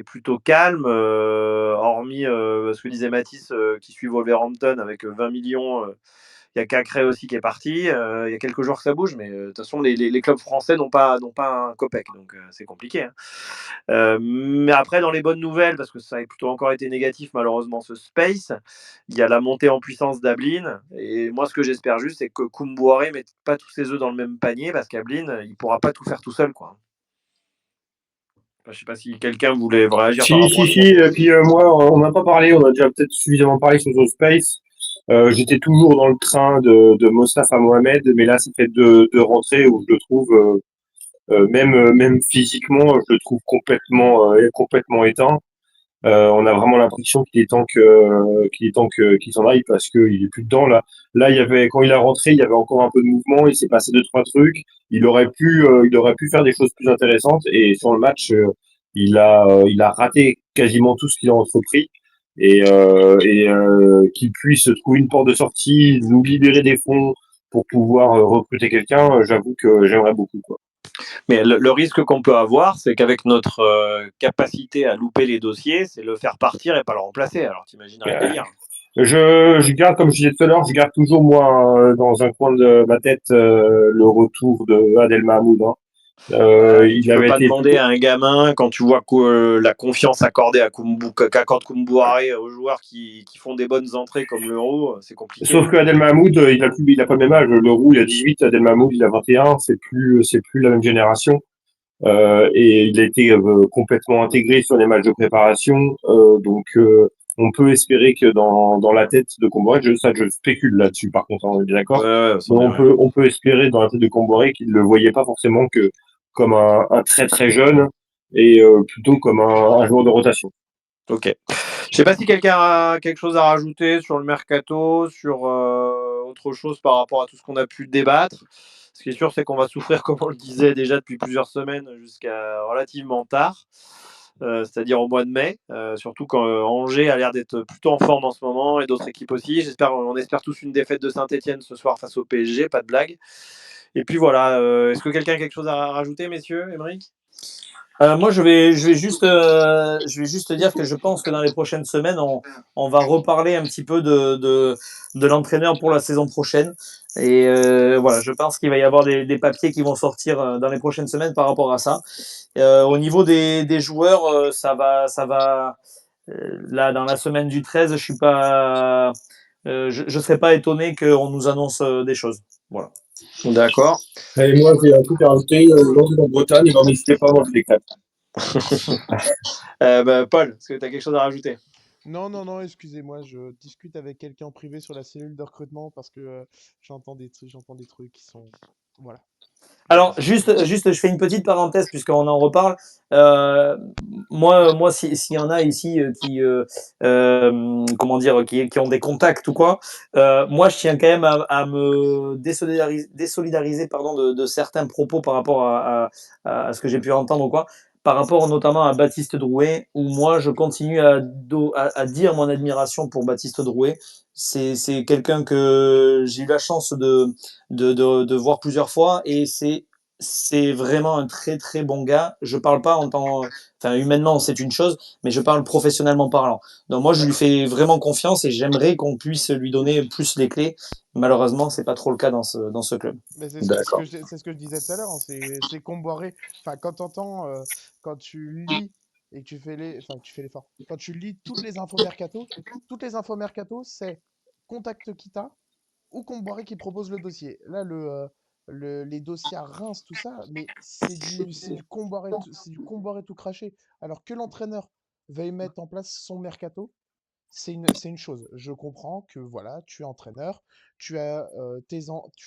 Speaker 3: plutôt calme, hormis ce que disait Mathis, qui suit Wolverhampton avec 20 millions Il y a Cacré aussi qui est parti. Il y a quelques joueurs que ça bouge, mais de toute façon, les clubs français n'ont pas un copec, donc c'est compliqué, hein. Mais après, dans les bonnes nouvelles, parce que ça a plutôt encore été négatif malheureusement ce Space, il y a la montée en puissance d'Ablin. Et moi, ce que j'espère juste, c'est que Koumbouré ne mette pas tous ses œufs dans le même panier, parce qu'Ablin, il ne pourra pas tout faire tout seul, quoi. Enfin, je ne sais pas si quelqu'un voulait réagir par
Speaker 2: Si,
Speaker 3: rapport
Speaker 2: si,
Speaker 3: à
Speaker 2: si.
Speaker 3: ça.
Speaker 2: Et puis moi, on n'a pas parlé, on a déjà peut-être suffisamment parlé sur The Space. J'étais toujours dans le train de Mostafa Mohamed, mais là, ça fait deux rentrées où je le trouve, même physiquement, je le trouve complètement éteint. On a vraiment l'impression qu'il s'en aille parce qu'il est plus dedans là. Là, quand il a rentré, il y avait encore un peu de mouvement, il s'est passé deux trois trucs. Il aurait pu faire des choses plus intéressantes et sur le match, il a raté quasiment tout ce qu'il a entrepris et qu'il puisse trouver une porte de sortie, nous libérer des fonds pour pouvoir recruter quelqu'un. J'avoue que j'aimerais beaucoup quoi.
Speaker 3: Mais le risque qu'on peut avoir, c'est qu'avec notre capacité à louper les dossiers, c'est le faire partir et pas le remplacer. Alors, t'imaginerais le
Speaker 2: Euh,
Speaker 3: délire.
Speaker 2: je garde, comme je disais tout à l'heure, je garde toujours moi dans un coin de ma tête le retour de Adel Mahmoud, hein.
Speaker 3: Ouais, mais
Speaker 2: Il
Speaker 3: tu peux
Speaker 2: avait
Speaker 3: pas
Speaker 2: été
Speaker 3: demander à un gamin, quand tu vois que la confiance accordée à qu'accorde Koumbouraré aux joueurs qui font des bonnes entrées comme l'Euro, c'est compliqué,
Speaker 2: Sauf
Speaker 3: hein.
Speaker 2: que Adel Mahmoud, il a pas le même âge. Le roux, il a 18, Adel Mahmoud, il a 21. C'est plus la même génération. Et il a été complètement intégré sur les matchs de préparation. Donc, on peut espérer que dans la tête de Comboré, je spécule là-dessus, par contre, hein, on est bien
Speaker 3: Ouais,
Speaker 2: d'accord.
Speaker 3: ouais,
Speaker 2: Mais
Speaker 3: c'en est
Speaker 2: on
Speaker 3: rien.
Speaker 2: peut, on peut espérer dans la tête de Comboré qu'il ne le voyait pas forcément que comme un très très jeune et plutôt comme un joueur de rotation.
Speaker 3: Ok. Je sais pas si quelqu'un a quelque chose à rajouter sur le mercato, sur autre chose par rapport à tout ce qu'on a pu débattre. Ce qui est sûr, c'est qu'on va souffrir, comme on le disait déjà depuis plusieurs semaines, jusqu'à relativement tard, c'est-à-dire au mois de mai. Surtout quand Angers a l'air d'être plutôt en forme en ce moment et d'autres équipes aussi. On espère tous une défaite de Saint-Etienne ce soir face au PSG, pas de blague. Et puis voilà, est-ce que quelqu'un a quelque chose à rajouter, messieurs, Émeric?
Speaker 5: Moi, je vais juste dire que je pense que dans les prochaines semaines, on va reparler un petit peu de l'entraîneur pour la saison prochaine. Et voilà, je pense qu'il va y avoir des papiers qui vont sortir dans les prochaines semaines par rapport à ça. Au niveau des joueurs, ça va. Là, dans la semaine du 13, je serais pas étonné qu'on nous annonce des choses. Voilà.
Speaker 3: D'accord.
Speaker 2: Et moi, j'ai un truc à rajouter. L'entrée en Bretagne, n'hésitez pas à manger des crêpes.
Speaker 3: Paul, est-ce que tu as quelque chose à rajouter?
Speaker 4: Non, non, non, excusez-moi, je discute avec quelqu'un en privé sur la cellule de recrutement parce que j'entends des trucs qui sont. Voilà.
Speaker 5: Alors,
Speaker 4: Excusez-moi.
Speaker 5: juste, je fais une petite parenthèse puisqu'on en reparle. Euh, moi, s'il y en a ici comment dire, qui ont des contacts ou quoi, moi, je tiens quand même à me désolidariser, pardon, de certains propos par rapport à ce que j'ai pu entendre ou quoi, par rapport notamment à Baptiste Drouet, où moi, je continue à dire mon admiration pour Baptiste Drouet. C'est quelqu'un que j'ai eu la chance de voir plusieurs fois et c'est vraiment un très très bon gars. Je parle pas en tant, enfin humainement c'est une chose, mais je parle professionnellement parlant. Donc moi je lui fais vraiment confiance et j'aimerais qu'on puisse lui donner plus les clés. Malheureusement c'est pas trop le cas dans ce club.
Speaker 4: Mais
Speaker 3: D'accord.
Speaker 4: c'est ce que je disais tout à l'heure, hein, c'est Comboiré. Enfin, quand t'entends, quand tu lis et que tu fais enfin, que tu fais l'effort, quand tu lis toutes les infos mercato, c'est contact Kita ou Comboiré qui propose le dossier. Là, les dossiers à Reims, tout ça, mais c'est du Comboiré tout craché. Alors que l'entraîneur veuille mettre en place son mercato, c'est une chose. Je comprends que voilà, tu es entraîneur, tu as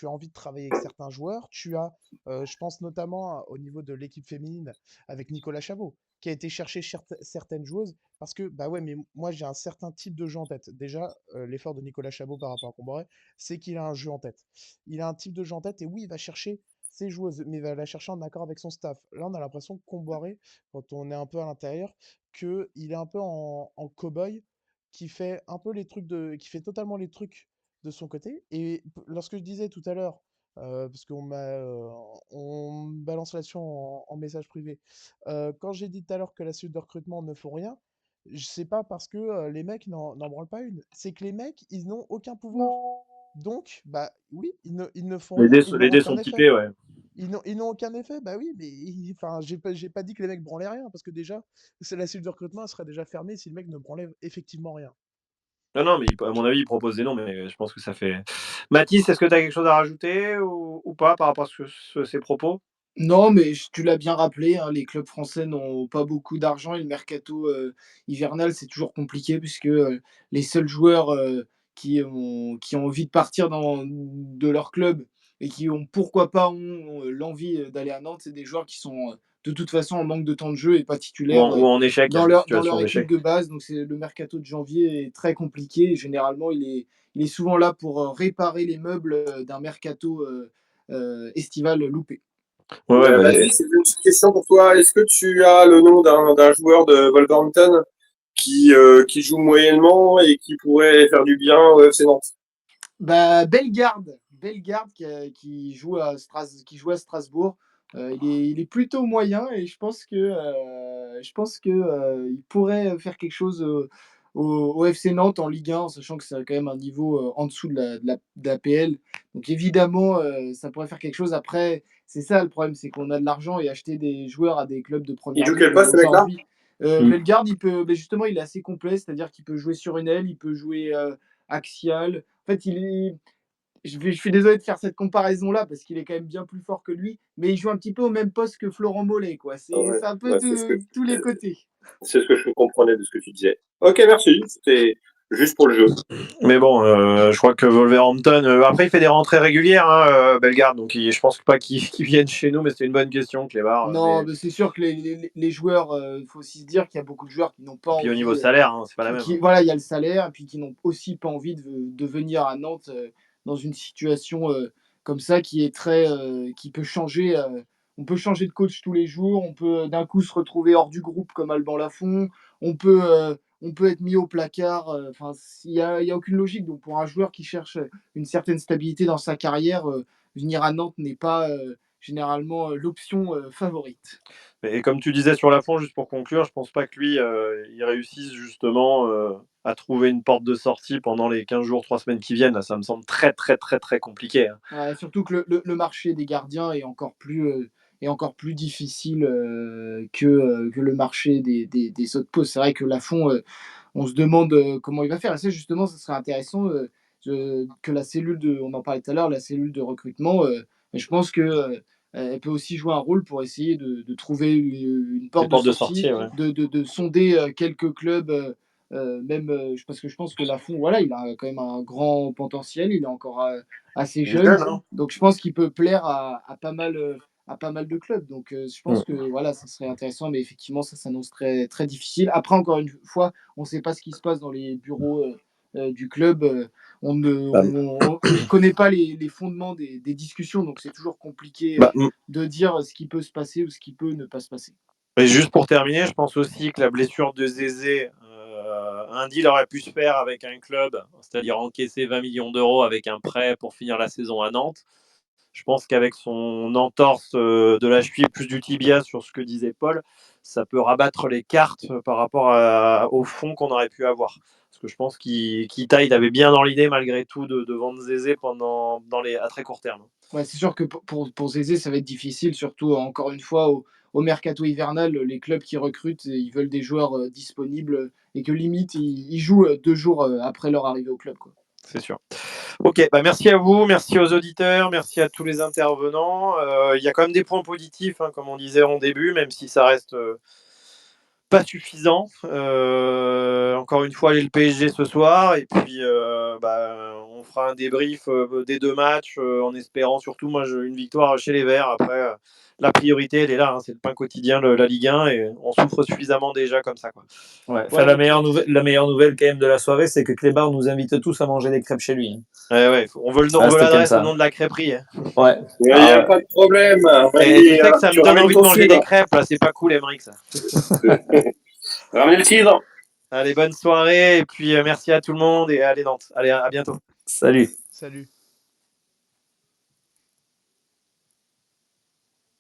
Speaker 4: envie de travailler avec certains joueurs. Je pense notamment au niveau de l'équipe féminine avec Nicolas Chabot, qui a été chercher certaines joueuses parce que, bah ouais, mais moi j'ai un certain type de jeu en tête. Déjà, l'effort de Nicolas Chabot par rapport à Comboré, c'est qu'il a un jeu en tête. Il a un type de jeu en tête et oui, il va chercher ses joueuses, mais il va la chercher en accord avec son staff. Là, on a l'impression que Comboiré, quand on est un peu à l'intérieur, qu'il est un peu en cow-boy qui fait totalement les trucs de son côté. Et lorsque je disais tout à l'heure, parce on me balance là-dessus en message privé, quand j'ai dit tout à l'heure que la suite de recrutement ne font rien, sais pas parce que les mecs n'en branlent pas une. C'est que les mecs, ils n'ont aucun pouvoir. Donc, bah oui, ils ne font
Speaker 3: Les
Speaker 4: rien,
Speaker 3: dés,
Speaker 4: ils n'ont
Speaker 3: les dés
Speaker 4: aucun
Speaker 3: sont
Speaker 4: effet.
Speaker 3: typés, ouais.
Speaker 4: Ils n'ont aucun effet, bah oui, mais enfin, j'ai pas dit que les mecs branlaient rien, parce que déjà, la cellule de recrutement elle serait déjà fermée si le mec ne branlait effectivement rien.
Speaker 3: Non, mais à mon avis, il propose des noms, mais je pense que ça fait. Mathis, est-ce que tu as quelque chose à rajouter ou pas par rapport à ces propos?
Speaker 1: Non, mais tu l'as bien rappelé, hein, les clubs français n'ont pas beaucoup d'argent et le mercato hivernal, c'est toujours compliqué puisque les seuls joueurs qui ont envie de partir de leur club et qui ont, pourquoi pas, ont l'envie d'aller à Nantes, c'est des joueurs qui sont de toute façon en manque de temps de jeu et pas titulaires
Speaker 3: Ou en échec, hein,
Speaker 1: dans
Speaker 3: situation
Speaker 1: leur équipe
Speaker 3: d'échec.
Speaker 1: de base. Donc le mercato de janvier est très compliqué et généralement il est souvent là pour réparer les meubles d'un mercato estival loupé.
Speaker 3: Ouais, bah,
Speaker 6: Mathis, c'est une petite question pour toi. Est-ce que tu as le nom d'un joueur de Wolverhampton qui joue moyennement et qui pourrait faire du bien au FC Nantes?
Speaker 1: Bah, Bellegarde qui joue à Strasbourg. Il est plutôt moyen et je pense que il pourrait faire quelque chose au FC Nantes en Ligue 1, en sachant que c'est quand même un niveau en dessous de la PL. Donc évidemment, ça pourrait faire quelque chose. Après, c'est ça le problème, c'est qu'on a de l'argent et acheter des joueurs à des clubs de
Speaker 6: Il
Speaker 1: première
Speaker 6: joue quel
Speaker 1: ligue
Speaker 6: poste, ce mec-là?
Speaker 1: aujourd'hui.
Speaker 3: Mm.
Speaker 1: Bellegarde, justement, il est assez complet, c'est-à-dire qu'il peut jouer sur une aile, il peut jouer axial. En fait, je suis désolé de faire cette comparaison-là parce qu'il est quand même bien plus fort que lui, mais il joue un petit peu au même poste que Florent Mollet, quoi.
Speaker 6: Ouais,
Speaker 1: C'est un peu
Speaker 6: ouais,
Speaker 1: tous les côtés.
Speaker 6: c'est ce que je comprenais de ce que tu disais. Ok, merci. C'était juste pour le jeu.
Speaker 3: Mais bon, je crois que Wolverhampton. Après, il fait des rentrées régulières, hein, Bellegarde. Donc, je pense pas qu'il vienne chez nous, mais c'était une bonne question, Clébar.
Speaker 1: Non, mais c'est sûr que les joueurs, il faut aussi se dire qu'il y a beaucoup de joueurs qui n'ont pas
Speaker 3: Puis au niveau
Speaker 1: envie,
Speaker 3: salaire, hein, c'est pas la même. Hein.
Speaker 1: voilà, il y a le salaire, et puis qui n'ont aussi pas envie de venir à Nantes dans une situation comme ça qui peut changer. On peut changer de coach tous les jours, on peut d'un coup se retrouver hors du groupe comme Alban Lafont, on peut être mis au placard. Enfin, il y a aucune logique. Donc pour un joueur qui cherche une certaine stabilité dans sa carrière, venir à Nantes n'est pas généralement l'option favorite.
Speaker 3: Et comme tu disais sur Lafont, juste pour conclure, je pense pas que lui, il réussisse justement à trouver une porte de sortie pendant les 15 jours, 3 semaines qui viennent. Là, ça me semble très, très, très, très compliqué. Hein.
Speaker 1: Ouais, surtout que le marché des gardiens est encore plus difficile que le marché des autres postes. C'est vrai que Lafont, on se demande comment il va faire. Et ça, justement, ça serait intéressant que la cellule on en parlait tout à l'heure, la cellule de recrutement, je pense que elle peut aussi jouer un rôle pour essayer de trouver une
Speaker 3: Une
Speaker 1: porte de
Speaker 3: porte de
Speaker 1: sortie,
Speaker 3: sortie, ouais.
Speaker 1: de sonder quelques clubs. Même parce que je pense que Lafont, voilà, il a quand même un grand potentiel, il est encore assez
Speaker 3: Il est jeune,
Speaker 1: jeune,
Speaker 3: hein.
Speaker 1: donc je pense qu'il peut plaire à pas mal de clubs. Donc je
Speaker 3: Mm.
Speaker 1: pense que voilà, ça serait intéressant, mais effectivement, ça s'annonce très, très difficile. Après, encore une fois, on ne sait pas ce qui se passe dans les bureaux du club.
Speaker 3: Bah,
Speaker 1: On ne connaît pas les fondements des discussions, donc c'est toujours compliqué
Speaker 3: bah,
Speaker 1: de dire ce qui peut se passer ou ce qui peut ne pas se passer.
Speaker 3: Et juste pour terminer, je pense aussi que la blessure de Zézé, un deal aurait pu se faire avec un club, c'est-à-dire encaisser 20 millions d'euros avec un prêt pour finir la saison à Nantes. Je pense qu'avec son entorse de la cheville plus du tibia sur ce que disait Paul, ça peut rabattre les cartes par rapport au fond qu'on aurait pu avoir. Parce que je pense qu'Ita, il avait bien dans l'idée malgré tout de vendre Zézé à très court terme.
Speaker 1: Ouais, c'est sûr que pour Zézé, ça va être difficile, surtout encore une fois au mercato hivernal, les clubs qui recrutent, ils veulent des joueurs disponibles et que limite, ils jouent 2 jours après leur arrivée au club, quoi.
Speaker 3: C'est sûr. Ok, bah merci à vous, merci aux auditeurs, merci à tous les intervenants. Il y a quand même des points positifs, hein, comme on disait en début, même si ça reste pas suffisant. Encore une fois, aller le PSG ce soir, et puis on fera un débrief des 2 matchs, en espérant surtout, moi, une victoire chez les Verts. Après, la priorité, elle est là, hein, c'est le pain quotidien, la Ligue 1, et on souffre suffisamment déjà comme ça. Quoi.
Speaker 5: Ouais.
Speaker 1: Ouais,
Speaker 5: La meilleure nouvelle quand même de la soirée, c'est que Clébar nous invite tous à manger des crêpes chez lui. Hein.
Speaker 3: Ouais, on veut
Speaker 5: C'était
Speaker 3: l'adresse, le nom de la crêperie. Hein.
Speaker 5: Ouais.
Speaker 6: Il n'y a pas de problème.
Speaker 3: Et tu sais que ça
Speaker 6: Tu
Speaker 3: me donne
Speaker 6: ramènes
Speaker 3: envie de
Speaker 6: ton
Speaker 3: manger des
Speaker 6: cidre.
Speaker 3: crêpes, là, c'est pas cool, Emmerich, ça.
Speaker 6: Ramenez le cidre.
Speaker 3: Allez, bonne soirée, et puis merci à tout le monde, et allez Nantes. Allez, à bientôt.
Speaker 5: Salut.
Speaker 4: Salut.